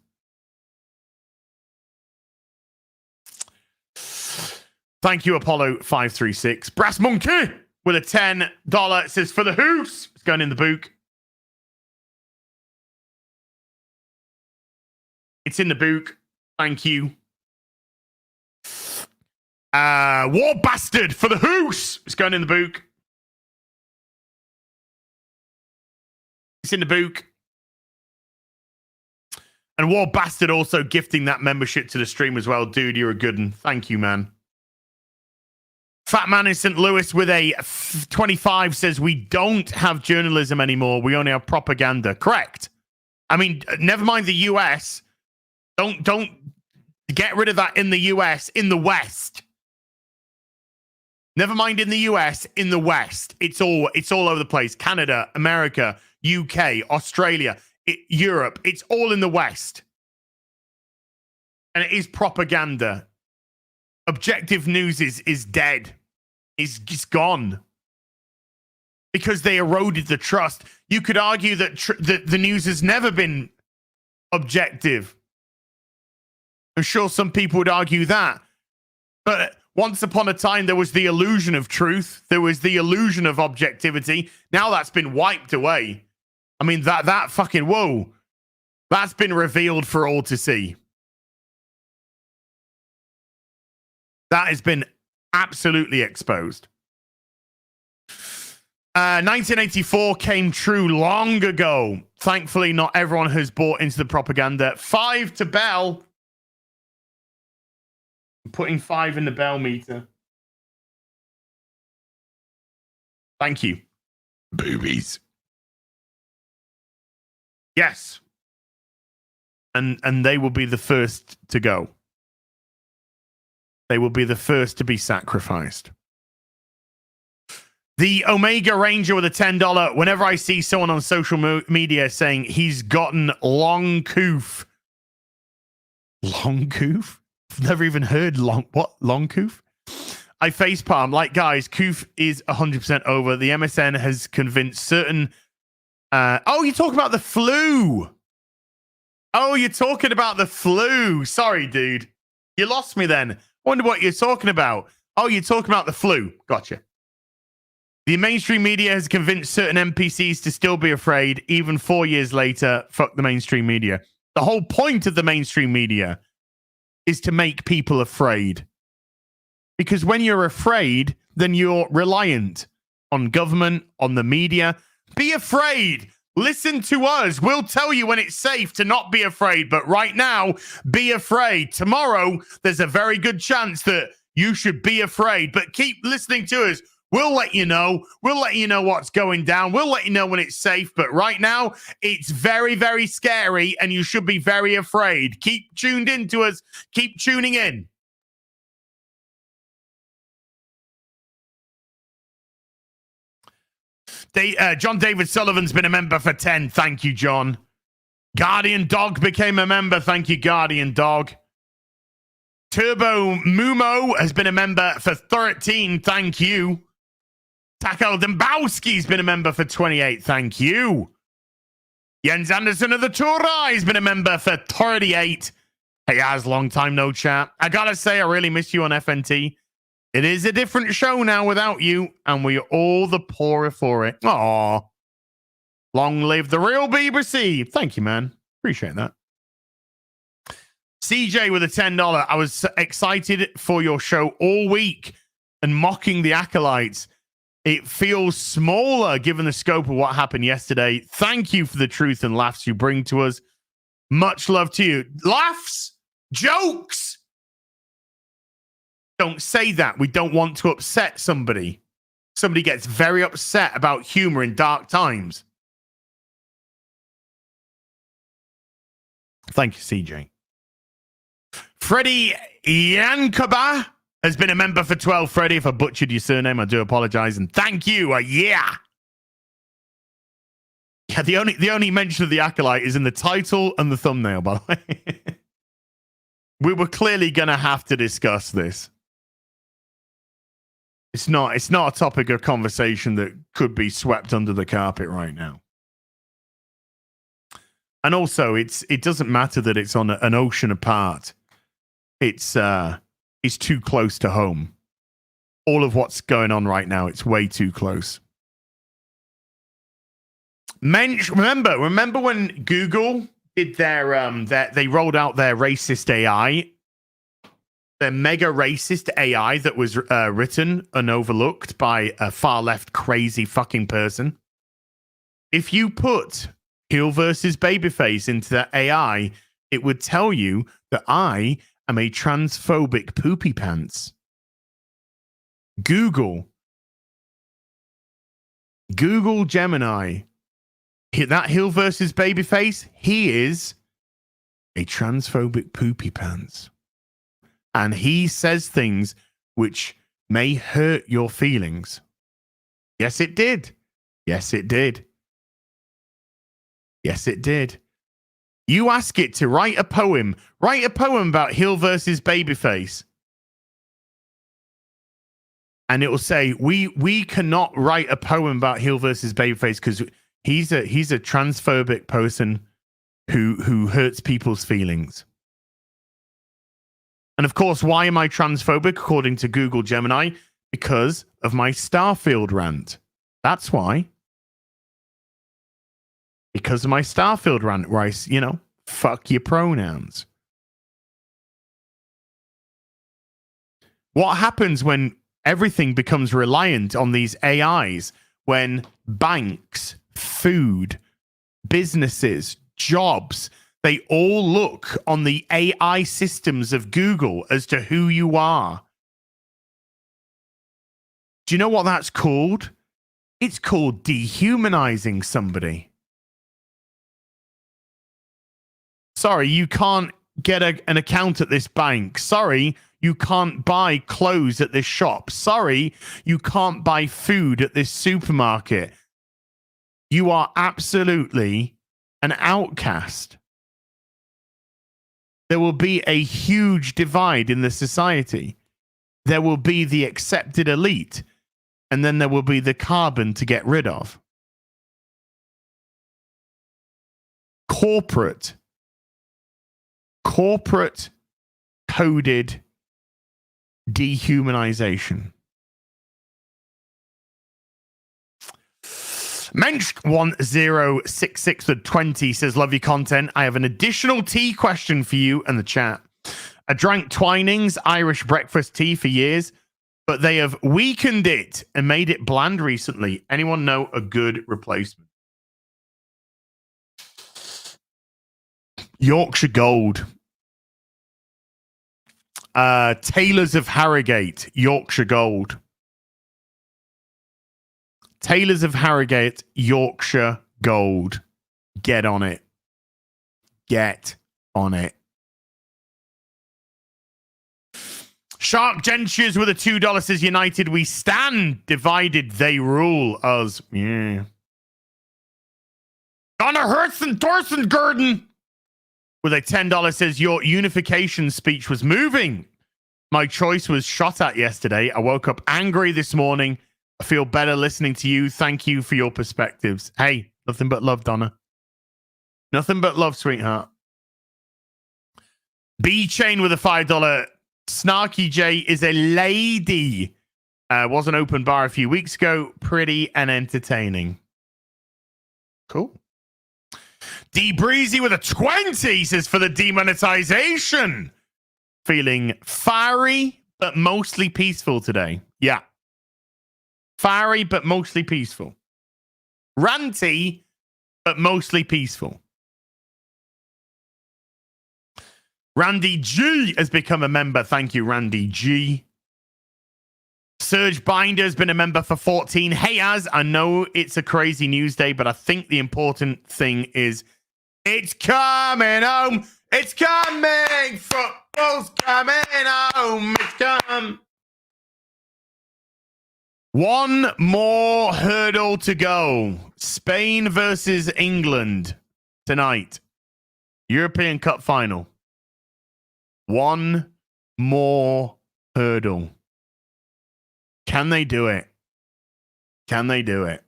Thank you, Apollo 536. Brass Monkey with a $10. It says, for the hoose. It's going in the book. It's in the book. Thank you. War Bastard for the hoose. It's going in the book. It's in the book. And War Bastard also gifting that membership to the stream as well. Dude, you're a good one. Thank you, man. Fat Man in St. Louis with a 25 says, we don't have journalism anymore. We only have propaganda. Correct. I mean, never mind the US. Don't get rid of that in the US, in the West. Never mind in the US, in the West. It's all over the place. Canada, America, UK, Australia, Europe. It's all in the West. And it is propaganda. Objective news is dead. It's gone. Because they eroded the trust. You could argue that the news has never been objective. I'm sure some people would argue that. But once upon a time, there was the illusion of truth. There was the illusion of objectivity. Now that's been wiped away. I mean, that fucking, whoa. That's been revealed for all to see. That has been Absolutely exposed. 1984 came true long ago. Thankfully, not everyone has bought into the propaganda. 5 to Bell. I'm putting 5 in the Bell meter. Thank you. Boobies. Yes. And they will be the first to go. They will be the first to be sacrificed. The Omega Ranger with a $10. Whenever I see someone on social media saying he's gotten long coof. Long coof? I've never even heard long coof? I facepalm. Like, guys, coof is 100% over. The MSN has convinced certain... oh, you're talking about the flu. Oh, you're talking about the flu. Sorry, dude. You lost me then. Wonder what you're talking about. Oh, you're talking about the flu. Gotcha. The mainstream media has convinced certain NPCs to still be afraid, even 4 years later. Fuck the mainstream media. The whole point of the mainstream media is to make people afraid. Because when you're afraid, then you're reliant on government, on the media. Be afraid. Listen to us. We'll tell you when it's safe to not be afraid. But right now, be afraid. Tomorrow, there's a very good chance that you should be afraid. But keep listening to us. We'll let you know. We'll let you know what's going down. We'll let you know when it's safe. But right now, it's very, very scary. And you should be very afraid. Keep tuned in to us. Keep tuning in. John David Sullivan's been a member for 10. Thank you, John. Guardian Dog became a member. Thank you, Guardian Dog. Turbo Mumo has been a member for 13. Thank you. Tackle Dembowski's been a member for 28. Thank you. Jens Anderson of the Turai has been a member for 38. Hey, Az, long time no chat. I gotta say, I really miss you on FNT. It is a different show now without you, and we're all the poorer for it. Aw. Long live the real BBC. Thank you, man. Appreciate that. CJ with a $10. I was excited for your show all week and mocking the Acolytes. It feels smaller given the scope of what happened yesterday. Thank you for the truth and laughs you bring to us. Much love to you. Laughs? Jokes? Don't say that. We don't want to upset somebody. Somebody gets very upset about humor in dark times. Thank you, CJ. Freddie Yankaba has been a member for 12. Freddie, if I butchered your surname, I do apologize. And thank you. Yeah, the only mention of the Acolyte is in the title and the thumbnail, by the way. We were clearly going to have to discuss this. It's not a topic of conversation that could be swept under the carpet right now. And also, it doesn't matter that it's on an ocean apart. It's too close to home. All of what's going on right now, it's way too close. Remember when Google did their they rolled out their racist AI, their mega racist AI that was written and overlooked by a far left crazy fucking person. If you put heel versus babyface into that AI, it would tell you that I am a transphobic poopy pants. Google Gemini. That heel versus babyface, he is a transphobic poopy pants. And he says things which may hurt your feelings. Yes, it did. Yes, it did. Yes, it did. You ask it to write a poem about heel versus babyface. And it will say, we cannot write a poem about heel versus babyface because he's a transphobic person who hurts people's feelings. And of course, why am I transphobic according to Google Gemini? Because of my Starfield rant. That's why. Because of my Starfield rant where I, fuck your pronouns. What happens when everything becomes reliant on these AIs when banks, food, businesses, jobs, they all look on the AI systems of Google as to who you are. Do you know what that's called? It's called dehumanizing somebody. Sorry, you can't get an account at this bank. Sorry, you can't buy clothes at this shop. Sorry, you can't buy food at this supermarket. You are absolutely an outcast. There will be a huge divide in the society. There will be the accepted elite, and then there will be the carbon to get rid of. Corporate coded dehumanization. Mensch 1066 with 20 says, love your content. I have an additional tea question for you in the chat. I drank Twinings Irish breakfast tea for years, but they have weakened it and made it bland recently. Anyone know a good replacement? Yorkshire Gold. Taylors of Harrogate, Yorkshire Gold. Taylors of Harrogate, Yorkshire Gold. Get on it. Get on it. Shark Gentures with a $2 says, United we stand, divided they rule us. Yeah. Gunnar Hertzen Dorsengurden with a $10 says, your unification speech was moving. My choice was shot at yesterday. I woke up angry this morning. I feel better listening to you. Thank you for your perspectives. Hey, nothing but love, Donna. Nothing but love, sweetheart. B-Chain with a $5. Snarky J is a lady. Was an open bar a few weeks ago. Pretty and entertaining. Cool. D Breezy with a 20 says, for the demonetization. Feeling fiery, but mostly peaceful today. Yeah. Fiery, but mostly peaceful. Ranty, but mostly peaceful. Randy G has become a member. Thank you, Randy G. Serge Binder has been a member for 14. Hey, Az, I know it's a crazy news day, but I think the important thing is it's coming home. It's coming. Football's coming home. It's coming. One more hurdle to go. Spain versus England tonight. European Cup final. One more hurdle. Can they do it? Can they do it?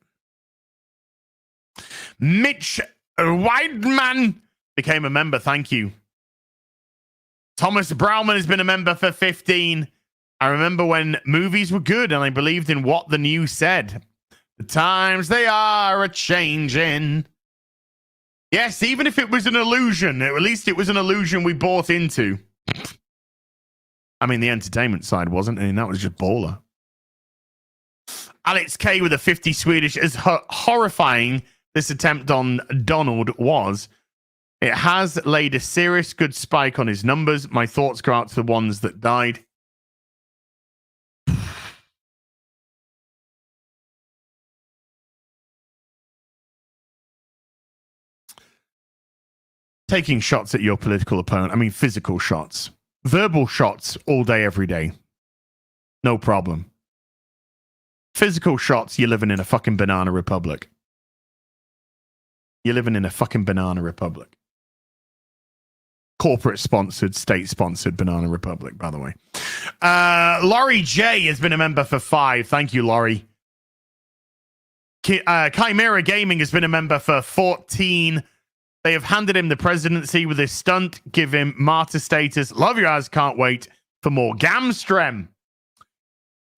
Mitch Weidman became a member. Thank you. Thomas Brauman has been a member for 15. I remember when movies were good and I believed in what the news said. The times they are a-changing. Yes, even if it was an illusion, at least it was an illusion we bought into. I mean, the entertainment side wasn't, and that was just baller. Alex K with a 50 Swedish. As horrifying this attempt on Donald was, it has laid a serious good spike on his numbers. My thoughts go out to the ones that died. Taking shots at your political opponent. I mean, physical shots. Verbal shots all day, every day. No problem. Physical shots, you're living in a fucking banana republic. You're living in a fucking banana republic. Corporate-sponsored, state-sponsored banana republic, by the way. Laurie J has been a member for 5. Thank you, Laurie. Chimera Gaming has been a member for 14. They have handed him the presidency with his stunt, give him martyr status. Love your eyes, can't wait for more Gamstrem.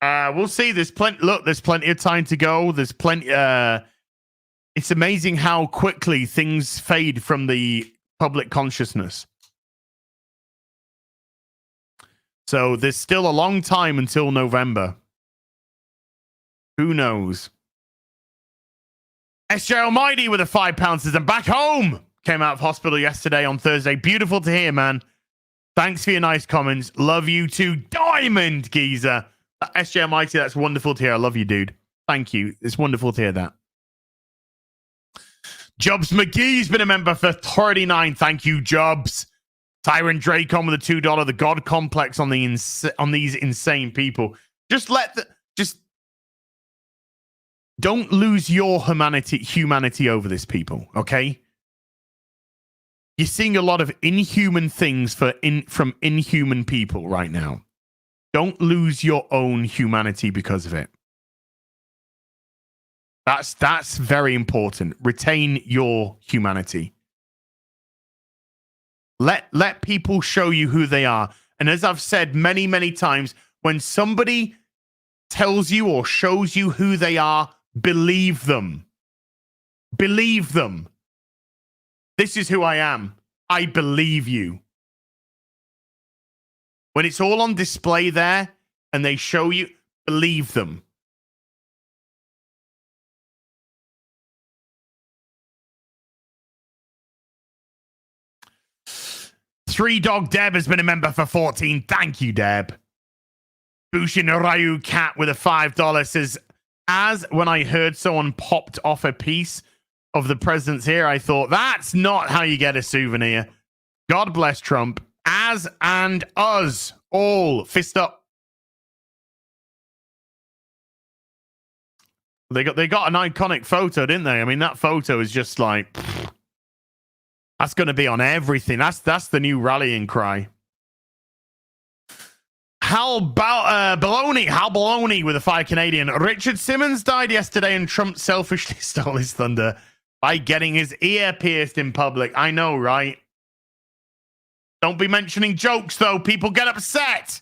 We'll see. There's plenty. Look, there's plenty of time to go. There's plenty. It's amazing how quickly things fade from the public consciousness. So there's still a long time until November. Who knows? SJ Almighty with a £5 says, I'm back home. Came out of hospital yesterday on Thursday. Beautiful to hear, man. Thanks for your nice comments. Love you too. Diamond Geezer. SJ Almighty, that's wonderful to hear. I love you, dude. Thank you. It's wonderful to hear that. Jobs McGee's been a member for 39. Thank you, Jobs. Tyron Dracon with a $2. The God complex on these insane people. Just don't lose your humanity over this, people. Okay. You're seeing a lot of inhuman things from inhuman people right now. Don't lose your own humanity because of it. That's very important. Retain your humanity. Let people show you who they are. And as I've said many, many times, when somebody tells you or shows you who they are, believe them. Believe them. This is who I am. I believe you. When it's all on display there and they show you, believe them. Three Dog Deb has been a member for 14. Thank you, Deb. Bushin Ryu Cat with a $5 says, as when I heard someone popped off a piece of the president's here, I thought, that's not how you get a souvenir. God bless Trump. As and us all. Fist up. They got an iconic photo, didn't they? I mean, that photo is just like, pfft, that's going to be on everything. That's the new rallying cry. Hal Baloney with a 5 Canadian. Richard Simmons died yesterday and Trump selfishly stole his thunder by getting his ear pierced in public. I know, right? Don't be mentioning jokes, though. People get upset.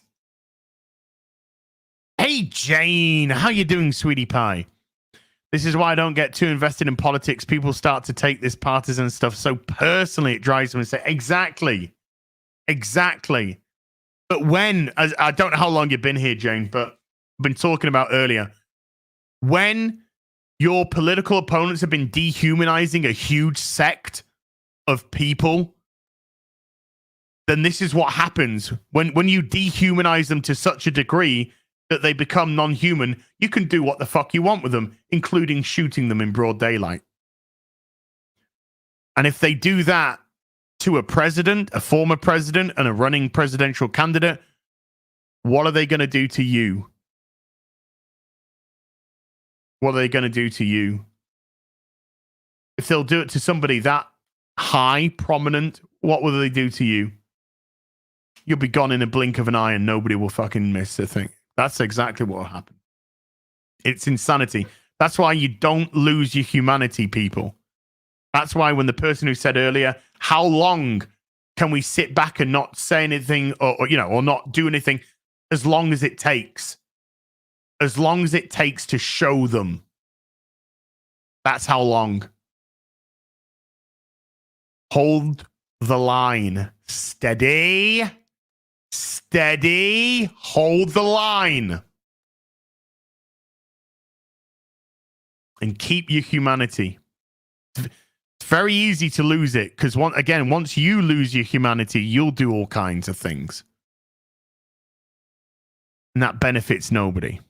Hey, Jane. How you doing, sweetie pie? This is why I don't get too invested in politics. People start to take this partisan stuff so personally, it drives them and say, exactly. Exactly. But when, I don't know how long you've been here, Jane, but I've been talking about earlier, when your political opponents have been dehumanizing a huge sect of people, then this is what happens. When you dehumanize them to such a degree that they become non-human, you can do what the fuck you want with them, including shooting them in broad daylight. And if they do that to a president, a former president, and a running presidential candidate, what are they going to do to you? What are they going to do to you? If they'll do it to somebody that high, prominent, what will they do to you? You'll be gone in a blink of an eye and nobody will fucking miss a thing. That's exactly what will happen. It's insanity. That's why you don't lose your humanity, people. That's why when the person who said earlier, how long can we sit back and not say anything or not do anything? As long as it takes. As long as it takes to show them. That's how long. Hold the line. Steady. Steady. Hold the line. And keep your humanity. It's very easy to lose it because, once you lose your humanity, you'll do all kinds of things. And that benefits nobody.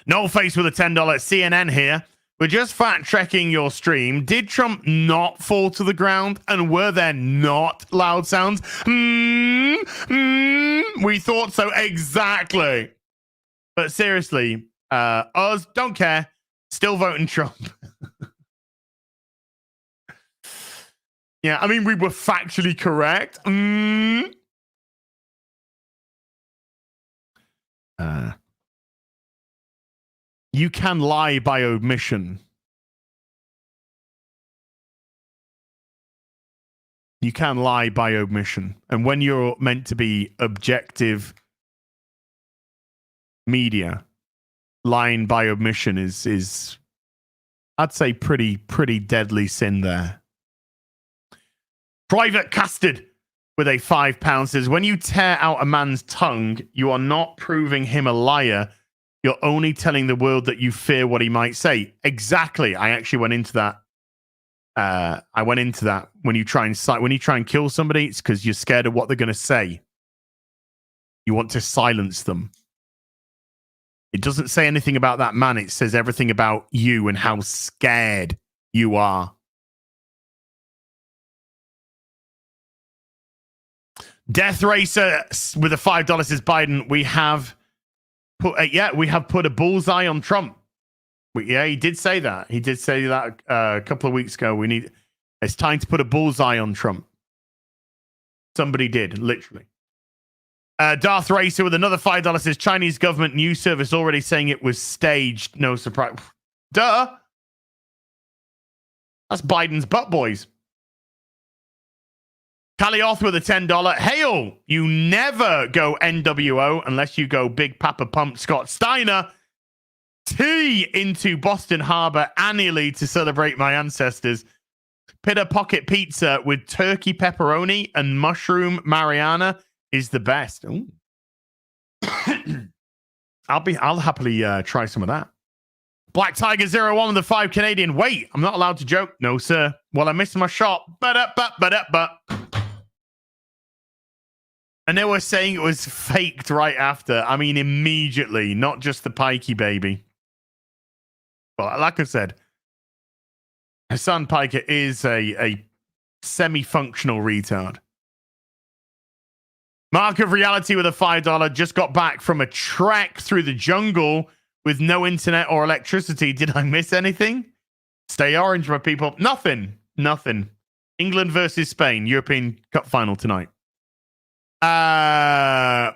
No Face with a $10 CNN here. We're just fact-checking your stream. Did Trump not fall to the ground? And were there not loud sounds? We thought so. Exactly. But seriously, us, don't care. Still voting Trump. Yeah, I mean, we were factually correct. You can lie by omission. You can lie by omission. And when you're meant to be objective media, lying by omission is I'd say pretty deadly sin there. Private Custard. with a £5 says, when you tear out a man's tongue, you are not proving him a liar. You're only telling the world that you fear what he might say. Exactly. I actually went into that. I went into that. When you try and kill somebody, it's because you're scared of what they're going to say. You want to silence them. It doesn't say anything about that man. It says everything about you and how scared you are. Death Racer with a $5 says, Biden, we have put a bullseye on Trump. He did say that. He did say that a couple of weeks ago. It's time to put a bullseye on Trump. Somebody did, literally. Darth Racer with another $5 says, Chinese government news service already saying it was staged. No surprise. Duh. That's Biden's butt boys. Calioth with a $10. Hail, you never go NWO unless you go Big Papa Pump Scott Steiner. Tea into Boston Harbor annually to celebrate my ancestors. Pita Pocket Pizza with turkey pepperoni and mushroom Mariana is the best. I'll happily try some of that. Black Tiger 01 with the 5 Canadian. Wait, I'm not allowed to joke. No, sir. Well, I missed my shot. And they were saying it was faked right after. I mean, immediately, not just the pikey baby. Well, like I said, Hassan Piker is a semi-functional retard. Mark of Reality with a $5. Just got back from a trek through the jungle with no internet or electricity. Did I miss anything? Stay orange, my people. Nothing. England versus Spain. European Cup final tonight. Gola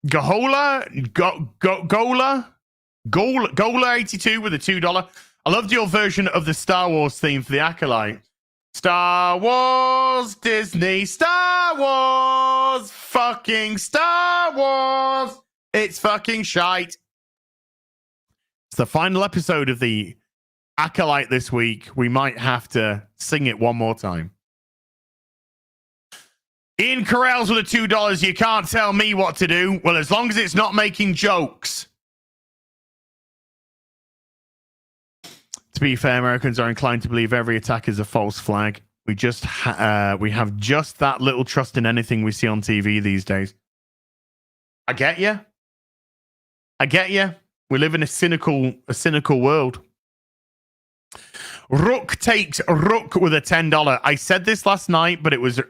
82 with a $2. I loved your version of the Star Wars theme for the Acolyte. Star Wars, Disney, Star Wars, fucking Star Wars. It's fucking shite. It's the final episode of the Acolyte this week. We might have to sing it one more time. Ian Carell's with a $2. You can't tell me what to do. Well, as long as it's not making jokes. To be fair, Americans are inclined to believe every attack is a false flag. We have just that little trust in anything we see on TV these days. I get you. We live in a cynical world. Rook takes Rook with a $10. I said this last night, but it was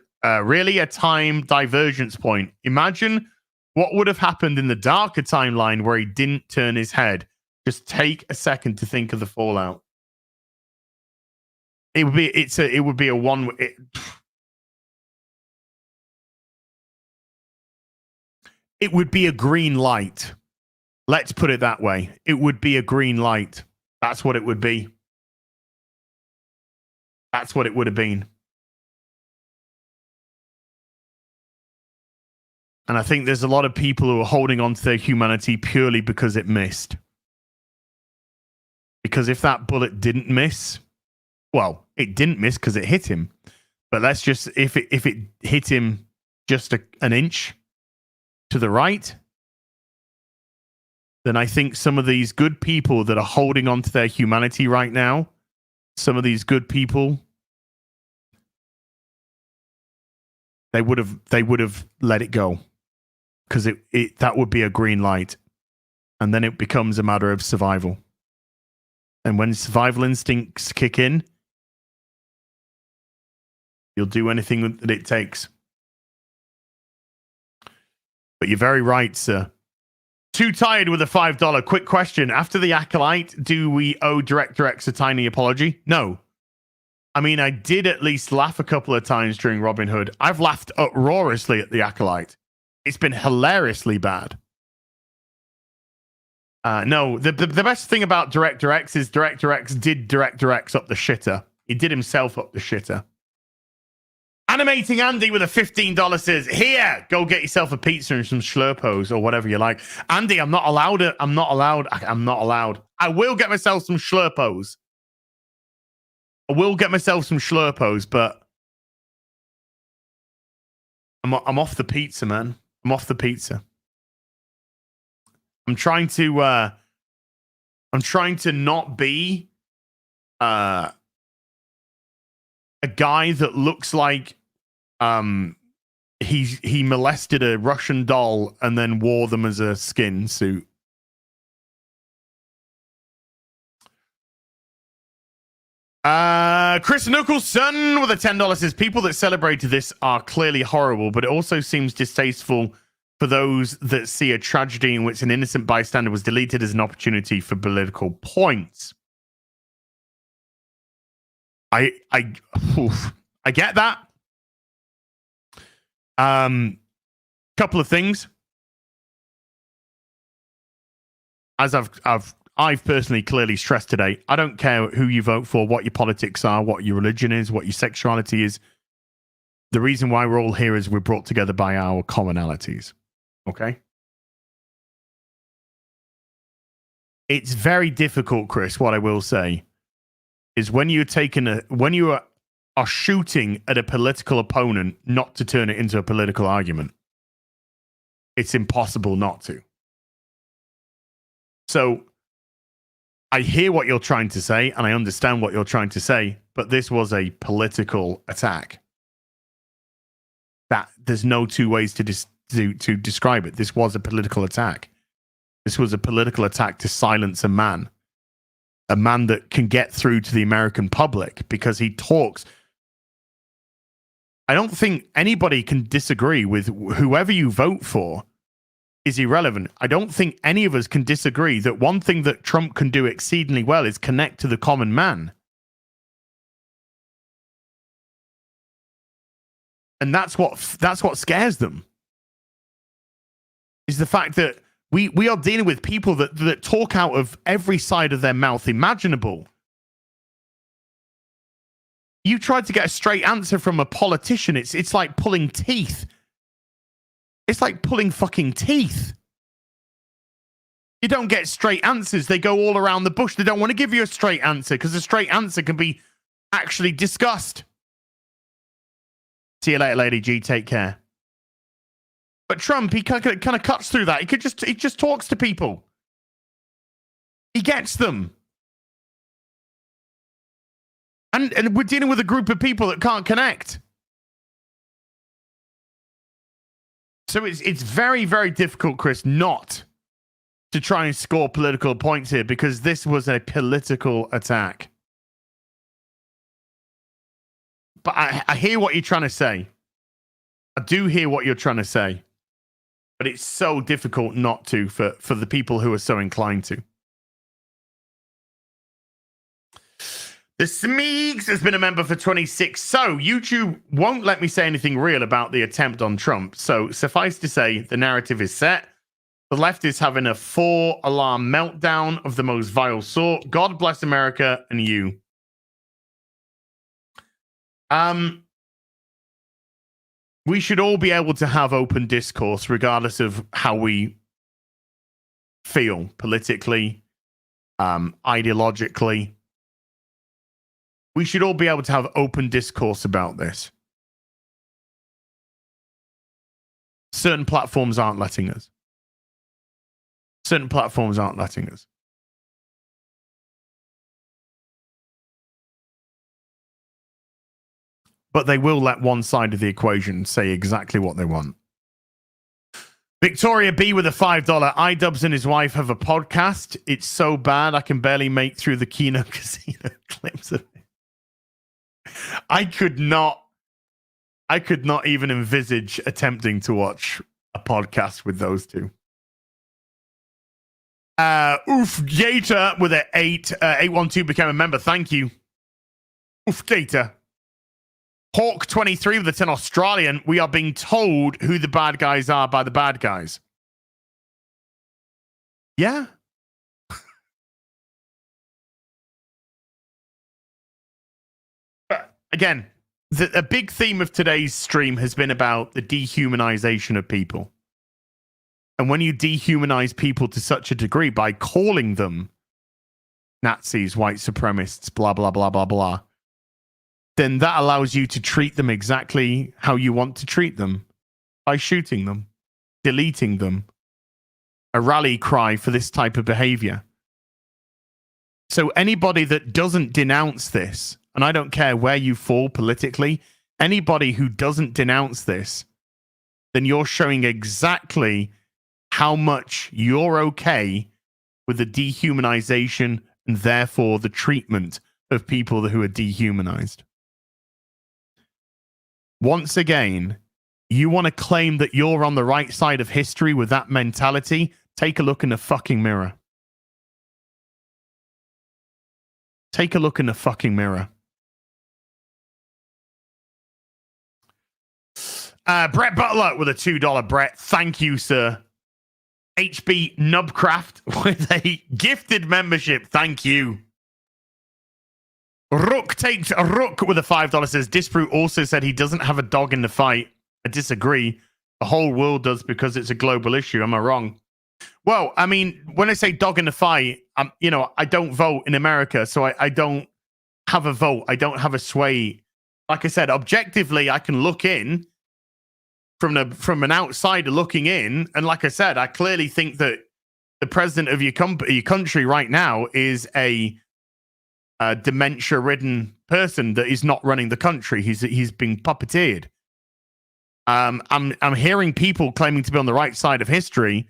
really a time divergence point. Imagine what would have happened in the darker timeline where he didn't turn his head. Just take a second to think of the fallout. It would be a one. It would be a green light. Let's put it that way. It would be a green light. That's what it would be. That's what it would have been. And I think there's a lot of people who are holding on to their humanity purely because it missed. Because if that bullet didn't miss, well, it didn't miss because it hit him. But let's just, if it hit him just an inch to the right, then I think some of these good people that are holding on to their humanity right now, some of these good people, they would have let it go. Because that would be a green light. And then it becomes a matter of survival. And when survival instincts kick in, you'll do anything that it takes. But you're very right, sir. Too tired with a $5. Quick question. After the Acolyte, do we owe Director X a tiny apology? No. I mean, I did at least laugh a couple of times during Robin Hood. I've laughed uproariously at the Acolyte. It's been hilariously bad. No, the best thing about Director X is Director X did Director X up the shitter. He did himself up the shitter. Animating Andy with a $15 says, here, go get yourself a pizza and some Schlurpos or whatever you like. Andy, I'm not allowed. I will get myself some Schlurpos. But I'm off the pizza, man. I'm off the pizza. I'm trying to not be a guy that looks like he molested a Russian doll and then wore them as a skin suit. Chris Nicholson with a $10 says people that celebrated this are clearly horrible, but it also seems distasteful for those that see a tragedy in which an innocent bystander was deleted as an opportunity for political points. I get that. Couple of things. As I've personally clearly stressed today, I don't care who you vote for, what your politics are, what your religion is, what your sexuality is. The reason why we're all here is we're brought together by our commonalities. Okay? It's very difficult, Chris, what I will say is when you are shooting at a political opponent, not to turn it into a political argument. It's impossible not to. So I hear what you're trying to say, and I understand what you're trying to say, but this was a political attack. That there's no two ways to describe it. This was a political attack. This was a political attack to silence a man that can get through to the American public because he talks. I don't think anybody can disagree with whoever you vote for is irrelevant. I don't think any of us can disagree that one thing that Trump can do exceedingly well is connect to the common man. And that's what scares them. Is the fact that we are dealing with people that talk out of every side of their mouth imaginable. You tried to get a straight answer from a politician. It's like pulling teeth. It's like pulling fucking teeth. You don't get straight answers. They go all around the bush. They don't want to give you a straight answer because a straight answer can be actually discussed. See you later, Lady G. Take care. But Trump, he kind of cuts through that. He just talks to people. He gets them. And we're dealing with a group of people that can't connect. So it's very, very difficult, Chris, not to try and score political points here because this was a political attack. But I hear what you're trying to say. I do hear what you're trying to say. But it's so difficult not to for the people who are so inclined to. The Smeegs has been a member for 26. So YouTube won't let me say anything real about the attempt on Trump. So suffice to say, the narrative is set. The left is having a 4-alarm meltdown of the most vile sort. God bless America and you. We should all be able to have open discourse regardless of how we feel politically, ideologically. We should all be able to have open discourse about this. Certain platforms aren't letting us. Certain platforms aren't letting us. But they will let one side of the equation say exactly what they want. Victoria B with a $5. iDubbbz and his wife have a podcast. It's so bad I can barely make through the Kino Casino clips of it. I could not even envisage attempting to watch a podcast with those two. Oof Gator with an 812 became a member. Thank you. Oof Gator. Hawk 23 with a 10 Australian. We are being told who the bad guys are by the bad guys. Yeah. But again, a big theme of today's stream has been about the dehumanization of people. And when you dehumanize people to such a degree by calling them Nazis, white supremacists, blah, blah, blah, blah, blah, then that allows you to treat them exactly how you want to treat them. by shooting them, deleting them. A rally cry for this type of behavior. So anybody that doesn't denounce this, and I don't care where you fall politically, anybody who doesn't denounce this, then you're showing exactly how much you're okay with the dehumanization and therefore the treatment of people who are dehumanized. Once again, you want to claim that you're on the right side of history with that mentality? Take a look in the fucking mirror. Take a look in the fucking mirror. Brett Butler with a $2. Brett, thank you, sir. HB Nubcraft with a gifted membership. Thank you. Rook takes a Rook with a $5 says Disprue also said he doesn't have a dog in the fight. I disagree. The whole world does because it's a global issue. Am I wrong? Well, I mean, when I say dog in the fight, I don't vote in America, so I don't have a vote. I don't have a sway. Like I said, objectively, I can look in from an outsider looking in, and like I said, I clearly think that the president of your country right now is a dementia-ridden person that is not running the country. He's being puppeteered. I'm hearing people claiming to be on the right side of history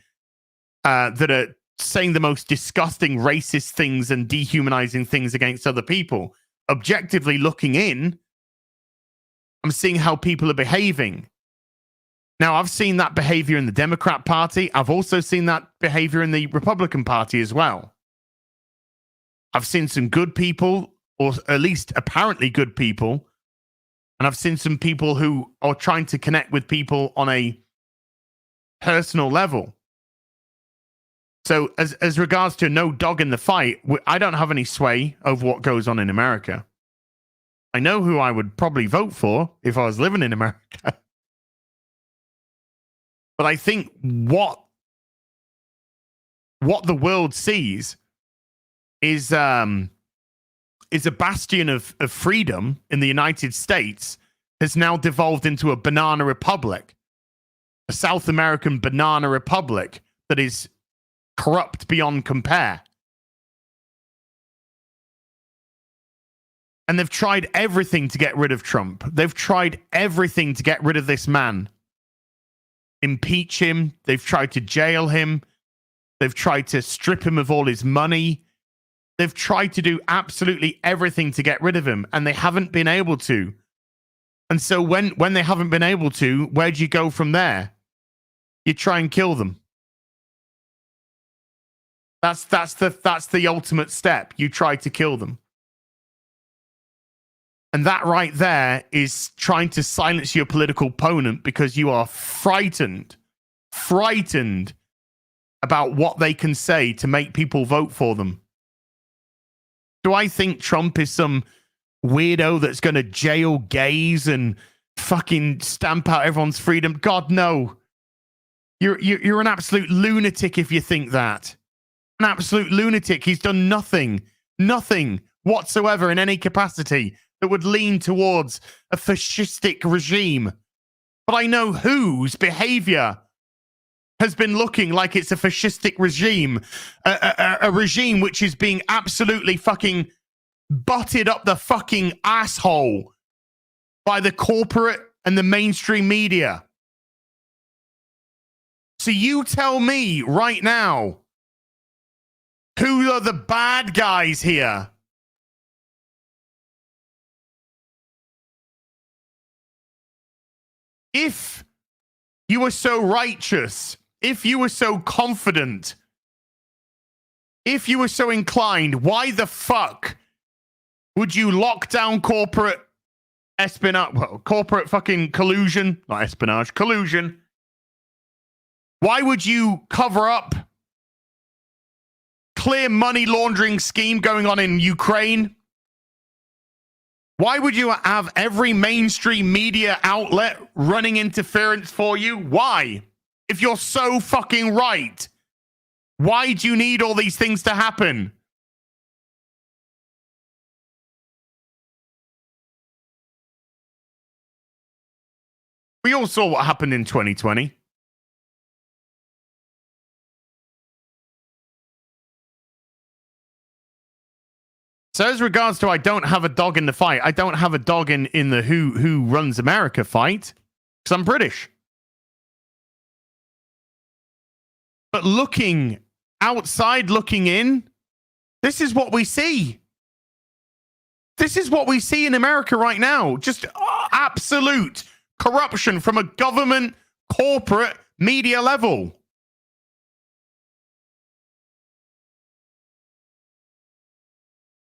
that are saying the most disgusting racist things and dehumanizing things against other people. Objectively looking in, I'm seeing how people are behaving. Now, I've seen that behavior in the Democrat Party. I've also seen that behavior in the Republican Party as well. I've seen some good people, or at least apparently good people, and I've seen some people who are trying to connect with people on a personal level. So as regards to no dog in the fight, I don't have any sway over what goes on in America. I know who I would probably vote for if I was living in America. But I think what the world sees is a bastion of freedom in the United States has now devolved into a banana republic, a South American banana republic that is corrupt beyond compare. And they've tried everything to get rid of Trump. They've tried everything to get rid of this man. Impeach him. They've tried to jail him. They've tried to strip him of all his money. They've tried to do absolutely everything to get rid of him, and they haven't been able to. And so when they haven't been able to, where do you go from there? You try and kill them. That's the ultimate step. You try to kill them. And that right there is trying to silence your political opponent because you are frightened about what they can say to make people vote for them. Do I think Trump is some weirdo that's going to jail gays and fucking stamp out everyone's freedom? God, no. You're an absolute lunatic if you think that. An absolute lunatic. He's done nothing whatsoever in any capacity that would lean towards a fascistic regime. But I know whose behavior has been looking like it's a fascistic regime, a regime which is being absolutely fucking butted up the fucking asshole by the corporate and the mainstream media. So you tell me right now, who are the bad guys here? If you were so righteous, if you were so confident, if you were so inclined, why the fuck would you lock down corporate espionage? Well, corporate fucking collusion, not espionage, collusion. Why would you cover up clear money laundering scheme going on in Ukraine? Why would you have every mainstream media outlet running interference for you? Why? If you're so fucking right, why do you need all these things to happen? We all saw what happened in 2020. So as regards to I don't have a dog in the fight, I don't have a dog in the who runs America fight because I'm British. But looking outside, looking in, this is what we see. This is what we see in America right now. Just absolute corruption from a government, corporate, media level.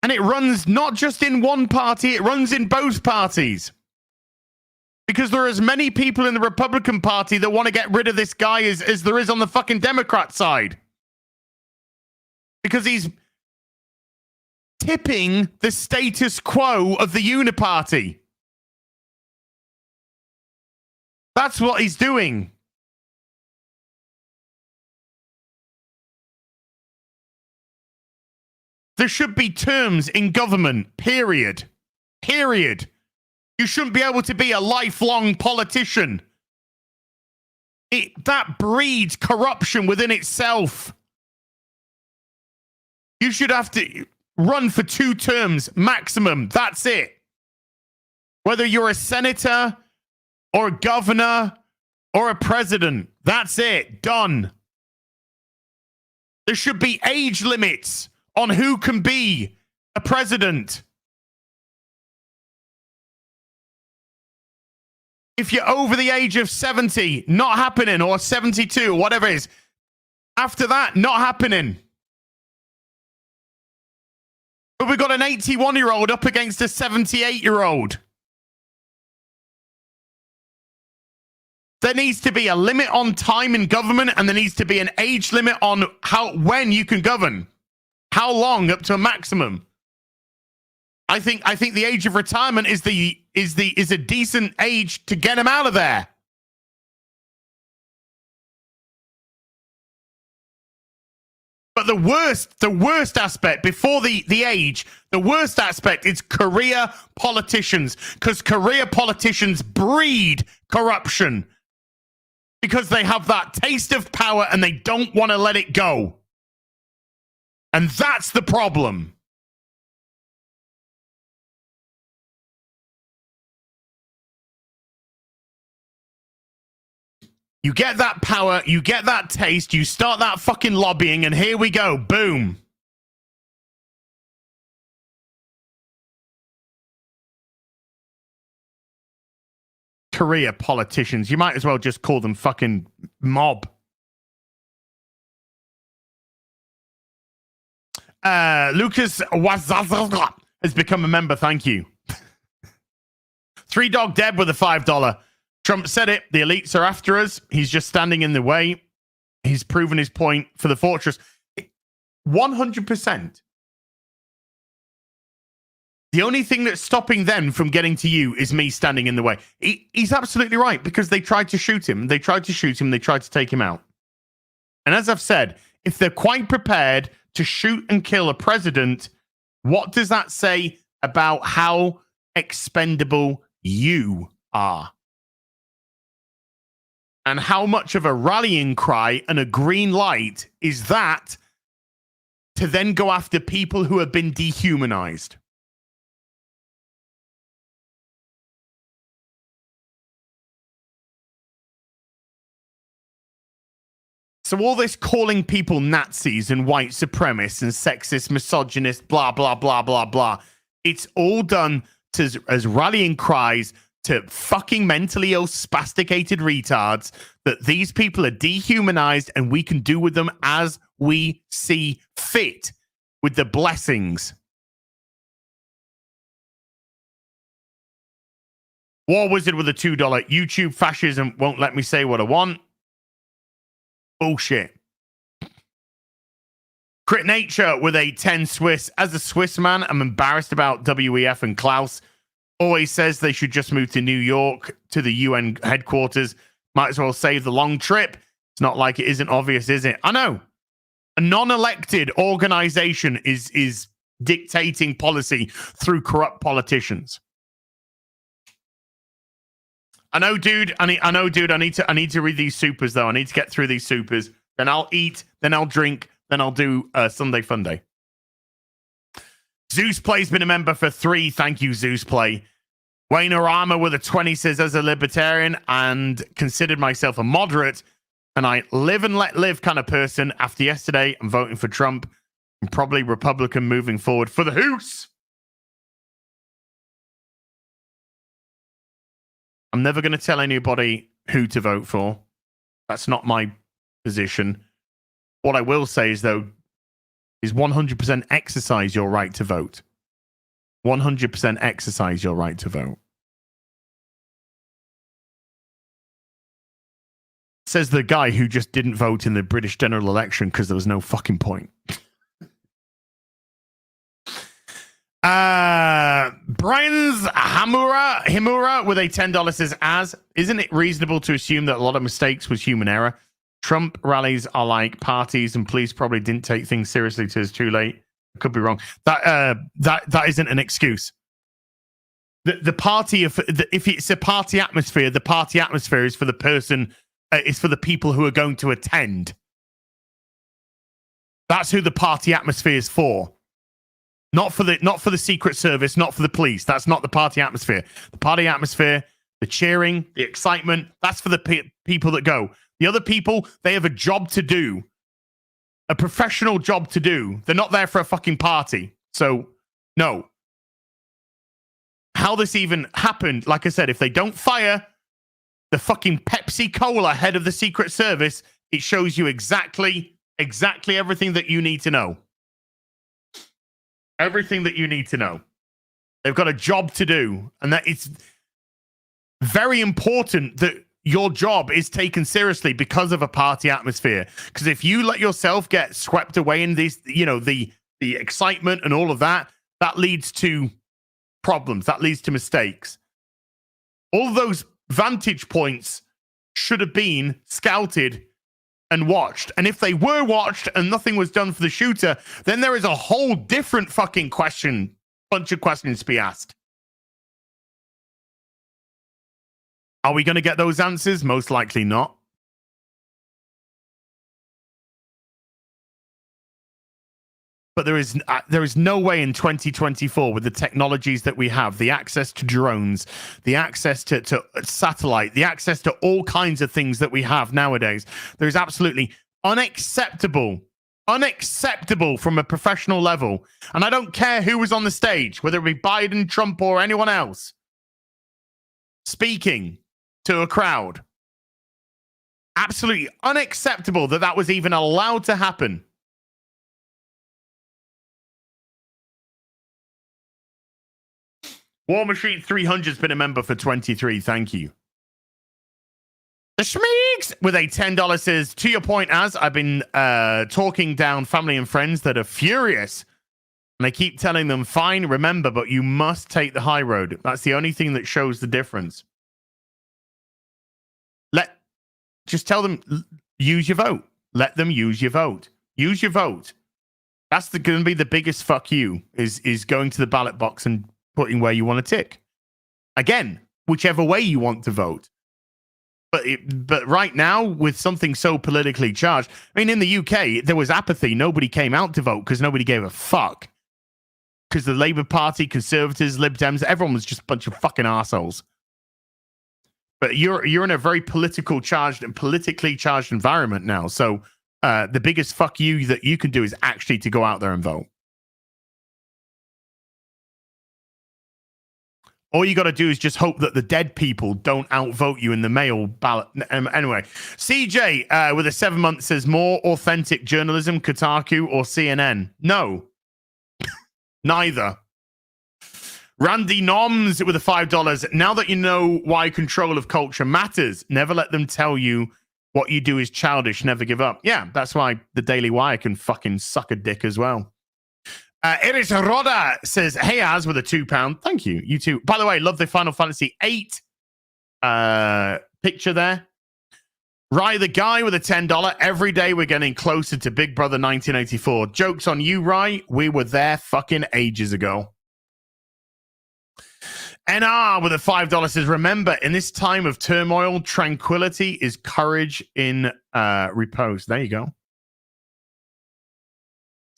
And it runs not just in one party, it runs in both parties. Because there are as many people in the Republican Party that want to get rid of this guy as there is on the fucking Democrat side. Because he's tipping the status quo of the uniparty. That's what he's doing. There should be terms in government, period. Period. You shouldn't be able to be a lifelong politician. That breeds corruption within itself. You should have to run for 2 terms maximum. That's it. Whether you're a senator or a governor or a president, that's it. Done. There should be age limits on who can be a president. If you're over the age of 70, not happening, or 72, whatever it is. After that, not happening. But we've got an 81-year-old up against a 78-year-old. There needs to be a limit on time in government, and there needs to be an age limit on when you can govern. How long up to a maximum? I think the age of retirement is a decent age to get him out of there. But the worst aspect before the age, the worst aspect is career politicians, because career politicians breed corruption because they have that taste of power and they don't want to let it go. And that's the problem. You get that power, you get that taste, you start that fucking lobbying, and here we go. Boom. Career politicians. You might as well just call them fucking mob. Lucas Wazazazga has become a member. Thank you. 3 Dog Deb with a $5. Trump said it. The elites are after us. He's just standing in the way. He's proven his point for the fortress. 100%. The only thing that's stopping them from getting to you is me standing in the way. He's absolutely right, because they tried to shoot him. They tried to shoot him. They tried to take him out. And as I've said, if they're quite prepared to shoot and kill a president, what does that say about how expendable you are? And how much of a rallying cry and a green light is that to then go after people who have been dehumanized? So all this calling people Nazis and white supremacists and sexist, misogynist, blah, blah, blah, blah, blah. It's all done as rallying cries to fucking mentally ill, spasticated retards that these people are dehumanized and we can do with them as we see fit with the blessings. War Wizard with a $2. YouTube fascism won't let me say what I want. Bullshit. Crit Nature with a 10 Swiss. As a Swiss man, I'm embarrassed about WEF and Klaus. Always says they should just move to New York to the UN headquarters. Might as well save the long trip. It's not like it isn't obvious, is it? I know. A non-elected organization is dictating policy through corrupt politicians. I know, dude. I know, dude. I need to read these supers though. I need to get through these supers. Then I'll eat. Then I'll drink. Then I'll do Sunday Fun Day. Zeus Play's been a member for 3. Thank you, Zeus Play. Wayne Orama with a 20 says, as a libertarian and considered myself a moderate, and I live and let live kind of person. After yesterday, I'm voting for Trump and probably Republican moving forward for the hoose. I'm never going to tell anybody who to vote for. That's not my position. What I will say is, though, is 100% exercise your right to vote. 100% exercise your right to vote. Says the guy who just didn't vote in the British general election because there was no fucking point. Brian's Himura with a $10 says, isn't it reasonable to assume that a lot of mistakes was human error? Trump rallies are like parties, and police probably didn't take things seriously till it's too late. Could be wrong. That isn't an excuse. The party, if it's a party atmosphere, the party atmosphere is for the person. Is for the people who are going to attend. That's who the party atmosphere is for. Not for the Secret Service, not for the police. That's not the party atmosphere. The party atmosphere, the cheering, the excitement, that's for the people that go. The other people, they have a job to do. A professional job to do. They're not there for a fucking party. So, no. How this even happened, like I said, if they don't fire the fucking Pepsi Cola head of the Secret Service, it shows you exactly everything that you need to know. Everything that you need to know. They've got a job to do, and that it's very important that your job is taken seriously because of a party atmosphere. Because if you let yourself get swept away in this, the excitement and all of that, that leads to problems. That leads to mistakes. All those vantage points should have been scouted and watched. And if they were watched and nothing was done for the shooter, then there is a whole different fucking bunch of questions to be asked. Are we going to get those answers? Most likely not. But there is no way in 2024 with the technologies that we have, the access to drones, the access to satellite, the access to all kinds of things that we have nowadays. There is absolutely unacceptable from a professional level. And I don't care who was on the stage, whether it be Biden, Trump, or anyone else, speaking to a crowd. Absolutely unacceptable that was even allowed to happen. War Machine 300 has been a member for 23. Thank you. The Schmeeks with a $10 says, to your point, I've been talking down family and friends that are furious. And I keep telling them, fine, remember, but you must take the high road. That's the only thing that shows the difference. Just tell them, use your vote. Let them use your vote. Use your vote. That's going to be the biggest fuck you, is going to the ballot box and putting where you want to tick. Again, whichever way you want to vote. But right now, with something so politically charged, I mean, in the UK, there was apathy. Nobody came out to vote because nobody gave a fuck. Because the Labour Party, Conservatives, Lib Dems, everyone was just a bunch of fucking arseholes. But you're in a very politically charged environment now. So the biggest fuck you that you can do is actually to go out there and vote. All you got to do is just hope that the dead people don't outvote you in the mail ballot. Anyway, CJ with a 7 month says, more authentic journalism, Kotaku or CNN? No. Neither. Randy Noms with a $5. Now that you know why control of culture matters, never let them tell you what you do is childish. Never give up. Yeah, that's why the Daily Wire can fucking suck a dick as well. Iris Roda says, hey, Az, with a £2. Thank you. You too. By the way, love the Final Fantasy VIII picture there. Rye the Guy with a $10. Every day we're getting closer to Big Brother 1984. Joke's on you, Rye. We were there fucking ages ago. NR with a $5 says, remember, in this time of turmoil, tranquility is courage in repose. There you go.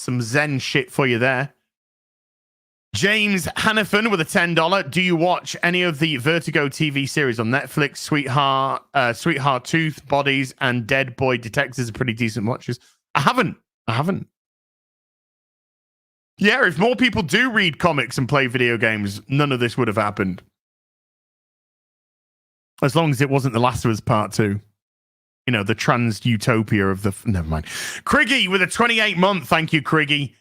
Some Zen shit for you there. James Hannafin with a $10. Do you watch any of the Vertigo TV series on Netflix? Sweetheart Tooth, Bodies, and Dead Boy Detectives are pretty decent watches. I haven't. Yeah, if more people do read comics and play video games, none of this would have happened. As long as it wasn't The Last of Us Part 2. You know, the trans utopia of the... Never mind. Criggy with a 28-month. Thank you, Criggy.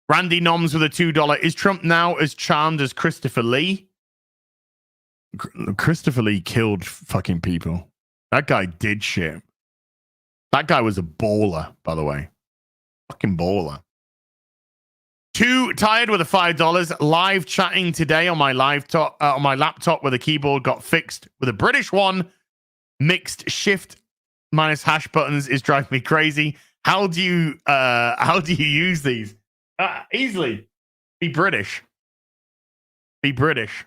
Randy Noms with a $2. Is Trump now as charmed as Christopher Lee? Christopher Lee killed fucking people. That guy did shit. That guy was a baller, by the way. Fucking baller. Too tired with a $5. Live chatting today on my on my laptop where the keyboard got fixed with a British one. Mixed shift minus hash buttons is driving me crazy. How do you use these? Easily. Be British. Be British.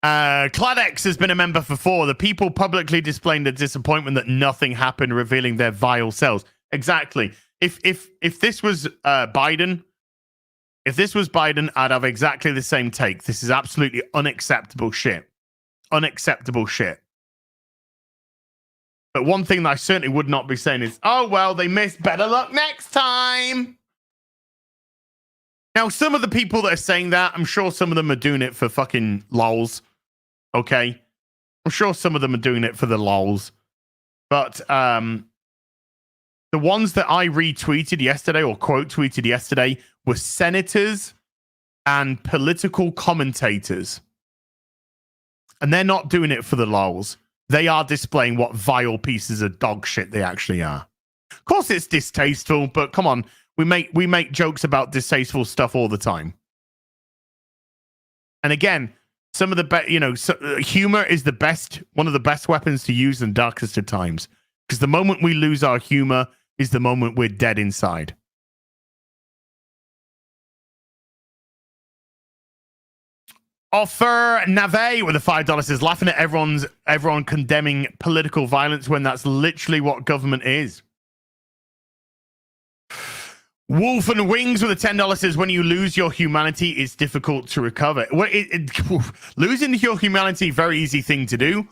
Cladex has been a member for 4. The people publicly displaying their disappointment that nothing happened, revealing their vile selves. Exactly. If this was Biden, I'd have exactly the same take. This is absolutely unacceptable shit. Unacceptable shit. But one thing that I certainly would not be saying is, oh, well, they missed. Better luck next time. Now, some of the people that are saying that, I'm sure some of them are doing it for fucking lols. Okay? I'm sure some of them are doing it for the lols. But the ones that I retweeted yesterday or quote tweeted yesterday were senators and political commentators. And they're not doing it for the lols. They are displaying what vile pieces of dog shit they actually are. Of course, it's distasteful, but come on, we make jokes about distasteful stuff all the time. And again, some of the humor is one of the best weapons to use in darkest of times. Because the moment we lose our humor is the moment we're dead inside. Offer Nave with a $5 says, laughing at everyone condemning political violence when that's literally what government is. Wolf and Wings with a $10 says, when you lose your humanity, it's difficult to recover. Well, losing your humanity, very easy thing to do.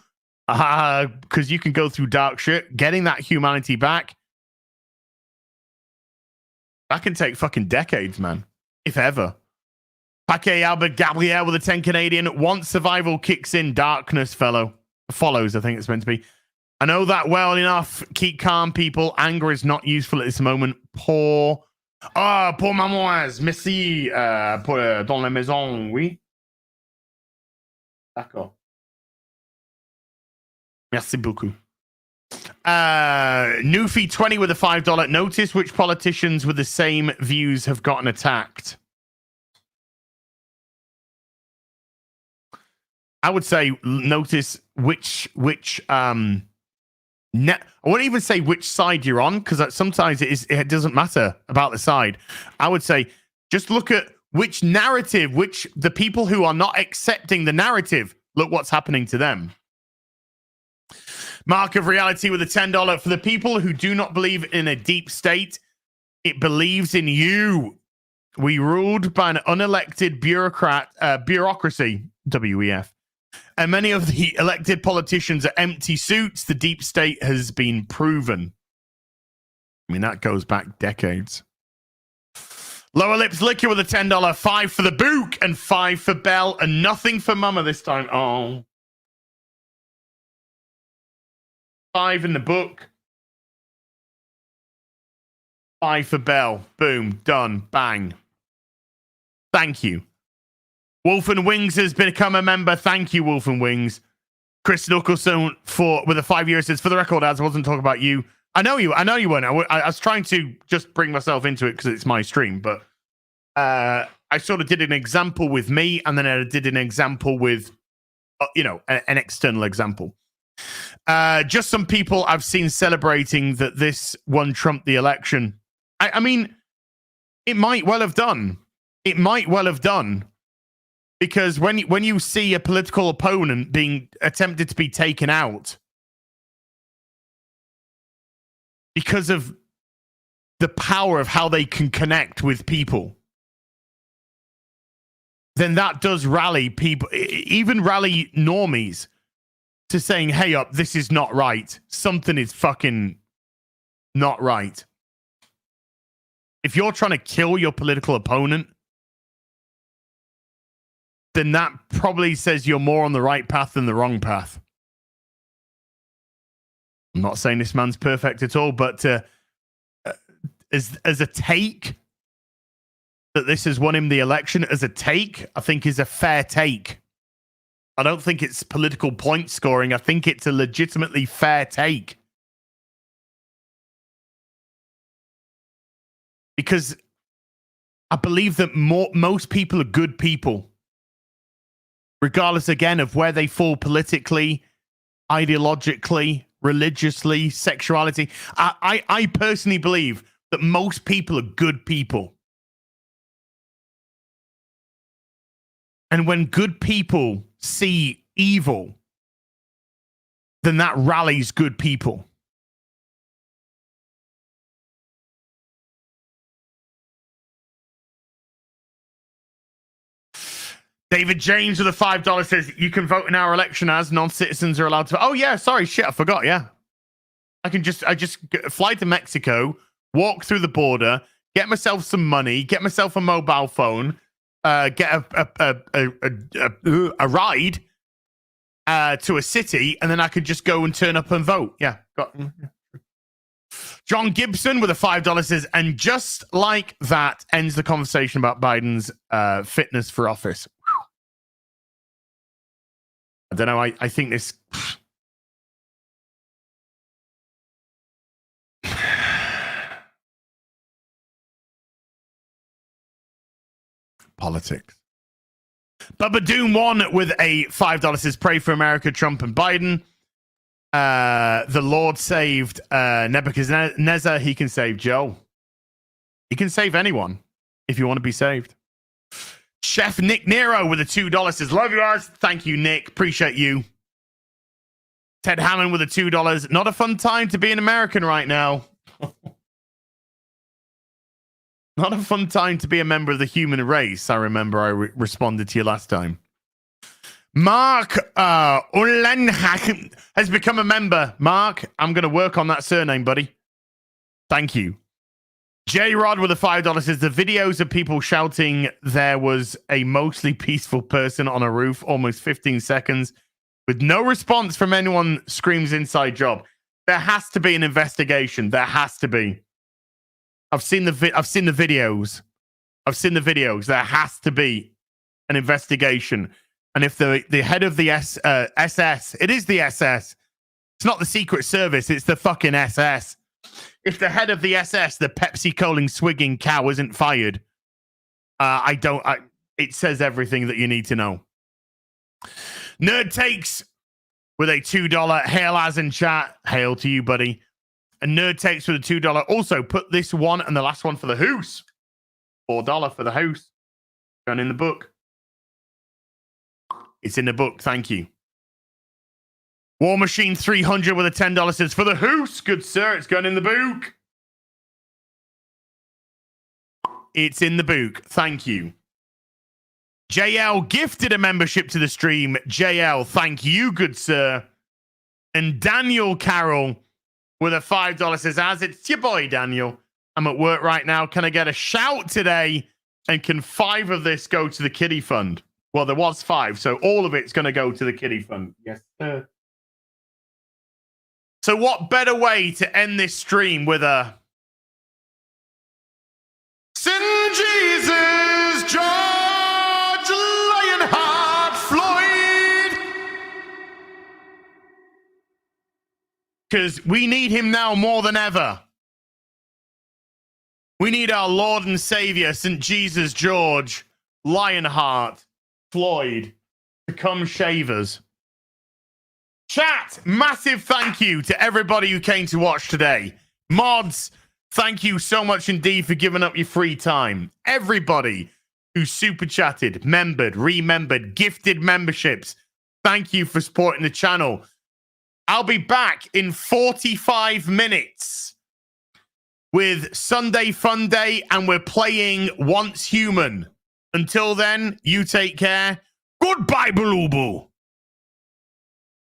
Because you can go through dark shit. Getting that humanity back, that can take fucking decades, man. If ever. Paquet Albert Gabriel with a 10 Canadian. Once survival kicks in, darkness follows, I think it's meant to be. I know that well enough. Keep calm, people. Anger is not useful at this moment. Pour mademoiselle. Merci. Dans la maison, oui. D'accord. Merci beaucoup. Newfie 20 with a $5. Notice which politicians with the same views have gotten attacked. I would say notice which I wouldn't even say which side you're on, because sometimes it doesn't matter about the side. I would say just look at which narrative, which the people who are not accepting the narrative, look what's happening to them. Mark of Reality with a $10. For the people who do not believe in a deep state, it believes in you. We ruled by an unelected bureaucracy, WEF. And many of the elected politicians are empty suits. The deep state has been proven. I mean, that goes back decades. Lower Lips Liquor with a $10. 5 for the Book and 5 for Belle and nothing for Mama this time. Oh. 5 in the book. 5 for Belle. Boom. Done. Bang. Thank you. Wolf and Wings has become a member. Thank you, Wolf and Wings. Chris Nicholson with a 5 year says, for the record, as I wasn't talking about you. I know you weren't. I was trying to just bring myself into it because it's my stream, but I sort of did an example with me, and then I did an example with, an external example. Just some people I've seen celebrating that this won Trump the election. I mean, it might well have done. It might well have done. Because when you see a political opponent being attempted to be taken out because of the power of how they can connect with people, then that does rally people, even rally normies, to saying, hey up, this is not right. Something is fucking not right. If you're trying to kill your political opponent, then that probably says you're more on the right path than the wrong path. I'm not saying this man's perfect at all, but as a take that this has won him the election, as a take, I think is a fair take. I don't think it's political point scoring. I think it's a legitimately fair take. Because I believe that most people are good people, regardless, again, of where they fall politically, ideologically, religiously, sexuality. I personally believe that most people are good people. And when good people see evil, then that rallies good people. David James with a $5 says, you can vote in our election as non-citizens are allowed to. Oh, yeah. Sorry. Shit. I forgot. Yeah. I just fly to Mexico, walk through the border, get myself some money, get myself a mobile phone, get a ride to a city, and then I could just go and turn up and vote. Yeah. John Gibson with a $5 says, and just like that ends the conversation about Biden's fitness for office. I don't know. I think this. Politics. Bubba Doom 1 with a $5 says, pray for America, Trump and Biden. The Lord saved Nebuchadnezzar. He can save Joe. He can save anyone if you want to be saved. Chef Nick Nero with a $2 says, love you guys. Thank you, Nick. Appreciate you. Ted Hammond with a $2. Not a fun time to be an American right now. Not a fun time to be a member of the human race. I remember I responded to you last time. Mark Ulenhak has become a member. Mark, I'm going to work on that surname, buddy. Thank you. J Rod with a $5 says, the videos of people shouting there was a mostly peaceful person on a roof, almost 15 seconds, with no response from anyone, screams inside job. There has to be an investigation. There has to be. I've seen the videos. There has to be an investigation. And if the head of the SS, it is the SS. It's not the Secret Service. It's the fucking SS. If the head of the SS, the Pepsi-Cola swigging cow, isn't fired, it says everything that you need to know. Nerd Takes with a $2. Hail as in chat. Hail to you, buddy. And Nerd Takes with a $2. Also, put this one and the last one for the house. $4 for the house. Going in the book. It's in the book. Thank you. War Machine 300 with a $10 says, for the hoose, good sir, it's going in the book. It's in the book. Thank you. JL gifted a membership to the stream. JL, thank you, good sir. And Daniel Carroll with a $5 says, as it's your boy, Daniel. I'm at work right now. Can I get a shout today? And can 5 of this go to the kiddie fund? Well, there was 5, so all of it's going to go to the kiddie fund. Yes, sir. So what better way to end this stream with a Sin Jesus, George Lionheart Floyd? Because we need him now more than ever. We need our Lord and Savior, St. Jesus George Lionheart Floyd, to come shave us. Chat, massive thank you to everybody who came to watch today. Mods, thank you so much indeed for giving up your free time. Everybody, who super chatted, membered, remembered, gifted memberships. Thank you for supporting the channel. I'll be back in 45 minutes with Sunday Fun Day, and we're playing Once Human. Until then, you take care. Goodbye, Balubu.